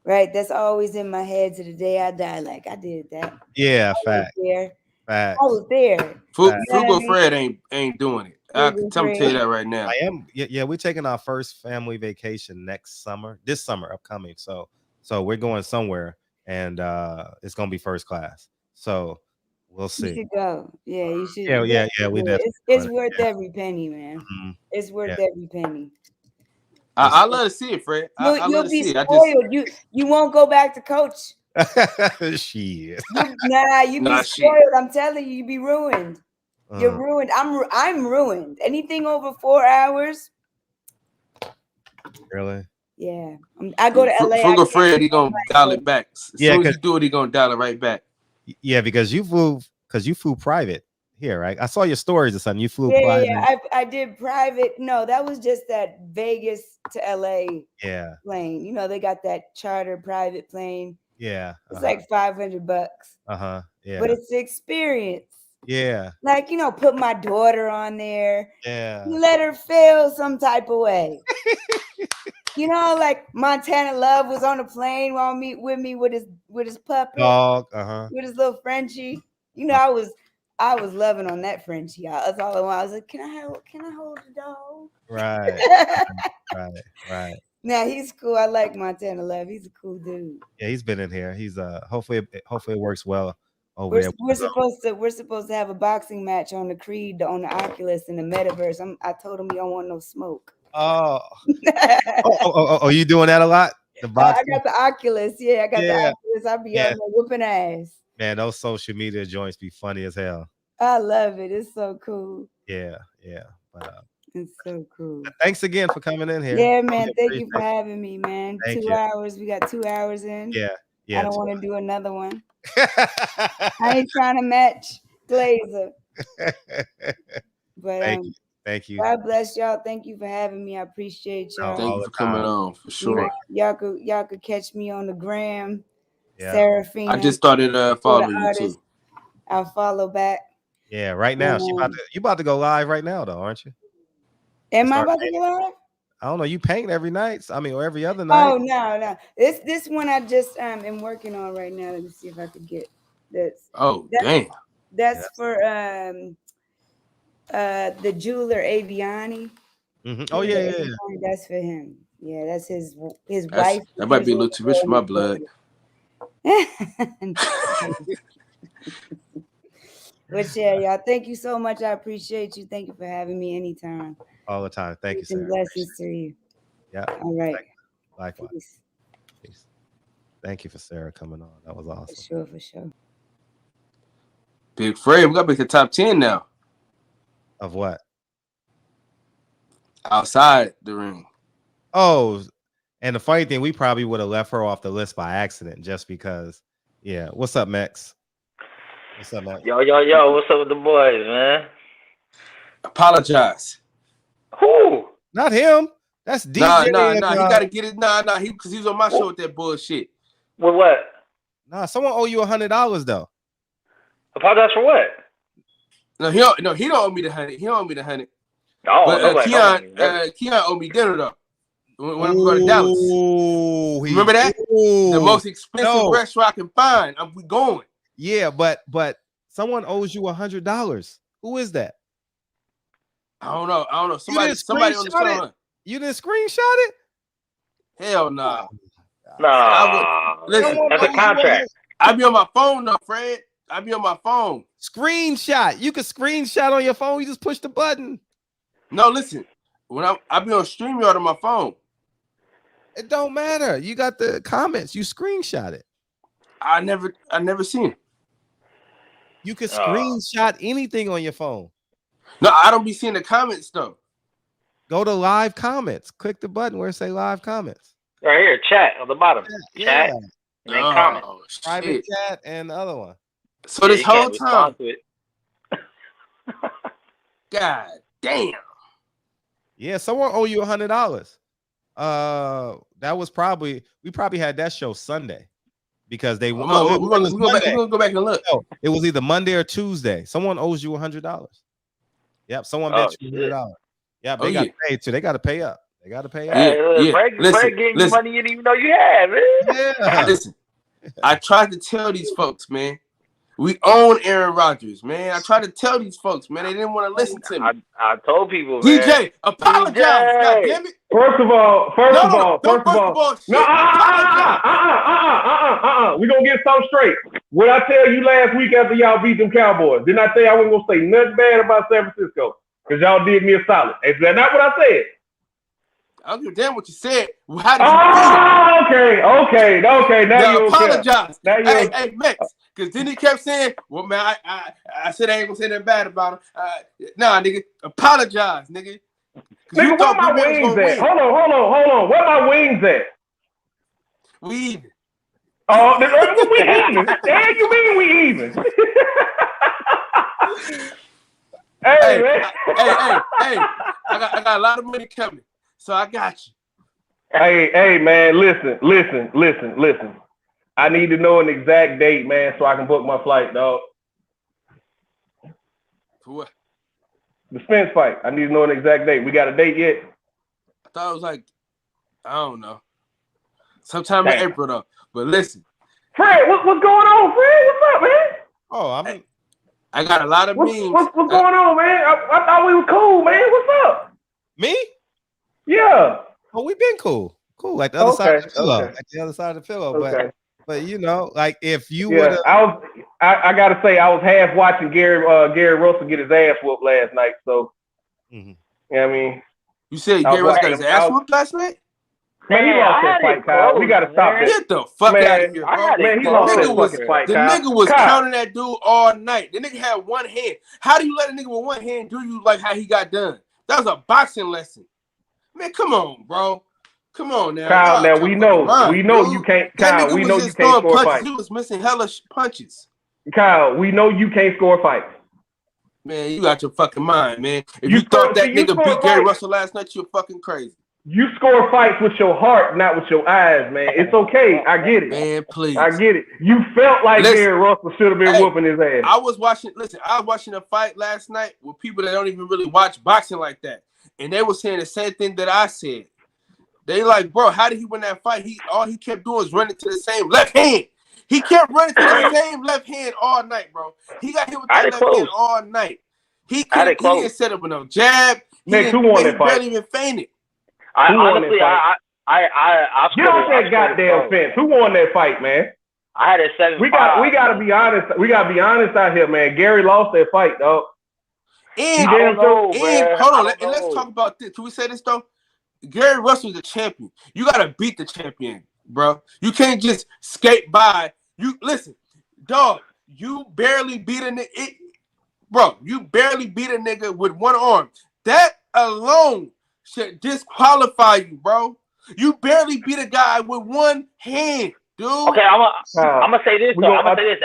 Right? That's always in my head to the day I die. Like I did that. Yeah, fact. I was there. Frugal Fred ain't doing it. I'm tell you that right now. I am. Yeah, we're taking our first family vacation this summer upcoming. So we're going somewhere, and it's gonna be first class. So we'll see. You should go. Yeah, you should. Yeah. We definitely. It's worth every penny, man. Mm-hmm. It's worth every penny. I love to see it, Fred. I love to see it. Spoiled. You won't go back to coach. Shit. You be spoiled. I'm telling you, be ruined. You're ruined. I'm ruined. Anything over 4 hours. Really? Yeah. I go to LA. Frugal Fred, he gonna dial it back. As soon as you do it, he gonna dial it right back. Yeah, because you flew private here, right? I saw your stories or something. You flew private. Yeah. I did private. No, that was just that Vegas to LA plane. You know, they got that charter private plane. Yeah. It's like $500. Yeah. But it's the experience. Yeah. Like, you know, put my daughter on there. Yeah. Let her feel some type of way. You know, like Montana Love was on the plane with me with his puppy. Dog. With his little Frenchie. You know, I was loving on that Frenchie. That's all I wanted. I was like, can I hold the dog? Right. Now he's cool. I like Montana Love. He's a cool dude. Yeah, he's been in here. He's hopefully it works well over there. We're supposed to have a boxing match on the Creed, on the Oculus in the metaverse. I told him you don't want no smoke. Oh, you doing that a lot? The boxing? I got the Oculus. Yeah, I got the Oculus. I'll be out there whooping ass. Man, those social media joints be funny as hell. I love it. It's so cool. Yeah. But, it's so cool. Thanks again for coming in here. Yeah, man. Thank you for having me, man. Thank 2 you. hours. We got 2 hours in. Yeah. I don't want to do another one. I ain't trying to match Glazer. But Thank you. God bless y'all. Thank you for having me. I appreciate y'all. Thank you for coming on for sure. Y'all could catch me on the gram. Yeah. Serafina. I just started following you too. I'll follow back. Yeah, right now. You about to go live right now though, aren't you? Am I about to go live? I don't know. You paint every night. I mean, or every other night. Oh no. This one I just am working on right now. Let me see if I could get this. Damn. That's for the jeweler Aviani. Mm-hmm. Oh yeah. That's for him. Yeah, that's his wife. That might be a little too rich for my blood. But yeah, y'all. Thank you so much. I appreciate you. Thank you for having me anytime. All the time. Thank you, sir. Blessings to you. Yeah. All right. Likewise. Peace. Thank you for Sarah coming on. That was For awesome. sure, for sure. Big Fred, we got to make the top 10 now. Of what? Outside the ring. Oh, and the funny thing, we probably would have left her off the list by accident just because. Yeah. What's up, Max? What's up, Max? Yo, what's up with the boys, man? Apologize. Who? Not him. That's DJ. Nah. and, He got to get it. Nah. Because he was on my show with that bullshit. With what? Nah, someone owe you $100 though. Apologize for what? No, he don't owe me the 100. He don't owe me the 100. Oh, But Keon owed me dinner though. When we go to Dallas. Remember that? The most expensive restaurant I can find. We going. Yeah, but someone owes you $100. Who is that? I don't know. Somebody on the phone. You didn't screenshot it? Hell no. Listen, that's a contract. I be on my phone though, Fred. I be on my phone. Screenshot. You can screenshot on your phone. You just push the button. No, listen. When I be on StreamYard on my phone. It don't matter. You got the comments. You screenshot it. I never seen it. You can screenshot anything on your phone. No, I don't be seeing the comments though. Go to live comments. Click the button where it say live comments. Right here, chat on the bottom. Yeah. Chat and then comment. Private chat and the other one. So this whole time. God damn. Yeah, someone owe you $100. That was we probably had that show Sunday because they we're gonna go back and look. No, it was either Monday or Tuesday. Someone owes you $100. Yep, someone bet you $100. Yep, they got paid too. They got to pay up. They got to pay up. Fred getting you money you didn't even know you had, man. Yeah. Listen, I tried to tell these folks, man. We own Aaron Rodgers, man. I tried to tell these folks, man. They didn't want to listen to me. I told people, man. DJ, apologize. God damn it. First of all, no, we gonna get something straight. What I tell you last week after y'all beat them Cowboys, didn't I say I wasn't gonna say nothing bad about San Francisco? Because y'all did me a solid. Is that not what I said? I don't give a damn what you said. How did you okay. Now you apologize. Hey, Max. Because then he kept saying, well, man, I said I ain't gonna say nothing bad about him. Nah, nigga, apologize, nigga. Nigga, where my wings at? Hold on. Where my wings at? We even. Oh, we even. The hell you mean we even? Hey, man. Hey. I got a lot of money coming, so I got you. Hey, man, listen. I need to know an exact date, man, so I can book my flight, dog. For what? The Spence fight. I need to know an exact date. We got a date yet? I thought it was like, I don't know. Sometime in April, though. But listen. Fred, what's going on, Fred? What's up, man? Oh, I got a lot of memes. What's going on, man? I thought we were cool, man. What's up? Me? Yeah. Oh, we've been cool. Cool. Like the other side of the pillow. Like the other side of the pillow. But you know, like if you would I gotta say I was half watching Gary Russell get his ass whooped last night. So you know what I mean? You said Gary Russell got his ass whooped last night? Man, he lost that fight, Kyle. We gotta stop that. Get the fuck out of here, bro. Man, he lost that fucking fight, Kyle. The nigga was counting that dude all night. The nigga had one hand. How do you let a nigga with one hand do you like how he got done? That was a boxing lesson. Man, come on, bro. Come on now. Kyle, now we know you can't. Kyle, we know you can't score fights. He was missing hella punches. Kyle, we know you can't score fights. Man, you got your fucking mind, man. If you thought that nigga beat Gary Russell last night, you're fucking crazy. You score fights with your heart, not with your eyes, man. It's okay. I get it. Man, please. I get it. You felt like Gary Russell should have been whooping his ass. I was watching a fight last night with people that don't even really watch boxing like that. And they were saying the same thing that I said. They like, bro, how did he win that fight? All he kept doing was running to the same left hand. He kept running to the same left hand all night, bro. He got hit with that left hand all night. He didn't set up with no jab. Nick, who won that fight? Barely even fainted. I get off that goddamn fence. Who won that fight, man? I had a 7-5. We gotta be honest. We gotta be honest out here, man. Gary lost that fight, dog. Hold on, let's talk about this. Can we say this though? Gary Russell's a champion. You gotta beat the champion. bro. You can't just skate by. You listen, dog. You barely beat a nigga, bro. You barely beat a nigga with one arm. That alone should disqualify you, bro. You barely beat a guy with one hand, dude. Okay, I'm gonna say this though. I'm gonna say this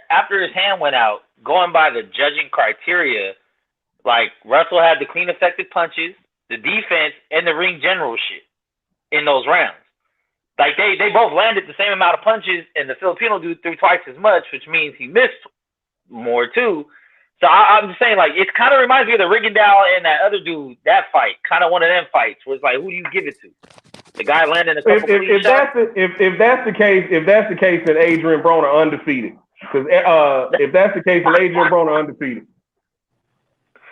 after his hand went out. Going by the judging criteria, like Russell had the clean, effective punches, the defense, and the ring general shit in those rounds. Like they both landed the same amount of punches, and the Filipino dude threw twice as much, which means he missed more too. So I'm just saying, like, it kind of reminds me of the Rigondeaux and that other dude, that fight, kind of one of them fights where it's like, who do you give it to? The guy landing a couple if that's the case, then Adrian Broner undefeated. Because if that's the case, then Adrian Broner undefeated.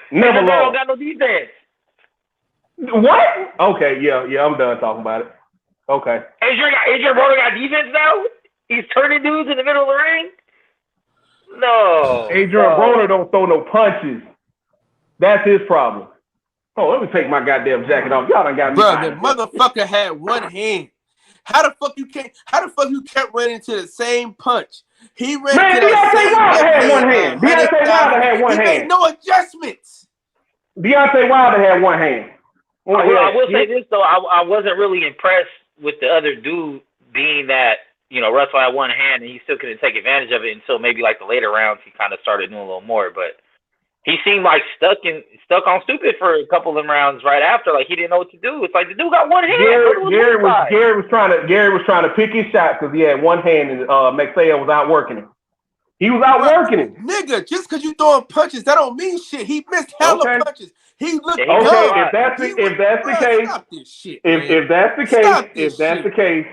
Never lost. Don't got no defense. What? Okay, yeah, I'm done talking about it. Okay. Adrian Broner got defense now? He's turning dudes in the middle of the ring? No. Adrian Broner don't throw no punches. That's his problem. Oh, let me take my goddamn jacket off. Y'all done got me. Bro, the motherfucker had one hand. How the fuck you kept running into the same punch? He ran Man, to that Deontay same Wilder had one hand. Deontay Wilder had one hand. He made no adjustments. Deontay Wilder had one hand. I will say this though, I wasn't really impressed with the other dude being that, you know, Russell had one hand and he still couldn't take advantage of it until maybe like the later rounds he kind of started doing a little more. But he seemed like stuck on stupid for a couple of them rounds right after. Like he didn't know what to do. It's like the dude got one hand. Gary was trying to pick his shot because he had one hand and Maxwell was outworking him. He was outworking him. Nigga, just because you throwing punches, that don't mean shit. He missed hella punches. He looked okay. dumb. If that's the case, stop this shit, if that's the case,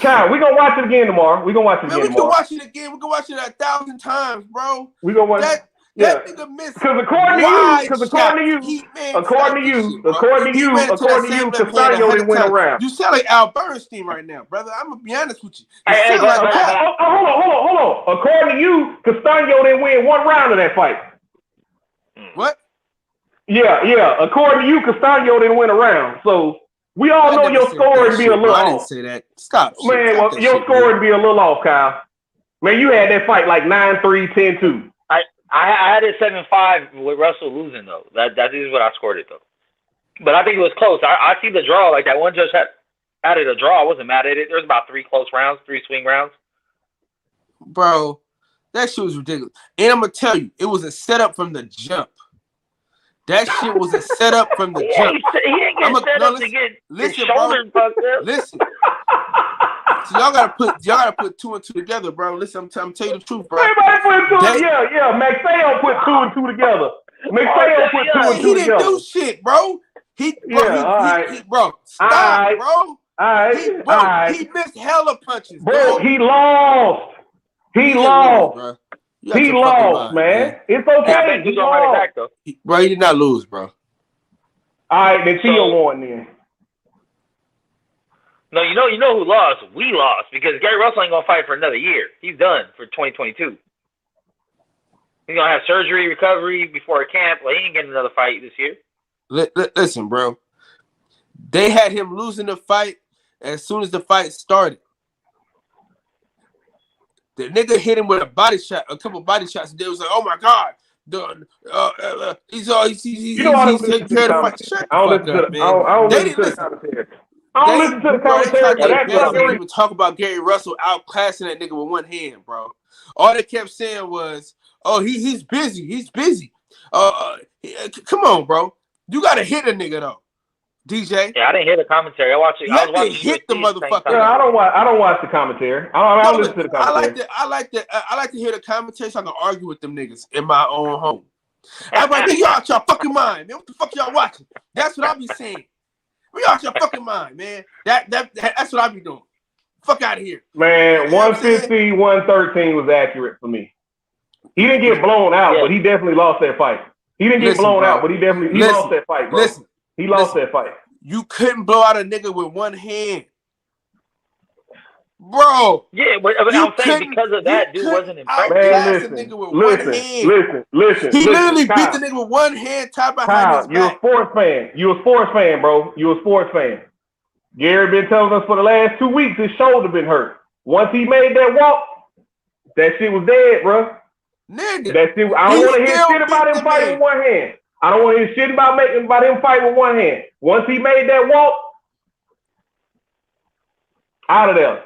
Kyle, we gonna watch it again tomorrow. We can watch it again. We can watch it again. We can watch it 1,000 times, bro. We gonna watch that. That nigga missed. Because according to you, Castaño didn't win a round. You sound like Al Bernstein right now, brother. I'm gonna be honest with you. Hold on. According to you, Castaño didn't win one round of that fight. What? Yeah. According to you, Castaño didn't win a round. So we all know your score would be a little off. I didn't say that. Stop. Man, well, your score would be a little off, Kyle. Man, you had that fight like 9-3, 10-2. I had it 7-5 with Russell losing though. That is what I scored it though. But I think it was close. I see the draw. Like that one judge had it a draw. I wasn't mad at it. There was about 3 close rounds, 3 swing rounds. Bro, that shit was ridiculous. And I'm gonna tell you, it was a setup from the jump. That shit was a setup from the jump. He didn't get set up to get his shoulders fucked up. Listen. So y'all gotta put 2 and 2 together, bro. Listen, I'm telling you the truth, bro. Everybody put 2. Yeah. Maxwell put 2 and 2 together. Maxwell put 2 and 2 together. He didn't do shit, bro. Stop, bro. He missed hella punches, bro. He lost. He lost, man. It's okay. He lost. Bro, he did not lose, bro. All right, then Tio won then. No, you know who lost? We lost because Gary Russell ain't gonna fight for another year. He's done for 2022. He's gonna have surgery, recovery before a camp. Like, he ain't getting another fight this year. Listen, bro. They had him losing the fight as soon as the fight started. The nigga hit him with a couple body shots, and they was like, "Oh my god, he's taking care of the fight." Shut the fuck up, man. I don't listen to the commentary. They didn't even talk about Gary Russell outclassing that nigga with one hand, bro. All they kept saying was, "Oh, he's busy. He's busy." Come on, bro. You gotta hit a nigga though, DJ. Yeah, I didn't hear the commentary. I was watching. Hit the motherfucker. Yeah, I don't watch the commentary. I don't listen to the commentary. I like to hear the commentary so I can argue with them niggas in my own home. I'm like, y'all out your fucking mind, man. What the fuck y'all watching? That's what I be saying. We out your fucking mind, man. That's what I be doing. Fuck out of here. Man, 150, 113 was accurate for me. He didn't get blown out, but he definitely lost that fight. He didn't get blown out, but he lost that fight, bro. He lost that fight. You couldn't blow out a nigga with one hand. Bro. Yeah, but I'm saying because of that, dude wasn't impressed. Listen. He literally beat the nigga with one hand tied behind his back. You a sports fan. You a sports fan, bro. You a sports fan. Gary been telling us for the last 2 weeks his shoulder been hurt. Once he made that walk, that shit was dead, bro. Nigga, that shit, I don't want to hear shit about him fighting with one hand. I don't want to hear shit about him fighting with one hand. Once he made that walk, out of there.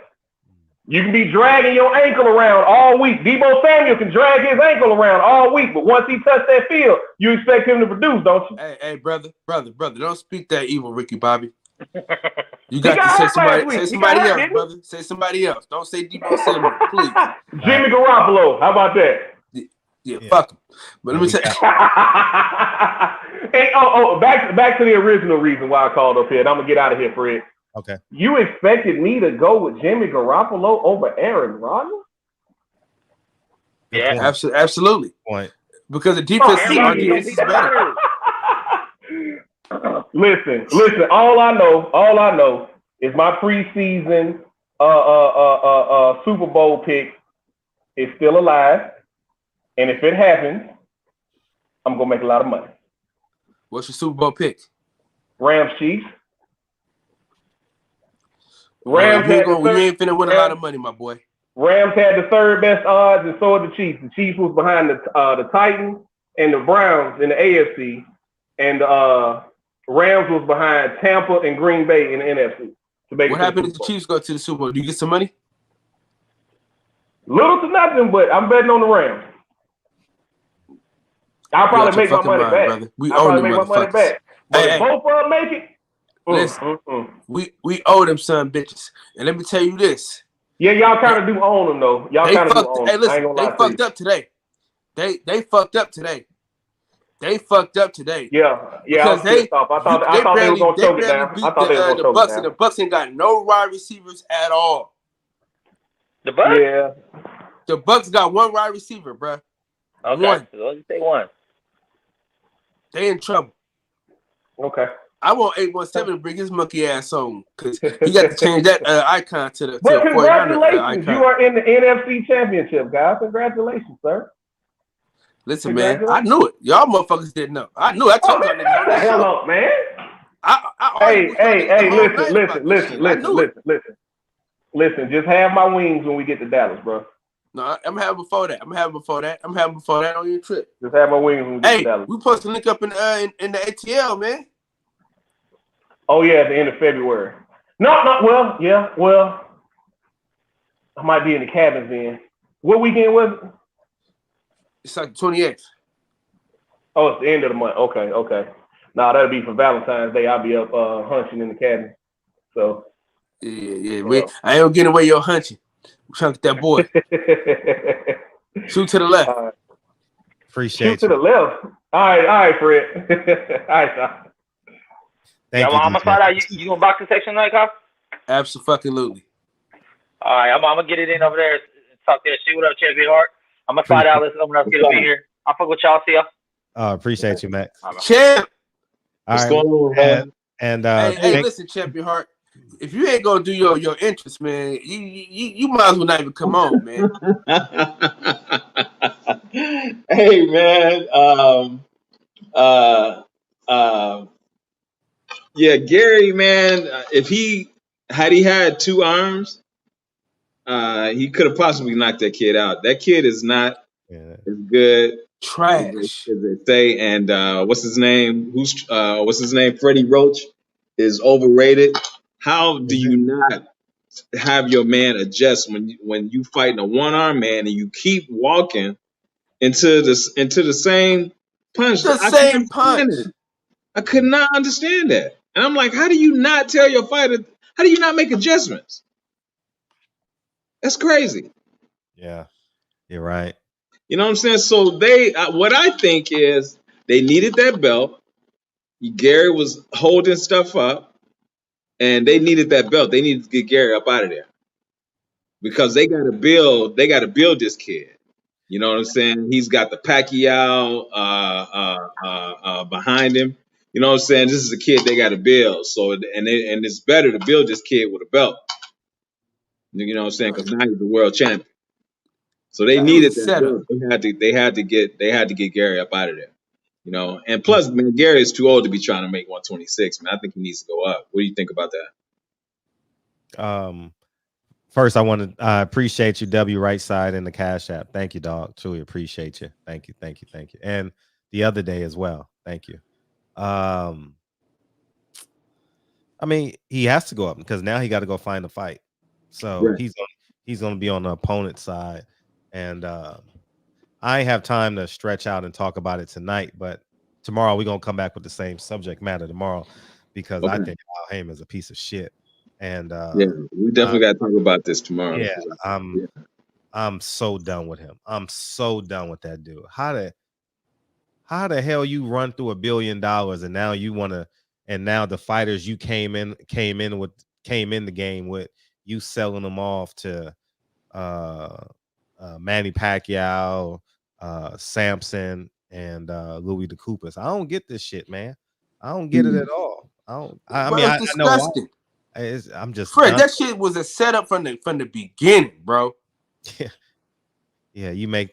You can be dragging your ankle around all week. Debo Samuel can drag his ankle around all week, but once he touched that field, you expect him to produce, don't you? Hey, brother, don't speak that evil, Ricky Bobby. You got to say somebody else, brother. Say somebody else. Don't say Debo Samuel, please. Jimmy Garoppolo. How about that? Yeah, fuck him. But let me say. Hey, back to the original reason why I called up here, and I'm gonna get out of here, Fred. Okay. You expected me to go with Jimmy Garoppolo over Aaron Rodgers? Yeah, absolutely. Point. Because the defense is better. Listen. All I know is my preseason Super Bowl pick is still alive, and if it happens, I'm gonna make a lot of money. What's your Super Bowl pick? Rams Chiefs. We ain't finna win a lot of money, my boy. Rams had the third best odds, and so did the Chiefs. The Chiefs was behind the Titans and the Browns in the AFC, and Rams was behind Tampa and Green Bay in the NFC. What happened if the Chiefs go to the Super Bowl? Do you get some money? Little to nothing, but I'm betting on the Rams. I'll probably make my money back. Brother. I'll probably make my money back. But if both of them make it, listen, we owe them some bitches. And let me tell you this. Yeah, y'all kind of do own them though. Y'all kind of do own them. Hey, listen, they fucked up today. They fucked up today. They fucked up today. Yeah. Because I thought they were gonna choke it down. I thought they were gonna choke it down. The Bucks ain't got no wide receivers at all. The Bucks? Yeah. The Bucks got one wide receiver, bro. Okay. One. Let's say one. They in trouble. Okay. I want 817 to bring his monkey ass on because he got to change that icon to the. But congratulations, you are in the NFC Championship, guys. Congratulations, sir. Listen, man, I knew it. Y'all motherfuckers didn't know. I knew. I told y'all niggas. The hell up, man. Listen. Just have my wings when we get to Dallas, bro. No, I'm having before that. I'm having before that on your trip. Just have my wings when we get to Dallas. We supposed to link up in the ATL, man. Oh yeah, at the end of February. Well, I might be in the cabins then. What weekend was it? It's like the 28th. Oh, it's the end of the month. Okay. Nah, that'll be for Valentine's Day. I'll be up hunching in the cabin. So yeah. I ain't gonna get away your hunching. We're trying to get that boy. Shoot to the left. Appreciate Shoot to the left. All right, Fred. All right, Sean. I'm gonna find out. You gonna box the section tonight, Kyle? Absolutely. All right, I'm gonna get it in over there and talk that shit. What up, Champion Heart? I'm gonna find out. Let someone else get up in here. I'll fuck with y'all. See y'all. Appreciate you, Max. Champ. What's going on, man? Hey, listen, Champion Heart. If you ain't gonna do your interest, man, you might as well not even come on, man. Hey, man. Yeah, Gary, man. If he had 2 arms, he could have possibly knocked that kid out. That kid is not as good. Trash, as they say. And what's his name? Freddie Roach is overrated. How do you not have your man adjust when you fighting a 1-arm man and you keep walking into the same punch? I could not understand that. And I'm like, how do you not tell your fighter? How do you not make adjustments? That's crazy. Yeah, you're right. You know what I'm saying? So what I think is they needed that belt. Gary was holding stuff up, and they needed that belt. They needed to get Gary up out of there because they got to build. They got to build this kid. You know what I'm saying? He's got the Pacquiao behind him. You know what I'm saying? This is a kid they got to build. So and it's better to build this kid with a belt. You know what I'm saying? Because now he's the world champion. So they needed that belt. They had to get Gary up out of there. You know, and plus, man, Gary is too old to be trying to make 126. Man, I think he needs to go up. What do you think about that? First, I appreciate you, W Right Side in the Cash App. Thank you, dog. Truly appreciate you. Thank you. And the other day as well. Thank you. I mean, he has to go up because now he got to go find a fight. So Right. he's gonna be on the opponent's side, and I have time to stretch out and talk about it tonight. But tomorrow we're gonna come back with the same subject matter tomorrow because I Okay. think Al Haymon is a piece of shit, and Yeah, we definitely got to talk about this tomorrow. yeah, 'Cause I'm I'm so done with him. I'm so done with that dude. How the hell you run through $1 billion and now you want to, and now the fighters you came in the game with, you selling them off to Manny Pacquiao, Samson, and Louis DeCoopers. I don't get this shit, man. I don't get it at all. I Bro, mean, it's I know why. disgusting. I'm just Fred, done. that shit was a setup from the beginning, bro. Yeah, you make,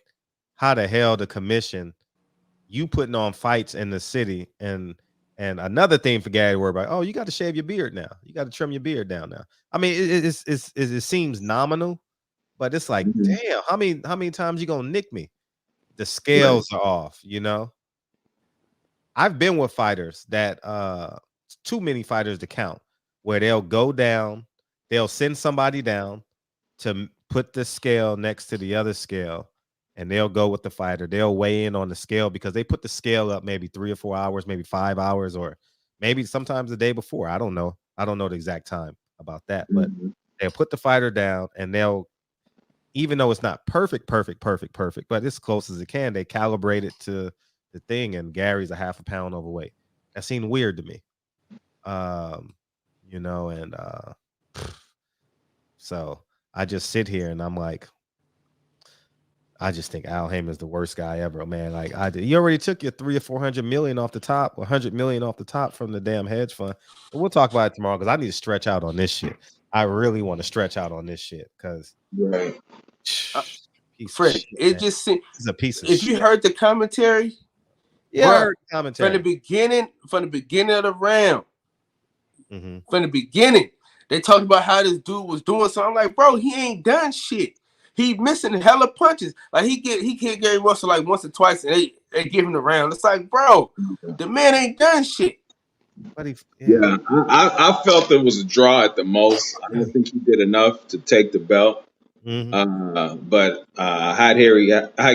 how the hell the commission, you putting on fights in the city, and another thing for Gary to worry about, oh, you got to shave your beard now. You got to trim your beard down now. I mean, it seems nominal, but it's like, damn, how many times you gonna nick me? The scales are off, you know. I've been with fighters that too many fighters to count, where they'll go down, they'll send somebody down to put the scale next to the other scale, and they'll go with the fighter. They'll weigh in on the scale because they put the scale up maybe 3 or 4 hours, maybe 5 hours, or maybe sometimes the day before. I don't know the exact time about that, but they'll put the fighter down, and they'll, even though it's not perfect, but as close as it can, they calibrate it to the thing, and Gary's a half a pound overweight. That seemed weird to me. You know, and so I just sit here and I'm like, I just think Al Haymon is the worst guy ever, man. Like, you already took your 300 or 400 million off the top, 100 million off the top from the damn hedge fund. But we'll talk about it tomorrow because I need to stretch out on this shit. I really want to stretch out on this shit because Fred, it just seems, a piece of if shit. you heard the commentary, yeah, I heard commentary from the beginning of the round, mm-hmm. from the beginning, they talked about how this dude was doing something. I'm like, bro, he ain't done shit. He missing hella punches. Like he hit Gary Russell like once or twice, and they give him the round. It's like, bro, the man ain't done shit. But I felt it was a draw at the most. I don't think he did enough to take the belt. But had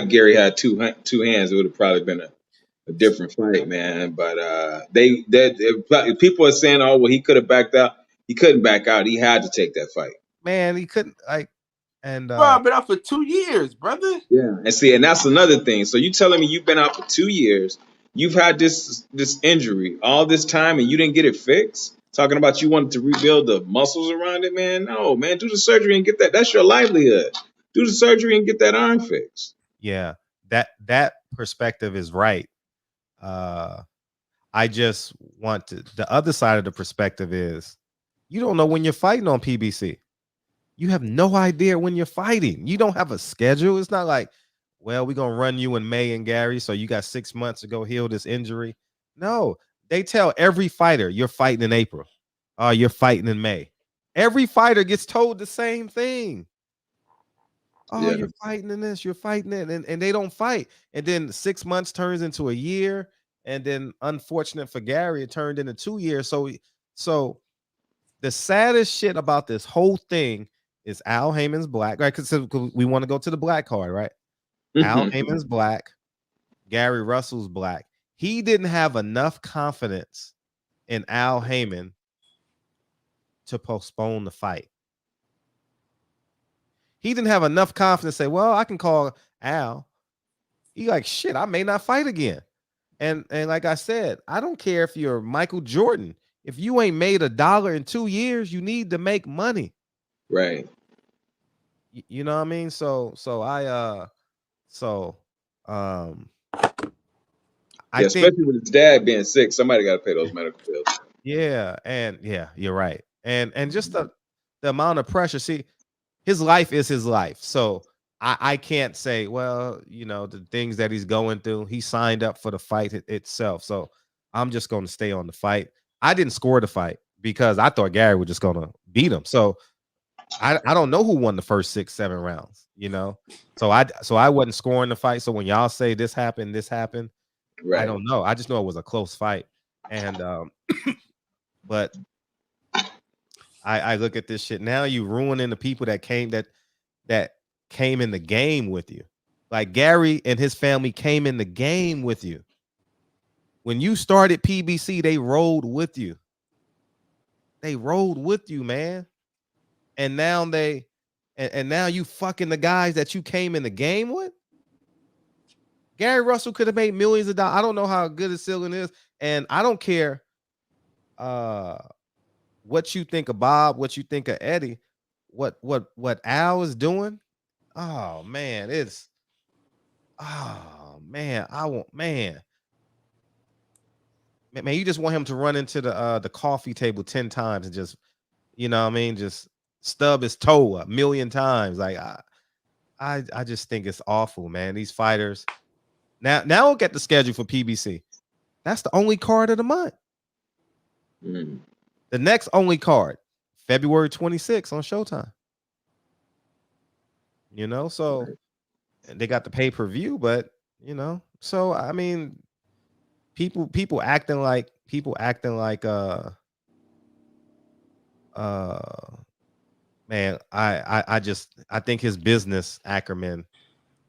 Gary had two hands, it would have probably been a different fight, man. But people are saying, oh well, he could have backed out. He couldn't back out. He had to take that fight. Man, he couldn't. And bro, I've been out for 2 years, brother. Yeah, and that's another thing. So you telling me you've been out for 2 years, you've had this injury all this time, and you didn't get it fixed? Talking about you wanted to rebuild the muscles around it, man. No, man, do the surgery and get that. That's your livelihood. Do the surgery and get that arm fixed. Yeah, that perspective is right. I just want to. The other side of the perspective is, you don't know when you're fighting on PBC. You have no idea when you're fighting. You don't have a schedule. It's not like, well, we're gonna run you in May and Gary, so you got 6 months to go heal this injury. No, they tell every fighter you're fighting in April. You're fighting in May. Every fighter gets told the same thing. You're fighting in this, you're fighting it, and they don't fight. And then 6 months turns into a year, and then unfortunate for Gary, it turned into 2 years. So the saddest shit about this whole thing is Al Haymon's black, right? Because we want to go to the black card, right? Al Haymon's black, Gary Russell's black. He didn't have enough confidence in Al Haymon to postpone the fight. He didn't have enough confidence to say, well, I can call Al. He like, shit, I may not fight again. And like I said, I don't care if you're Michael Jordan. If you ain't made $1 in 2 years, you need to make money. Right. You know what I mean? I especially think, with his dad being sick, somebody got to pay those medical bills. Yeah, and yeah, you're right. And just the amount of pressure. See, his life is his life. So I can't say, well, you know, the things that he's going through, he signed up for the fight itself. So I'm just going to stay on the fight. I didn't score the fight because I thought Gary was just going to beat him. So I don't know who won the first 6, 7 rounds, you know. So I wasn't scoring the fight. So when y'all say this happened, I Right. don't know. I just know it was a close fight. And but I look at this shit now. You ruining the people that came in the game with you. Like Gary and his family came in the game with you. When you started PBC, they rolled with you. They rolled with you, man. And now now you fucking the guys that you came in the game with. Gary Russell could have made millions of dollars. I don't know how good his ceiling is, and I don't care what you think of Bob, what you think of Eddie, what Al is doing. Oh man, I want man, you just want him to run into the coffee table 10 times and just, you know what I mean, just stub his toe 1,000,000 times. Like I just think it's awful, man. These fighters. Now we'll get the schedule for PBC. That's the only card of the month. Mm. The next only card, February 26th on Showtime. You know, so they got the pay-per-view, but you know, so I mean, people acting like man, I think his business acumen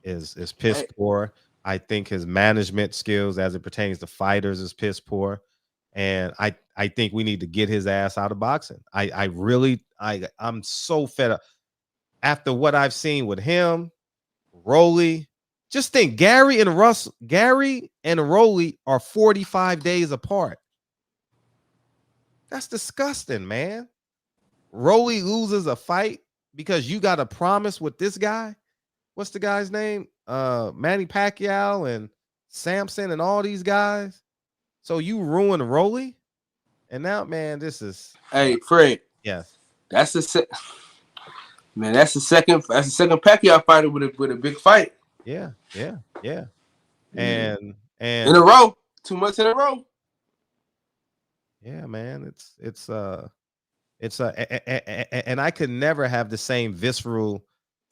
is piss poor. I think his management skills as it pertains to fighters is piss poor. And I think we need to get his ass out of boxing. I'm so fed up after what I've seen with him, Rolly. Just think, Gary and Rolly are 45 days apart. That's disgusting, man. Rolly loses a fight because you got a promise with this guy. What's the guy's name? Manny Pacquiao and Samson and all these guys. So you ruined Rolly, and now, man, this is. Hey, Fred. Yes. That's the second Pacquiao fighter with a big fight. Yeah. And in a row, 2 months in a row. Yeah, man, and I could never have the same visceral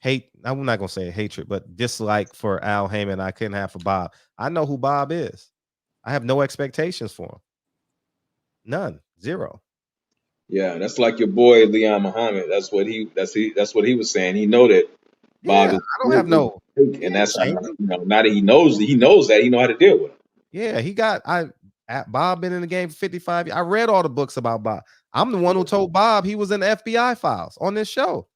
hate. I'm not gonna say hatred, but dislike for Al Haymon I couldn't have for Bob. I know who Bob is. I have no expectations for him. None. Zero. Yeah, that's like your boy Leon Muhammad. That's what he was saying. He know that Bob is I don't have no, and that's how, now that he knows that he know how to deal with it. Yeah, Bob been in the game for 55 years. I read all the books about Bob. I'm the one who told Bob he was in the FBI files on this show.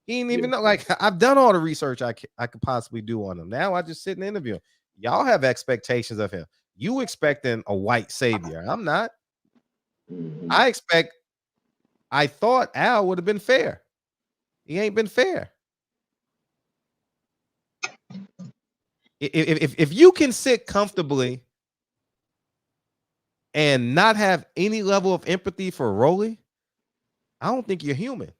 He didn't even know. Like, I've done all the research I could possibly do on him. Now I just sit and interview him. Y'all have expectations of him. You expecting a white savior. I'm not. Mm-hmm. I thought Al would have been fair. He ain't been fair. If you can sit comfortably and not have any level of empathy for Rolly, I don't think you're human.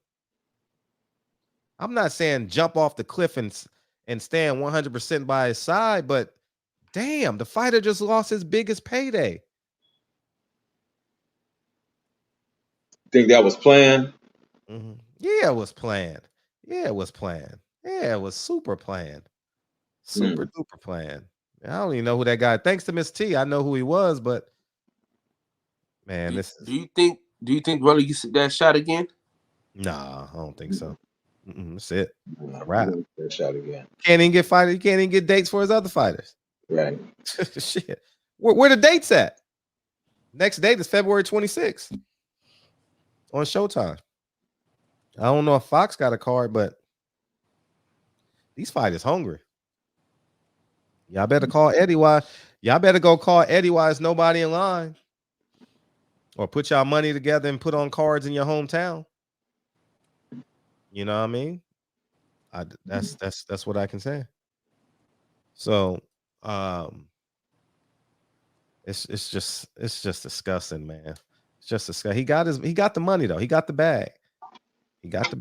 I'm not saying jump off the cliff and stand 100% by his side, but damn, the fighter just lost his biggest payday. Think that was planned? Mm-hmm. Yeah, it was planned. Yeah, it was planned. Yeah, it was super planned. Super duper planned. I don't even know who that guy. Thanks to Miss T, I know who he was, but man, this is. Do you think Rolly gets that shot again? Nah, I don't think so. That's it. It's a wrap. That shot again. Can't even get fighters. He can't even get dates for his other fighters. Right. Shit. Where the dates at? Next date is February 26th on Showtime. I don't know if Fox got a card, but these fighters hungry. Y'all better call Eddie while y'all better go call Eddie while there's nobody in line. Or put y'all money together and put on cards in your hometown. You know what I mean? That's what I can say. So it's just disgusting, man. It's just disgusting. He got the money though. He got the bag. Got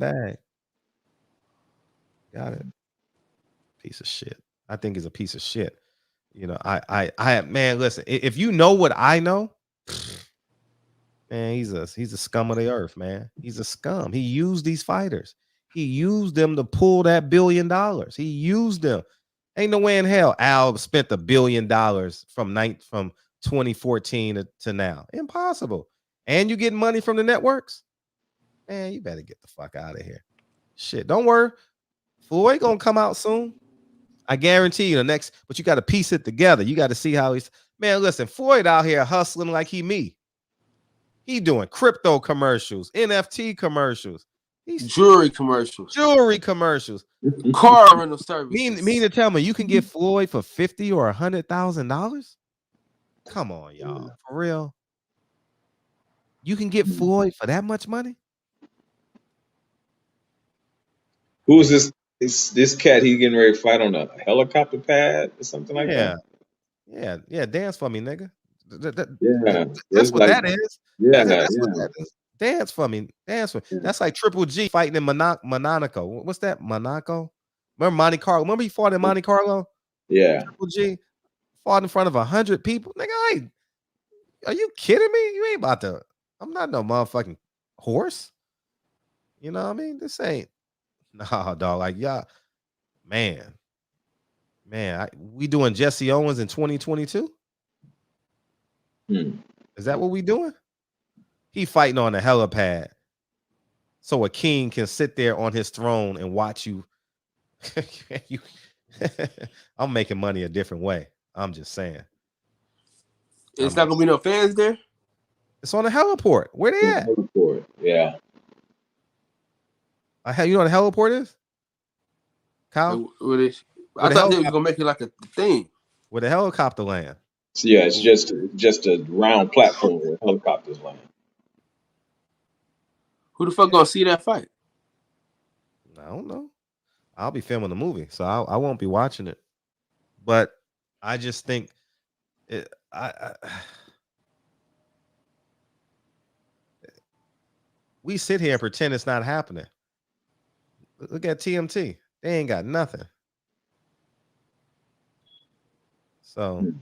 it. Piece of shit. I think he's a piece of shit. You know, I man, listen, if you know what I know, Man, he's a scum of the earth, man. He's a scum. He used these fighters. He used them to pull that $1 billion. He used them. Ain't no way in hell Al spent $1 billion from 2014 to now. Impossible. And you get money from the networks? Man, you better get the fuck out of here. Shit, don't worry. Floyd gonna come out soon. I guarantee you the next, but you got to piece it together. You got to see how he's, man, listen, Floyd out here hustling like he me. He doing crypto commercials, NFT commercials. Jewelry commercials. Car rental services. Mean to tell me you can get Floyd for $50,000 or $100,000? Come on, y'all. For real? You can get Floyd for that much money? Who's this? This cat? He getting ready to fight on a helicopter pad or something like that. Yeah. Dance for me, nigga. Yeah, That's what that is. Yeah, That's what that is. Dance for me. Dance for me. That's like Triple G fighting in Monaco. What's that? Monaco? Remember Monte Carlo? Remember he fought in Monte Carlo? Yeah. Triple G fought in front of 100 people. Nigga, are you kidding me? You ain't about to. I'm not no motherfucking horse. You know what I mean? This ain't. Nah, dog. Like, y'all, man, we doing Jesse Owens in 2022? Is that what we doing? He fighting on a helipad so a king can sit there on his throne and watch you. I'm making money a different way. I'm just saying. It's not gonna be no fans there. It's on the heliport. Where they at? Heliport. Yeah. You know what a heliport is? Kyle? I thought they was gonna make it like a thing. Where the helicopter land. So yeah, it's just a round platform where helicopters land. Who the fuck gonna see that fight? I don't know. I'll be filming the movie, so I won't be watching it. But I just think we sit here and pretend it's not happening. Look at TMT. They ain't got nothing. So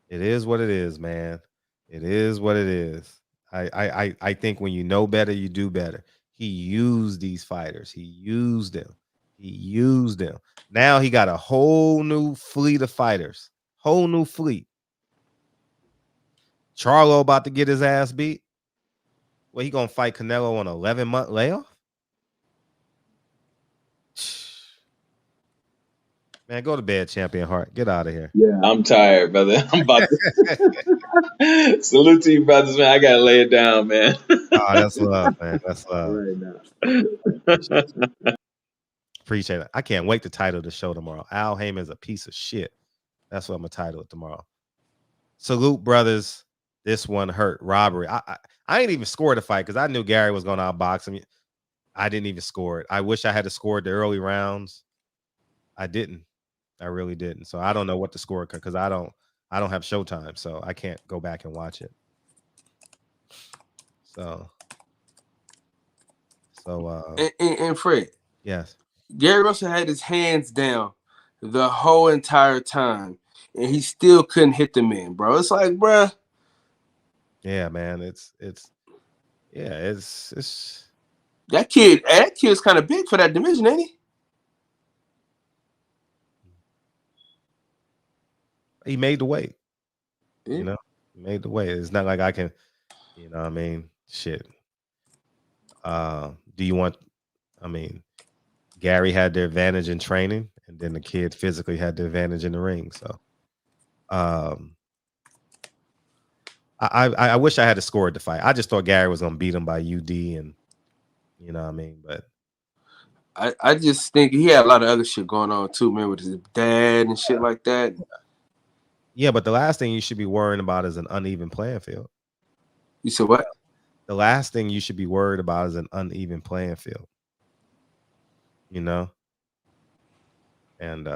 it is what it is, man. It is what it is. I think when you know better, you do better. He used these fighters. He used them. Now he got a whole new fleet of fighters. Whole new fleet. Charlo about to get his ass beat. Well, he gonna fight Canelo on an 11-month layoff? Man, go to bed, Champion Heart. Get out of here. Yeah, I'm tired, brother. I'm about to salute to you, brothers, man. I gotta lay it down, man. Oh, that's love, man. That's love. Right now. Appreciate it. I can't wait to title the show tomorrow. Al Haymon is a piece of shit. That's what I'm gonna title it tomorrow. Salute, brothers. This one hurt. Robbery. I ain't even scored the fight because I knew Gary was gonna outbox him. I didn't even score it. I wish I had scored the early rounds. I didn't. I really didn't. So I don't know what to score because I don't have Showtime, so I can't go back and watch it. So and Fred. Yes. Gary Russell had his hands down the whole entire time, and he still couldn't hit the man, bro. It's like, bro. Yeah, man. It's that kid's kind of big for that division, ain't he? He made the weight. Yeah. You know, he made the weight. It's not like I can, you know what I mean? Shit. Do you want, Gary had the advantage in training, and then the kid physically had the advantage in the ring. So I wish I had scored the fight. I just thought Gary was gonna beat him by UD, and you know what I mean, but I just think he had a lot of other shit going on too, man, with his dad and shit like that. Yeah, but the last thing you should be worrying about is an uneven playing field. You said what? The last thing you should be worried about is an uneven playing field. You know? And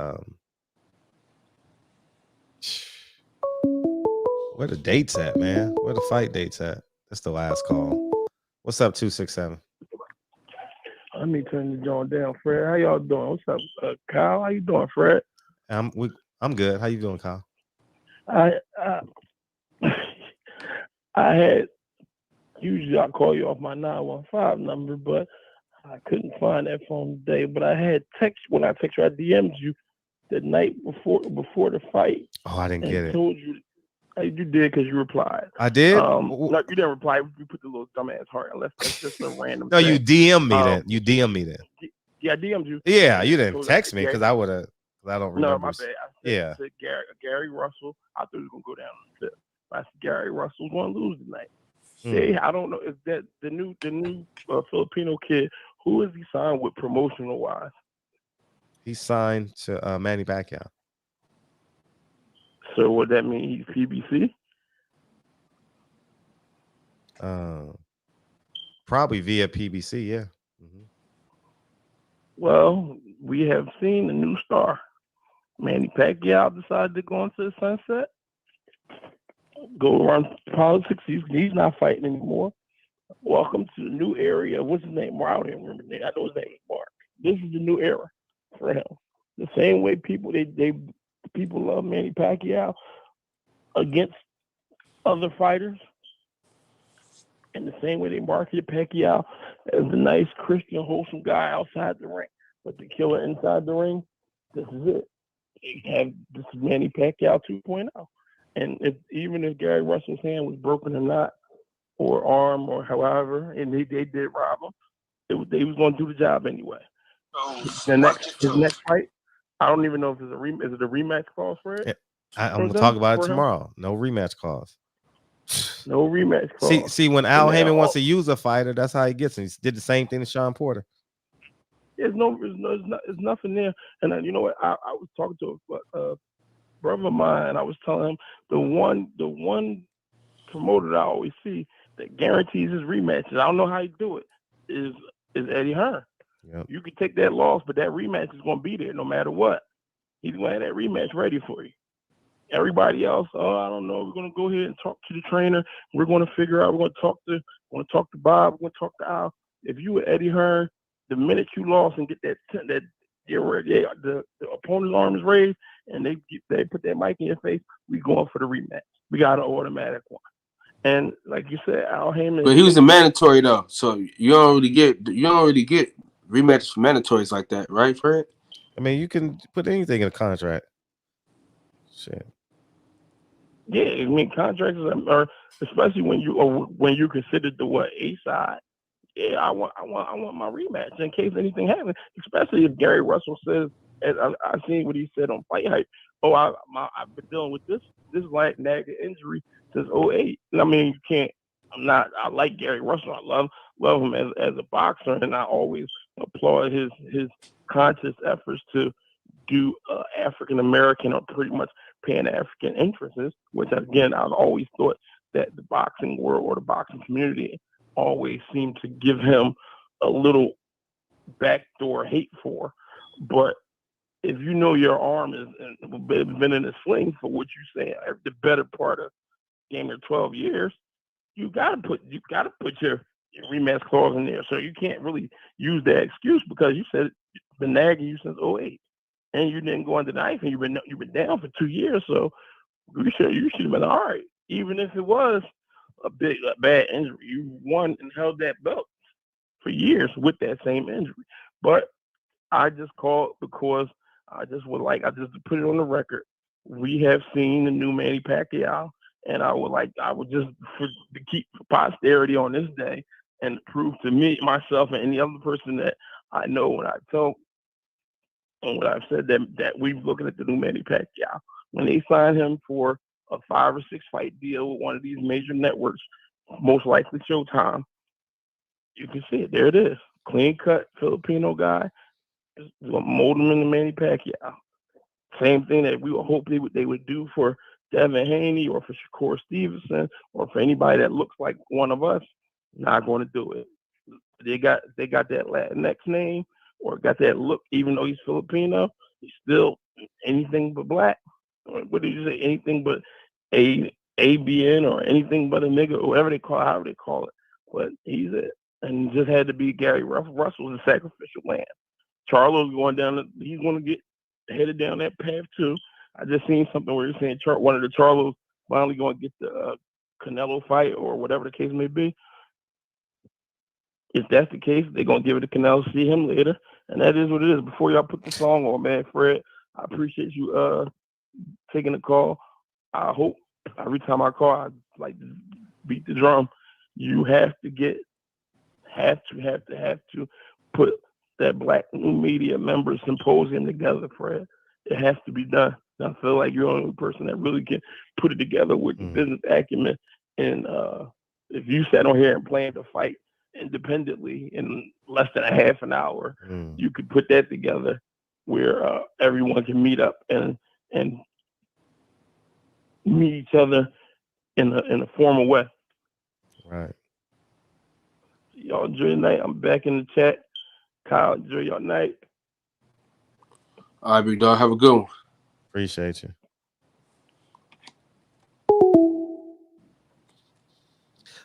where the dates at, man? Where the fight dates at? That's the last call. What's up, 267? Let me turn the joint down, Fred. How y'all doing? What's up, Kyle? How you doing, Fred? I'm good. How you doing, Kyle? I had Usually I call you off my 915 number, but I couldn't find that phone today. But I had text when I text you, I DM'd you the night before the fight. Oh, I didn't and get it. Told you you did because you replied. I did. No, you didn't reply. You put the little dumbass heart. Unless that's just a random. No, thing. you DM me then. You DM me then. Yeah, I DM'd you. Yeah, you didn't text me because I would have. I don't remember. No, my bad. I said Gary Russell. I thought he was gonna go down on the fifth. I said Gary Russell's gonna lose tonight. Hey, I don't know. Is that the new Filipino kid? Who is he signed with promotional wise? He signed to Manny Pacquiao. So would that mean he's PBC? Probably via PBC. Yeah. Mm-hmm. Well, we have seen a new star. Manny Pacquiao decided to go into the sunset, go around politics. He's not fighting anymore. Welcome to the new area. What's his name? I don't even remember his name. I know his name is Mark. This is the new era for him. The same way people love Manny Pacquiao against other fighters, and the same way they marketed Pacquiao as the nice Christian, wholesome guy outside the ring, but the killer inside the ring. This is it. This is Manny Pacquiao 2.0. And even if Gary Russell's hand was broken or not, or arm or however, and they did rob him, they was going to do the job anyway. His next fight, I don't even know if it's is it a rematch clause for it? I'm going to talk about it tomorrow. No rematch clause. No rematch clause. See, when Al Haymon wants to use a fighter, that's how he gets him. He did the same thing to Sean Porter. There's nothing there. And you know what? I was talking to a brother of mine, and I was telling him the one promoter that I always see that guarantees his rematches. I don't know how he do it. Is Eddie Hearn. Yep. You can take that loss, but that rematch is going to be there no matter what. He's going to have that rematch ready for you. Everybody else, I don't know. We're going to go ahead and talk to the trainer. We're going to figure out. We're going to talk to Bob. We're going to talk to Al. If you were Eddie Hearn, the minute you lost and get the opponent's arm is raised and they put that mic in your face, we going for the rematch. We got an automatic one. And like you said, Al Haymon. But he was a mandatory though, so you don't really get rematches for mandatories like that, right, Fred? I mean, you can put anything in a contract. Shit. Yeah, I mean contracts are especially when you're considered the A side. Yeah, I want my rematch in case anything happens. Especially if Gary Russell says, as I seen what he said on Fight Hype. I've been dealing with this nagging injury since 2008. I mean, you can't. I like Gary Russell. I love him as a boxer, and I always applaud his conscious efforts to do African American or pretty much Pan African interests. Which again, I've always thought that the boxing world or the boxing community always seemed to give him a little backdoor hate for. But if you know your arm has been in a sling for what you say the better part of game of 12 years, you gotta put your rematch clause in there. So you can't really use that excuse because you said it's been nagging you since 2008. And you didn't go under the knife and you've been down for 2 years. So you should have been all right. Even if it was a bad injury, you won and held that belt for years with that same injury. But I just called because I just to put it on the record. We have seen the new Manny Pacquiao, and I would just to keep posterity on this day and prove to me, myself, and any other person that I know when I tell and what I've said that we're looking at the new Manny Pacquiao. When they signed him for a 5 or 6 fight deal with one of these major networks, most likely Showtime, you can see it. There it is. Clean cut Filipino guy. Just mold him into Manny Pacquiao. Same thing that we would hope they would do for Devin Haney or for Shakur Stevenson or for anybody that looks like one of us. Not going to do it. They got that Latinx name or got that look, even though he's Filipino, he's still anything but black. What did you say? Anything but ABN or anything but a nigga, or whatever however they call it. But he's it. And just had to be Gary Russell's a sacrificial lamb. Charlo's going down, he's going to get headed down that path too. I just seen something where you're saying one of the Charlos finally going to get the Canelo fight or whatever the case may be. if that's the case, they're gonna give it to Canelo, see him later, and that is what it is. Before y'all put the song on, man, Fred, I appreciate you taking the call. I hope every time I call, I like to beat the drum. You have to put that Black New Media Members Symposium together, Fred. It has to be done. I feel like you're the only person that really can put it together with the business acumen. And if you sat on here and planned to fight independently in less than a half an hour, you could put that together where everyone can meet up and meet each other in a formal way. Right. Y'all enjoy your night. I'm back in the chat. Kyle, enjoy your night. All right, big dog. Have a good one. Appreciate you.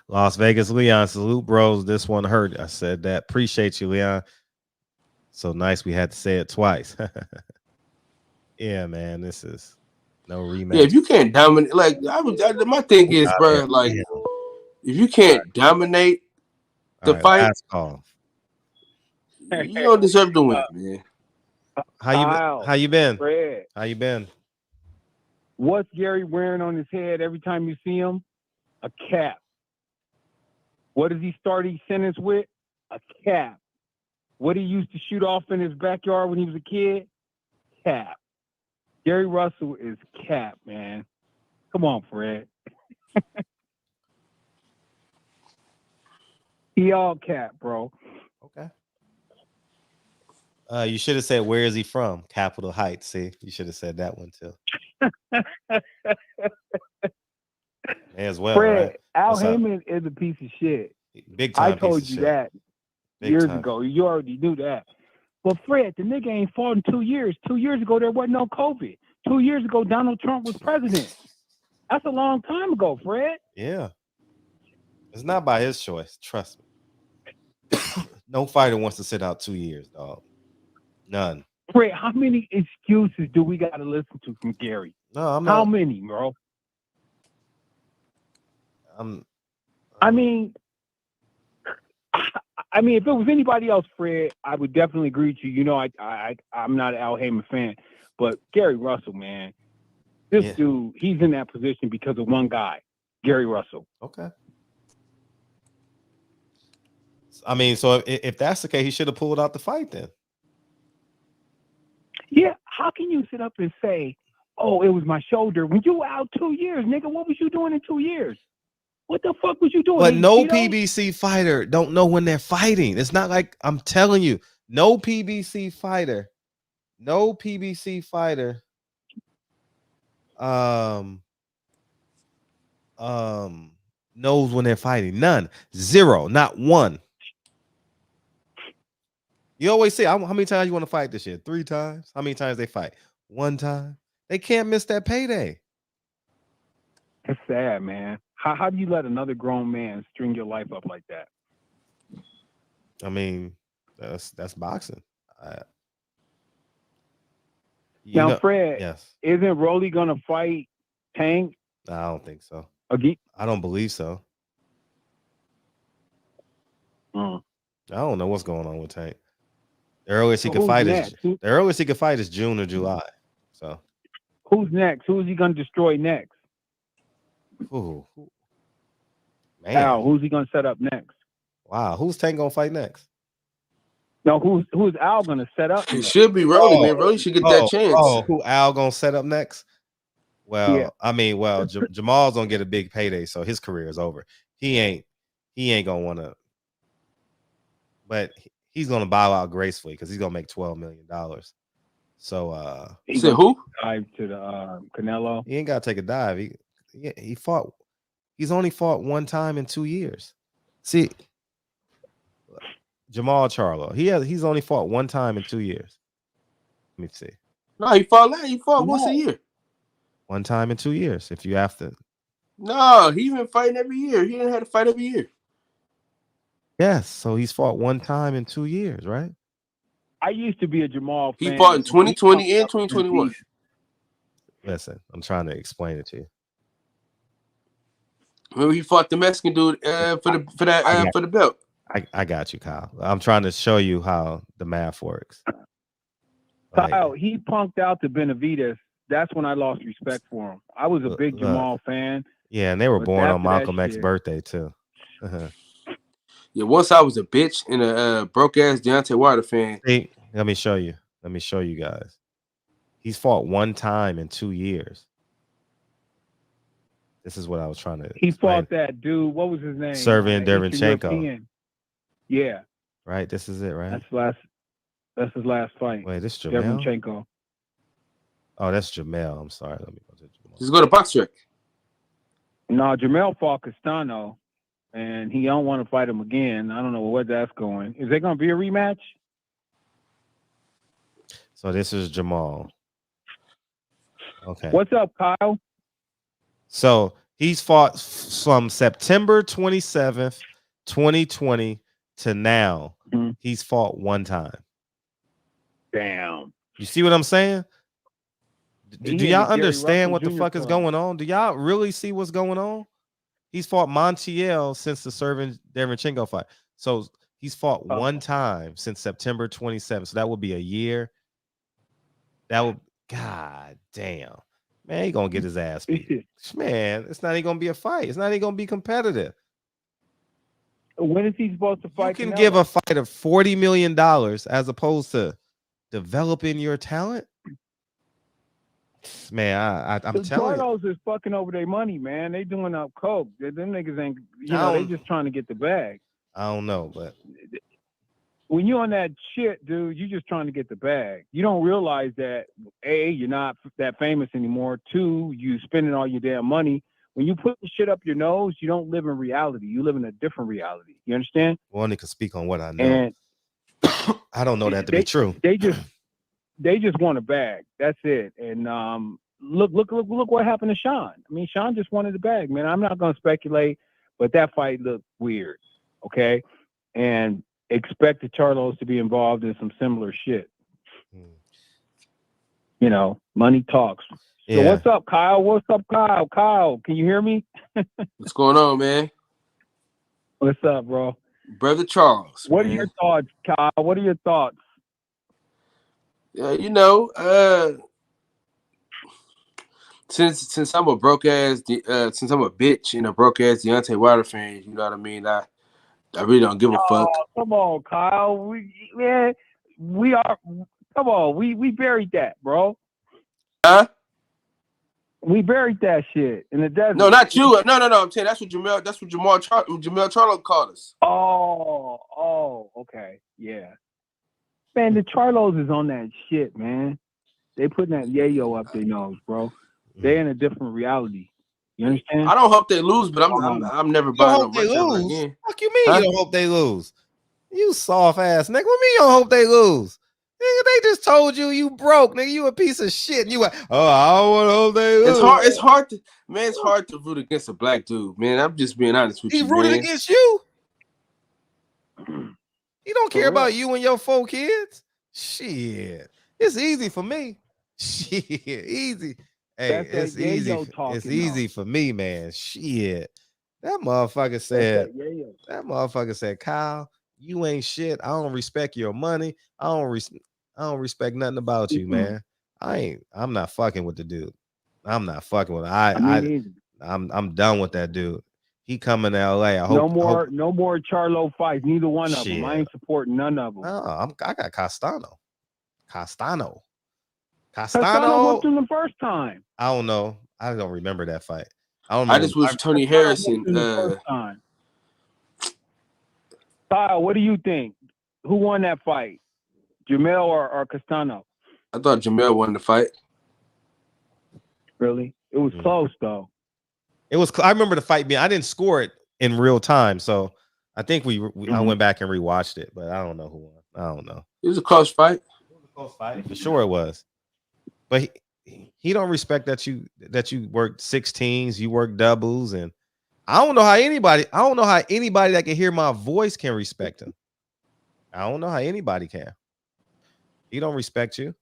Las Vegas, Leon, salute, bros. This one hurt. I said that. Appreciate you, Leon. So nice we had to say it twice. Yeah, man, this is no rematch. Yeah, if you can't dominate, like my thing is, bro, like if you can't dominate the fight, last call. You don't deserve to win, man. How you been? Fred. How you been? What's Gary wearing on his head every time you see him? A cap. What does he start each sentence with? A cap. What he used to shoot off in his backyard when he was a kid? Cap. Gary Russell is cap, man. Come on, Fred. He all cap, bro. Okay. You should have said, where is he from? Capitol Heights. See, you should have said that one too. May as well, Fred, right? Al What's up? Haymon is a piece of shit. Big time. I told piece you of shit. that Big years time. ago. You already knew that. But Fred, the nigga ain't fought in 2 years. 2 years ago, there wasn't no COVID. 2 years ago, Donald Trump was president. That's a long time ago, Fred. Yeah. It's not by his choice. Trust me. No fighter wants to sit out 2 years, dog. None. Fred, how many excuses do we got to listen to from Gary? No, I'm not. How many, bro? I mean, if it was anybody else, Fred, I would definitely agree with you. You know, I'm not an Al Haymon fan, but Gary Russell, man, this dude, he's in that position because of one guy, Gary Russell. Okay. I mean, so if that's the case, he should have pulled out the fight then. Yeah, how can you sit up and say, oh, it was my shoulder when you were out 2 years, nigga? What was you doing in 2 years? What the fuck was you doing? But no PBC fighter don't know when they're fighting. It's not like, I'm telling you, no PBC fighter knows when they're fighting. None. Zero. Not one. You always say, how many times you want to fight this year? 3 times? How many times they fight? 1 time? They can't miss that payday. It's sad, man. How do you let another grown man string your life up like that? I mean, that's boxing. Now, Fred, yes. Isn't Rolly gonna fight Tank? No, I don't think so. Again? I don't believe so. I don't know what's going on with Tank. The earliest he could fight is June or July. So who's next? Who is he gonna destroy next? Ooh. Man. Al, who's he gonna set up next? Wow, who's Tank gonna fight next? No, who's Al gonna set up? It should be Rolly, man. Rolly should get that chance. Who Al gonna set up next? Well, yeah. I mean, Jamal's gonna get a big payday, so his career is over. He ain't gonna want to, but he's gonna bow out gracefully because he's gonna make $12 million. So, he said who? Dive to the Canelo. He ain't gotta take a dive. He fought. He's only fought 1 time in 2 years. See, Jamal Charlo. He's only fought 1 time in 2 years. Let me see. No, he fought once a year. 1 time in 2 years. If you have to. No, he's been fighting every year. He didn't have to fight every year. Yes, so he's fought 1 time in 2 years, right? I used to be a Jamal fan. He fought in 2020 and 2021. Listen, I'm trying to explain it to you. Remember, he fought the Mexican dude for the belt. I got you, Kyle. I'm trying to show you how the math works. Like, Kyle, he punked out to Benavides. That's when I lost respect for him. I was a big Jamal fan. Yeah, and they were but born on after that Malcolm X's shit- birthday too. Yeah, once I was a bitch and a broke ass Deontay Wilder fan. See, let me show you. Let me show you guys. He's fought one time in 2 years. This is what I was trying to He explain. fought that dude. What was his name? Servin Eastern Derevchenko. European. Yeah, Right? This is it, right? that's his last fight. Wait, this is Jamel? Derevchenko. Oh, that's Jamel. I'm sorry. Let me go to Jamel. Just go to Box Rec. No, Jamel fought Castano, and he don't want to fight him again. I don't know where that's going. Is there going to be a rematch? So this is Jamal. Okay. What's up, Kyle? So he's fought from September 27th, 2020 to now. Mm-hmm. He's fought one time. Damn. You see what I'm saying? Do y'all understand what the fuck is going on? Do y'all really see what's going on? He's fought Montiel since the Servin Derevchenko fight. So he's fought one time since September 27th. So that would be a year. That would, God damn. Man, he gonna get his ass beat. Man, it's not even gonna be a fight. It's not even gonna be competitive. When is he supposed to fight? You can give a fight of $40 million as opposed to developing your talent. Man, I'm telling you. Carlos is fucking over their money, man. They doing up coke. Them niggas ain't, they just trying to get the bag. I don't know, but when you on that shit, dude, you just trying to get the bag. You don't realize that A, you're not that famous anymore. 2, you spending all your damn money. When you put the shit up your nose, you don't live in reality. You live in a different reality. You understand? Well, only can speak on what I know. And I don't know that to be true. They just want a bag. That's it. And look what happened to Sean. I mean, Sean just wanted the bag, man. I'm not gonna speculate, but that fight looked weird. Okay, and expect the Charlos to be involved in some similar shit. You know, money talks. So what's up, Kyle? What's up, Kyle? Kyle, can you hear me? What's going on, man? What's up, bro? Brother Charles. What are your thoughts, Kyle? What are your thoughts? Yeah, since I'm a broke ass, since I'm a bitch and a broke ass Deontay Wilder fan, you know what I mean? I really don't give a fuck. Come on, Kyle. We buried that, bro. Huh? We buried that shit in the desert. No, not you. No. I'm saying that's what Jamal Charlo called us. Oh, okay, yeah. Man, the Charlos is on that shit, man. They putting that yayo up their nose, bro. They're in a different reality. You understand? I don't hope they lose, but I'm never buying no merch ever again. Fuck you mean you don't hope they lose? You soft ass nigga. What mean you don't hope they lose? Nigga, they just told you broke, nigga. You a piece of shit. And you went, I don't want to hope they lose. It's hard to root against a black dude, man. I'm just being honest with you. He rooted against you. He don't care about you and your 4 kids. Shit. It's easy for me. Shit. Easy. Hey, it's easy. It's easy for me, man. Shit. That motherfucker said, Kyle, you ain't shit. I don't respect your money. I don't respect nothing about you, man. I'm not fucking with the dude. I'm not fucking with him. I'm done with that dude. He coming to LA. No more Charlo fights. Neither one of them. I ain't supporting none of them. No, I got Castano. Castano whooped him the first time. I don't know. I don't remember that fight. I just wish Tony Harrison. Kyle, what do you think? Who won that fight? Jamel or Castano? I thought Jamel won the fight. Really? It was close though. It was. I remember the fight being. I didn't score it in real time, so I think I went back and rewatched it, but I don't know who won. I don't know. It was a close fight. It was a close fight for sure. It was, but he don't respect that you worked 16s, you work doubles, and I don't know how anybody that can hear my voice can respect him. I don't know how anybody can. He don't respect you.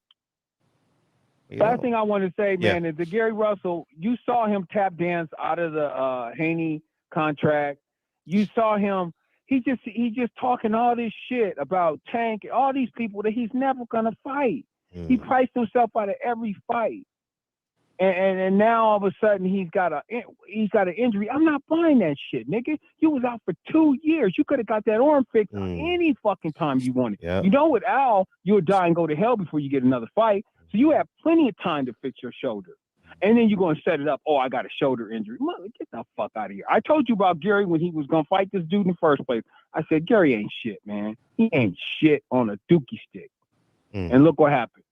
Last thing I want to say, man, is that Gary Russell, you saw him tap dance out of the Haney contract. You saw him. He's just talking all this shit about Tank, all these people that he's never gonna fight. He priced himself out of every fight. And now all of a sudden he's got an injury. I'm not buying that shit, nigga. You was out for 2 years. You could have got that arm fixed any fucking time you wanted. Yep. You know, with Al, you'll die and go to hell before you get another fight. So you have plenty of time to fix your shoulder. And then you're going to set it up. Oh, I got a shoulder injury. Mother, get the fuck out of here. I told you about Gary when he was going to fight this dude in the first place. I said, Gary ain't shit, man. He ain't shit on a dookie stick. And look what happened.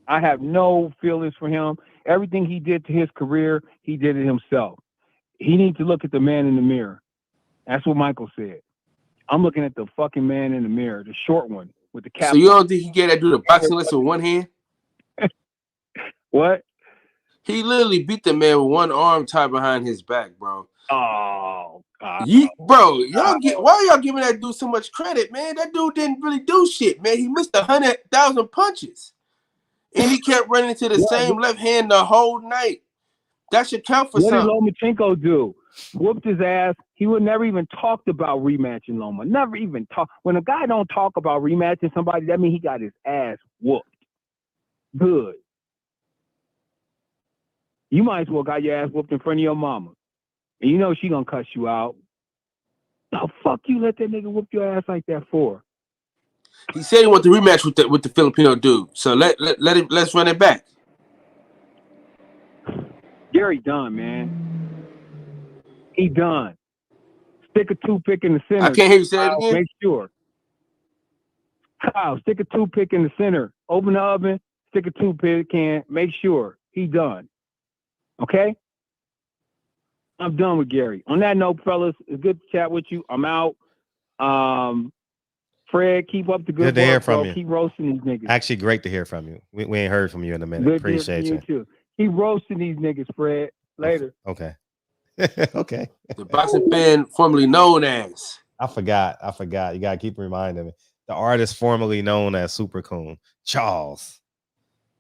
I have no feelings for him. Everything he did to his career, he did it himself. He needs to look at the man in the mirror. That's what Michael said. I'm looking at the fucking man in the mirror, the short one with the cap. So you don't think he get that dude a boxing lesson with one hand? What? He literally beat the man with one arm tied behind his back, bro. Oh, God. Why y'all giving that dude so much credit, man? That dude didn't really do shit, man. He missed 100,000 punches. And he kept running into the same left hand the whole night. That should count for something. What did Lomachenko do? Whooped his ass. He would never even talked about rematching Loma. Never even talk. When a guy don't talk about rematching somebody, that means he got his ass whooped. Good. You might as well got your ass whooped in front of your mama. And you know she gonna cuss you out. The fuck you let that nigga whoop your ass like that for? He said he wanted to rematch with the Filipino dude. So let's run it back. Gary done, man. He done. Stick a toothpick in the center. I can't hear you say it again. Make sure. Kyle, stick a toothpick in the center. Open the oven. Stick a toothpick in. Make sure he done. Okay? I'm done with Gary. On that note, fellas, it's good to chat with you. I'm out. Fred, keep up the good to work, hear from bro. you. Keep roasting these niggas. Actually, great to hear from you. We ain't heard from you in a minute. Good Appreciate to hear you. from you too. Keep roasting these niggas, Fred. Later. Okay. Okay. The boxing fan formerly known as. I forgot. You gotta keep reminding me. The artist formerly known as Super Coon, Charles.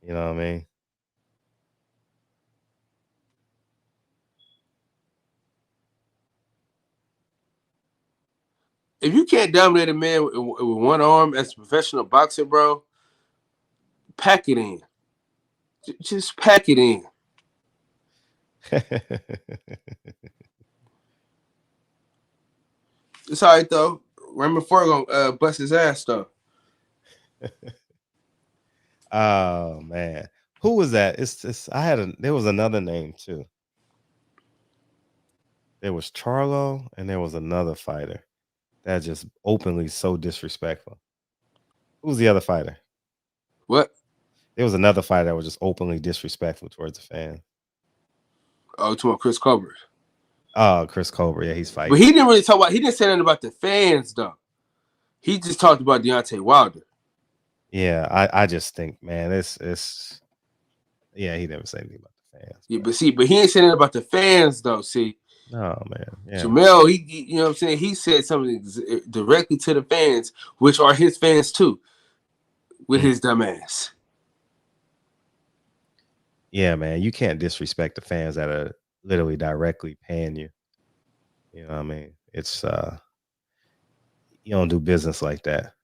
You know what I mean? If you can't dominate a man with one arm as a professional boxer, bro, pack it in. Just pack it in. It's all right though. Raymond Ford gonna bust his ass though. Oh man, who was that? There was another name too. There was Charlo, and there was another fighter that just openly so disrespectful. Who was the other fighter? What? There was another fighter that was just openly disrespectful towards the fan. Oh, to Chris Colbert. Oh, Chris Colbert. Yeah, he's fighting. But he didn't really talk about. He didn't say anything about the fans though. He just talked about Deontay Wilder. Yeah, I just think, man, it's. Yeah, he never said anything about the fans. Yeah, but he ain't saying anything about the fans though. See. Oh man, yeah. Jamel, he you know what I'm saying. He said something directly to the fans, which are his fans too, with his dumb ass. Yeah, man, you can't disrespect the fans that are literally directly paying you. You know what I mean? It's you don't do business like that.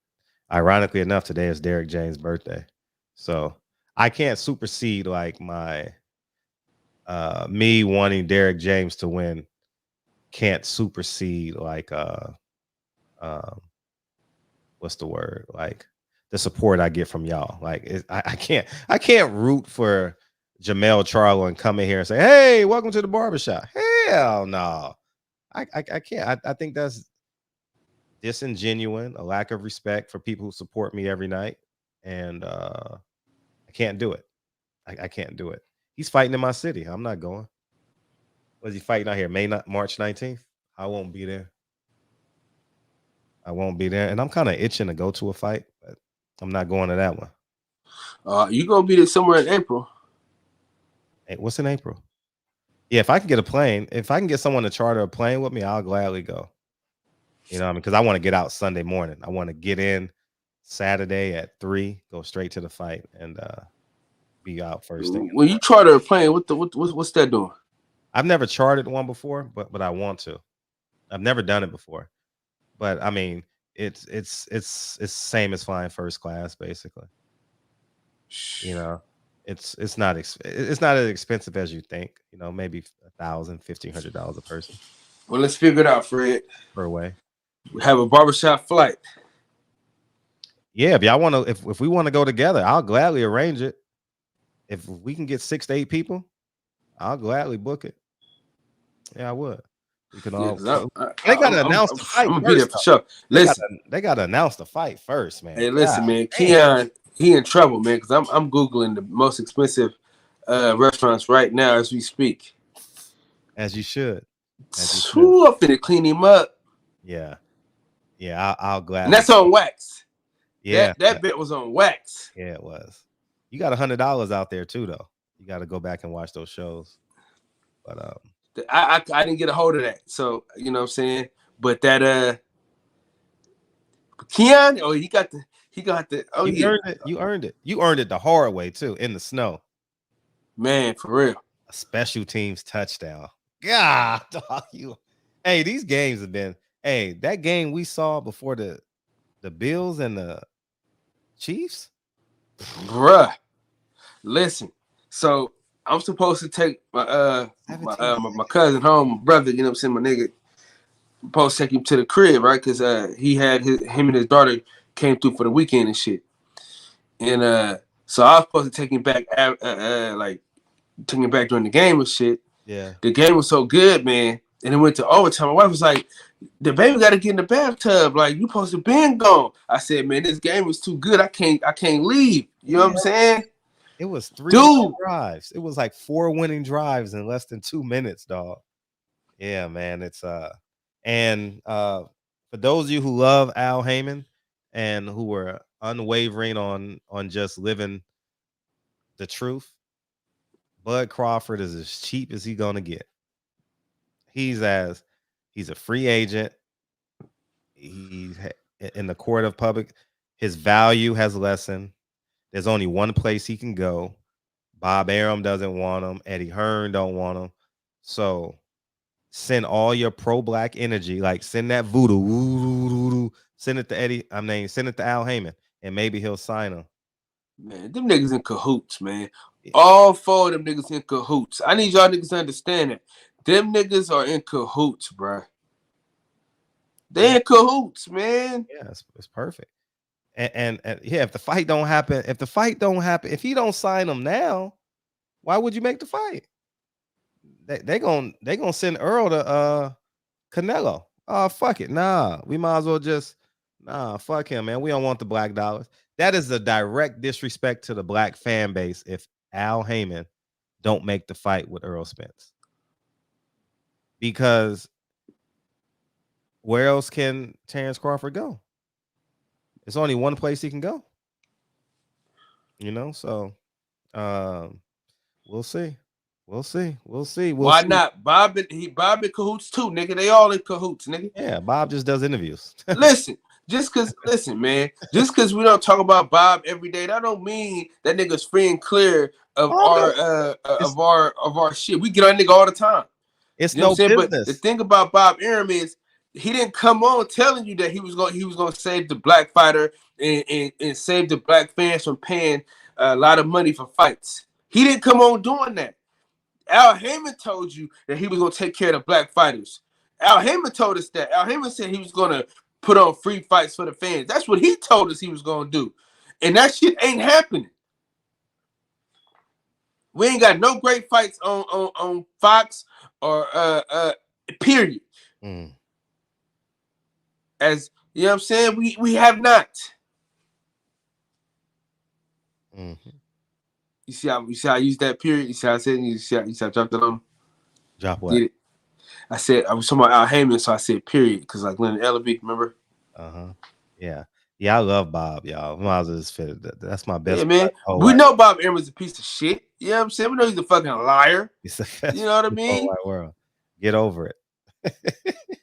Ironically enough, today is Derek James' birthday, so I can't supersede like my me wanting Derek James to win. Can't supersede like what's the word, like the support I get from y'all. Like I can't root for Jamel Charlo and come in here and say, hey, welcome to the barbershop. Hell no. I can't. I think that's disingenuous, a lack of respect for people who support me every night. And I can't do it. I can't do it. He's fighting in my city. I'm not going. Was he fighting out here? March 19th? I won't be there. And I'm kind of itching to go to a fight, but I'm not going to that one. You gonna be there somewhere in April. Hey, what's in April? Yeah, if I can get a plane, if I can get someone to charter a plane with me, I'll gladly go. You know what I mean? Because I want to get out Sunday morning. I want to get in Saturday at 3, go straight to the fight, and be out first thing. When you charter a plane, what's that doing? I've never chartered one before, but I want to. I've never done it before. But I mean, it's same as flying first class, basically. You know, it's not it's not as expensive as you think. You know, maybe $1,000, $1,500 a person Well, let's figure it out, Fred. per way. We have a barbershop flight. Yeah, if y'all want to, if we want to go together, I'll gladly arrange it. If we can get 6 to 8 people, I'll gladly book it. Yeah, I would. We can all. They gotta announce the fight. I'm gonna be there for sure. They gotta announce the fight first, man. Hey, listen, man. Keon, he in trouble, man, because I'm googling the most expensive restaurants right now as we speak. As you should. I'm finna clean him up. Yeah, yeah. I'll gladly. And that's on wax. Yeah, that bit was on wax. Yeah, it was. You got $100 out there too, though. You got to go back and watch those shows. But I didn't get a hold of that, so you know what I'm saying. But that Keon, he got the you earned it. You earned it the hard way too, in the snow. Man, for real. A special teams touchdown. God, dog, hey, these games have been. Hey, that game we saw before the Bills and the Chiefs, bruh. Listen, so I'm supposed to take my cousin home, my brother. You know what I'm saying, my nigga. I'm supposed to take him to the crib, right? Because he had him and his daughter came through for the weekend and shit. And so I was supposed to take him back, taking him back during the game and shit. Yeah. The game was so good, man. And it went to overtime. My wife was like, the baby got to get in the bathtub. Like, you supposed to been gone. I said, man, this game was too good. I can't leave. You know what I'm saying? It was 3 drives. It was like 4 winning drives in less than 2 minutes, dog. Yeah, man. It's and for those of you who love Al Haymon and who were unwavering on just living the truth, Bud Crawford is as cheap as he's gonna get. He's a free agent. He's in the court of public. His value has lessened. There's only one place he can go. Bob Arum doesn't want him. Eddie Hearn don't want him. So send all your pro-black energy, like send that voodoo, send it to send it to Al Haymon, and maybe he'll sign him. Man, them niggas in cahoots, man. Yeah. All 4 of them niggas in cahoots. I need y'all niggas to understand it. Them niggas are in cahoots, bro. They in cahoots, man. Yeah, it's perfect. And yeah, if the fight don't happen, if he don't sign them now, why would you make the fight? They gonna send Earl to Canelo. Oh, fuck it. Nah, we might as well just fuck him, man. We don't want the black dollars. That is a direct disrespect to the black fan base if Al Haymon don't make the fight with Earl Spence. Because where else can Terrence Crawford go? It's only one place he can go. You know, so we'll see. Why not? Bob in cahoots too, nigga. They all in cahoots, nigga. Yeah, Bob just does interviews. Listen, man, just cause we don't talk about Bob every day, that don't mean that nigga's free and clear of our shit. We get on nigga all the time. It's no business. But the thing about Bob Arum is he didn't come on telling you that he was going to save the black fighter and save the black fans from paying a lot of money for fights. He didn't come on doing that. Al Haymon told you that he was going to take care of the black fighters. Al Haymon told us that. Al Haymon said he was going to put on free fights for the fans. That's what he told us he was going to do. And that shit ain't happening. We ain't got no great fights on Fox or period. As you know what I'm saying, we have not. Mm-hmm. You see how I used that period? You see how I said you see how I dropped it on? Drop what? Did it? I said I was talking about Al Haymon, so I said period because like Leonard Ellerby, remember? Yeah. Yeah, I love Bob, y'all. Might as well just fit it. That's my best. Yeah, man. We know Bob Arum is a piece of shit. You know what I'm saying? We know he's a fucking liar. You know what I mean? World. Get over it.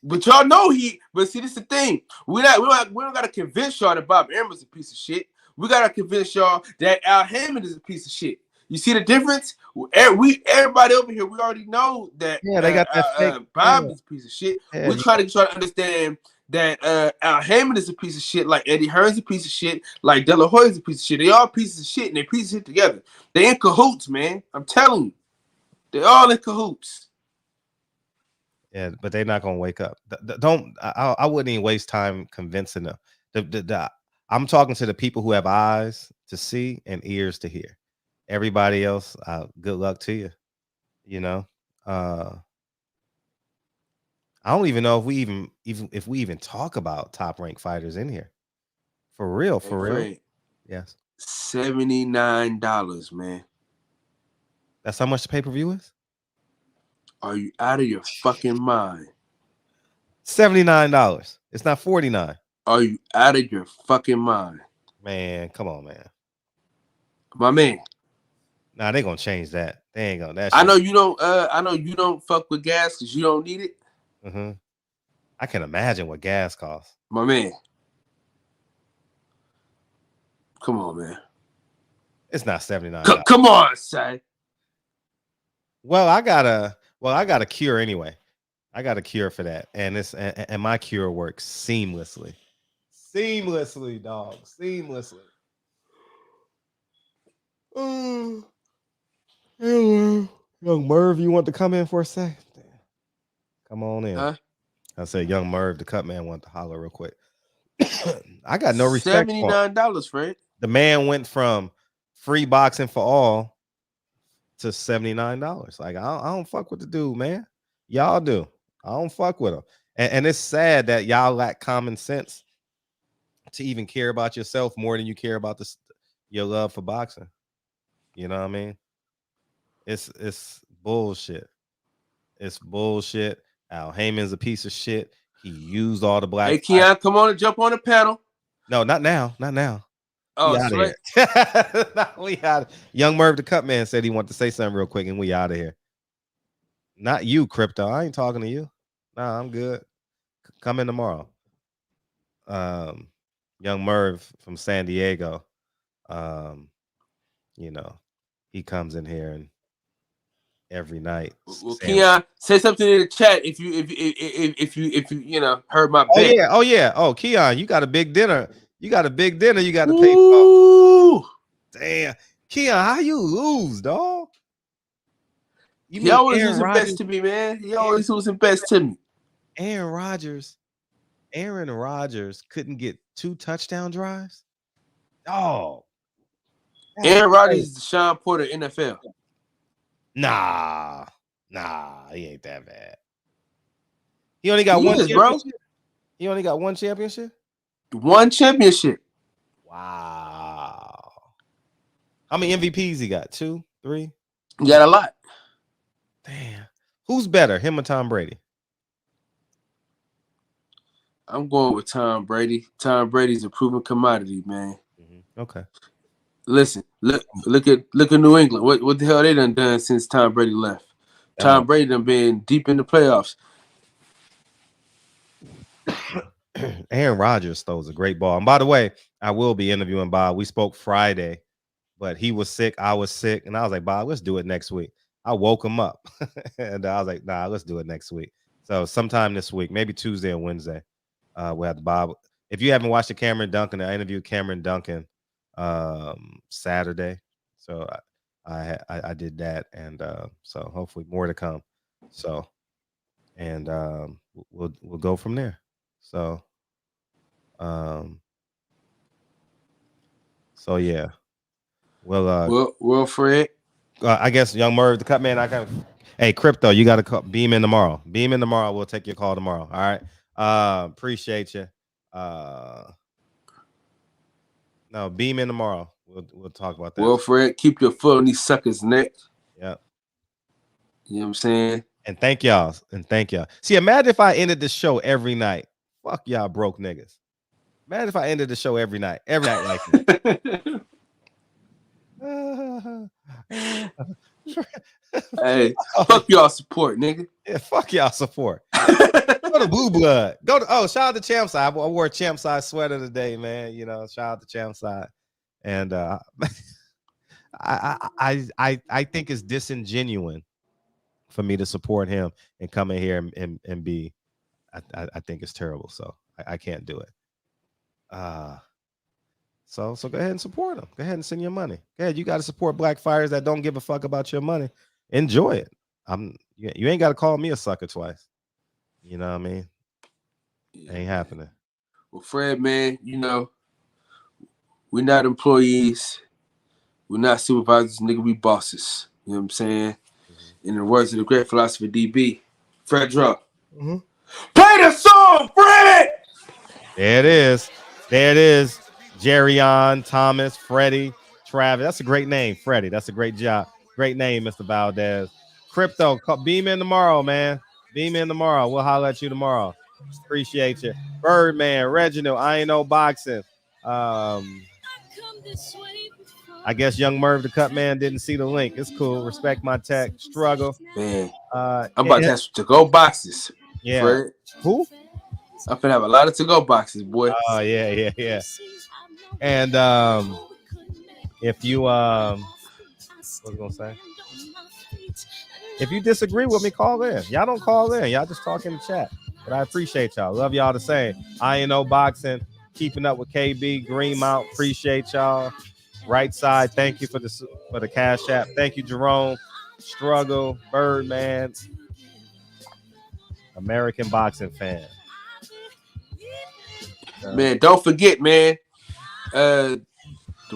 But y'all know but see, this is the thing. We don't gotta convince y'all that Bob Arum is a piece of shit. We gotta convince y'all that Al Haymon is a piece of shit. You see the difference? Everybody over here, we already know that they got that Bob is a piece of shit. We're trying to understand that Al Haymon is a piece of shit, like Eddie Hearn's a piece of shit, like De La Hoya's a piece of shit. They all pieces of shit, and they pieces of shit together. They in cahoots, man. I'm telling you, they all in cahoots. Yeah, but they're not gonna wake up. Don't I wouldn't even waste time convincing them. I'm talking to the people who have eyes to see and ears to hear. Everybody else, good luck to you. You know, I don't even know if we even talk about top ranked fighters in here. For real, for real. Fred, Yes. $79, man. That's how much the pay-per-view is? Are you out of your fucking mind? $79. It's not $49. Are you out of your fucking mind? Man, come on, man. My man. Nah, they gonna change that. They ain't gonna. That I know you don't. I know you don't fuck with gas because you don't need it. Mm-hmm. I can imagine what gas costs. My man. Come on, man. It's not $79. Come on, son. Well, I got a cure anyway. I got a cure for that, and my cure works seamlessly. Seamlessly, dog. Seamlessly. Young Merv, you want to come in for a sec? Come on in. Huh? I said, Young Merv, the cut man, want to holler real quick. I got no respect. $79, Fred. The man went from free boxing for all to $79. Like I don't fuck with the dude, man. Y'all do. I don't fuck with him. And it's sad that y'all lack common sense to even care about yourself more than you care about your love for boxing. You know what I mean? It's bullshit. It's bullshit. Al Haymon's a piece of shit. He used all the black. Hey, Keon, come on and jump on the panel. No, not now. Not now. Oh, we out of here. We out. Young Merv the Cut Man said he wanted to say something real quick, and we out of here. Not you, Crypto. I ain't talking to you. Nah, I'm good. Come in tomorrow. Young Merv from San Diego. You know, he comes in here and every night. Well, Keon, say something in the chat if you heard my bet. Oh yeah. Oh, Keon, you got a big dinner. You got a big dinner. You got to pay for. Damn, Keon, how you lose, dog? He always losing bets to me, man. He always losing bets to me. Aaron Rodgers couldn't get 2 touchdown drives. Oh, Aaron Rodgers is the Sean Porter NFL. Nah, he ain't that bad. He only got one championship. Bro. He only got one championship. One championship. Wow. How many MVPs he got? 2, 3? He got a lot. Damn. Who's better, him or Tom Brady? I'm going with Tom Brady. Tom Brady's a proven commodity, man. Mm-hmm. Okay. Listen, look at New England. What the hell they done since Tom Brady left? Tom Brady done been deep in the playoffs. Aaron Rodgers throws a great ball. And by the way, I will be interviewing Bob. We spoke Friday, but he was sick. I was sick. And I was like, Bob, let's do it next week. I woke him up. And I was like, nah, let's do it next week. So sometime this week, maybe Tuesday or Wednesday, we'll have Bob. If you haven't watched the Cameron Duncan, I interviewed Cameron Duncan Saturday. So I did that. And so hopefully more to come. So, and we'll go from there. So, yeah. Well, Fred. I guess Young Merv, the cut man. Hey, Crypto, you got to beam in tomorrow. Beam in tomorrow. We'll take your call tomorrow. All right. Appreciate you. No, beam in tomorrow. We'll talk about that. Well, Fred, keep your foot on these suckers' neck. Yep. You know what I'm saying? And thank y'all. See, imagine if I ended the show every night. Fuck y'all broke niggas. Imagine if I ended the show every night like that. Hey, fuck y'all support, nigga. Yeah, fuck y'all support. Go to Blue Blood. Shout out to Champ Side. I wore a Champ Side sweater today, man. You know, shout out to Champ Side. And I think it's disingenuous for me to support him and come in here and be. I think it's terrible. So I can't do it. So go ahead and support them. Go ahead and send your money. Go ahead. You got to support black fighters that don't give a fuck about your money. Enjoy it. You ain't got to call me a sucker twice. You know what I mean? Yeah, ain't happening. Well, Fred, man, you know, we're not employees. We're not supervisors, nigga. We bosses. You know what I'm saying? In the words of the great philosopher DB, Fred Drop. Mm-hmm. Play the song, Fred! There it is. There it is. Jerryon, Thomas, Freddie, Travis. That's a great name, Freddie. That's a great job. Great name, Mr. Valdez. Crypto, beam in tomorrow, man. Beam in tomorrow. We'll holler at you tomorrow. Appreciate you. Birdman, Reginald, I ain't no boxing. I guess Young Merv the Cut Man didn't see the link. It's cool. Respect my tech. Struggle. Man, I'm about to have some to-go boxes. Yeah. Fred. Who? I'm finna have a lot of to-go boxes, boy. Oh, yeah. And if you what was I gonna say? If you disagree with me, call in. Y'all don't call in. Y'all just talk in the chat. But I appreciate y'all. Love y'all the same. I ain't no boxing. Keeping up with KB, Greenmount. Appreciate y'all. Right side. Thank you for the cash app. Thank you, Jerome. Struggle, Birdman, American boxing fan. Man, don't forget, man. The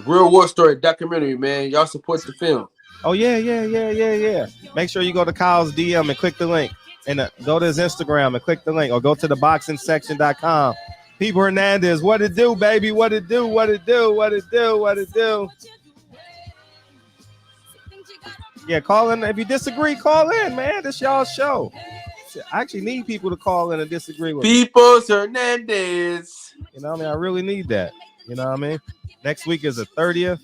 Real War Story documentary, man. Y'all support the film. Oh, yeah. Make sure you go to Kyle's DM and click the link. And go to his Instagram and click the link. Or go to theboxingsection.com. People Hernandez, what it do, baby? What it do? Yeah, call in. If you disagree, call in, man. This y'all's show. I actually need people to call in and disagree with me. Peoples Hernandez. You know what I mean? I really need that. You know what I mean? Next week is the 30th.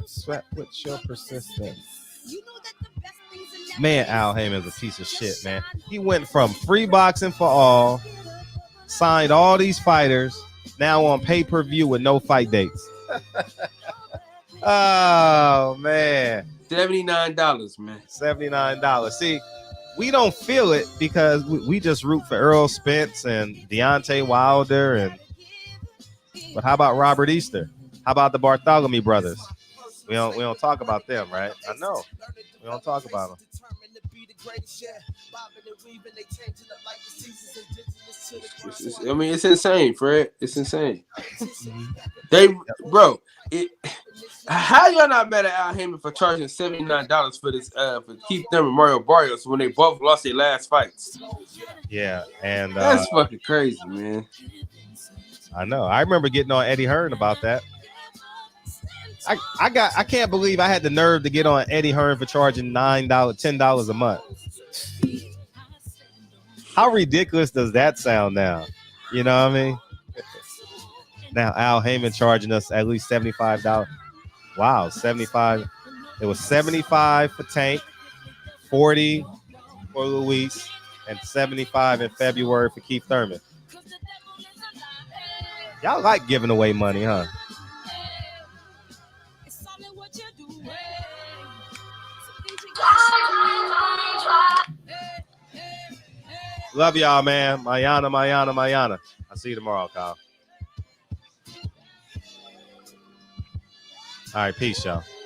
Sweat with your persistence. Man, Al Haymon is a piece of shit, man. He went from free boxing for all, signed all these fighters, now on pay-per-view with no fight dates. Oh, man. $79, man. $79. See, we don't feel it because we just root for Earl Spence and Deontay Wilder. But how about Robert Easter? How about the Bartholomew brothers? We don't talk about them, right? I know. We don't talk about them. It's insane, Fred. It's insane. How y'all not mad at Al Haymon for charging $79 for this for Keith Thurman and Mario Barrios when they both lost their last fights? Yeah, and that's fucking crazy, man. I know. I remember getting on Eddie Hearn about that. I can't believe I had the nerve to get on Eddie Hearn for charging $9, $10 a month. How ridiculous does that sound now? You know what I mean? Now Al Haymon charging us at least $75. Wow, 75. It was 75 for Tank, 40 for Luis, and 75 in February for Keith Thurman. Y'all like giving away money, huh? Love y'all, man. Mayana. I'll see you tomorrow, Kyle. All right, peace, y'all.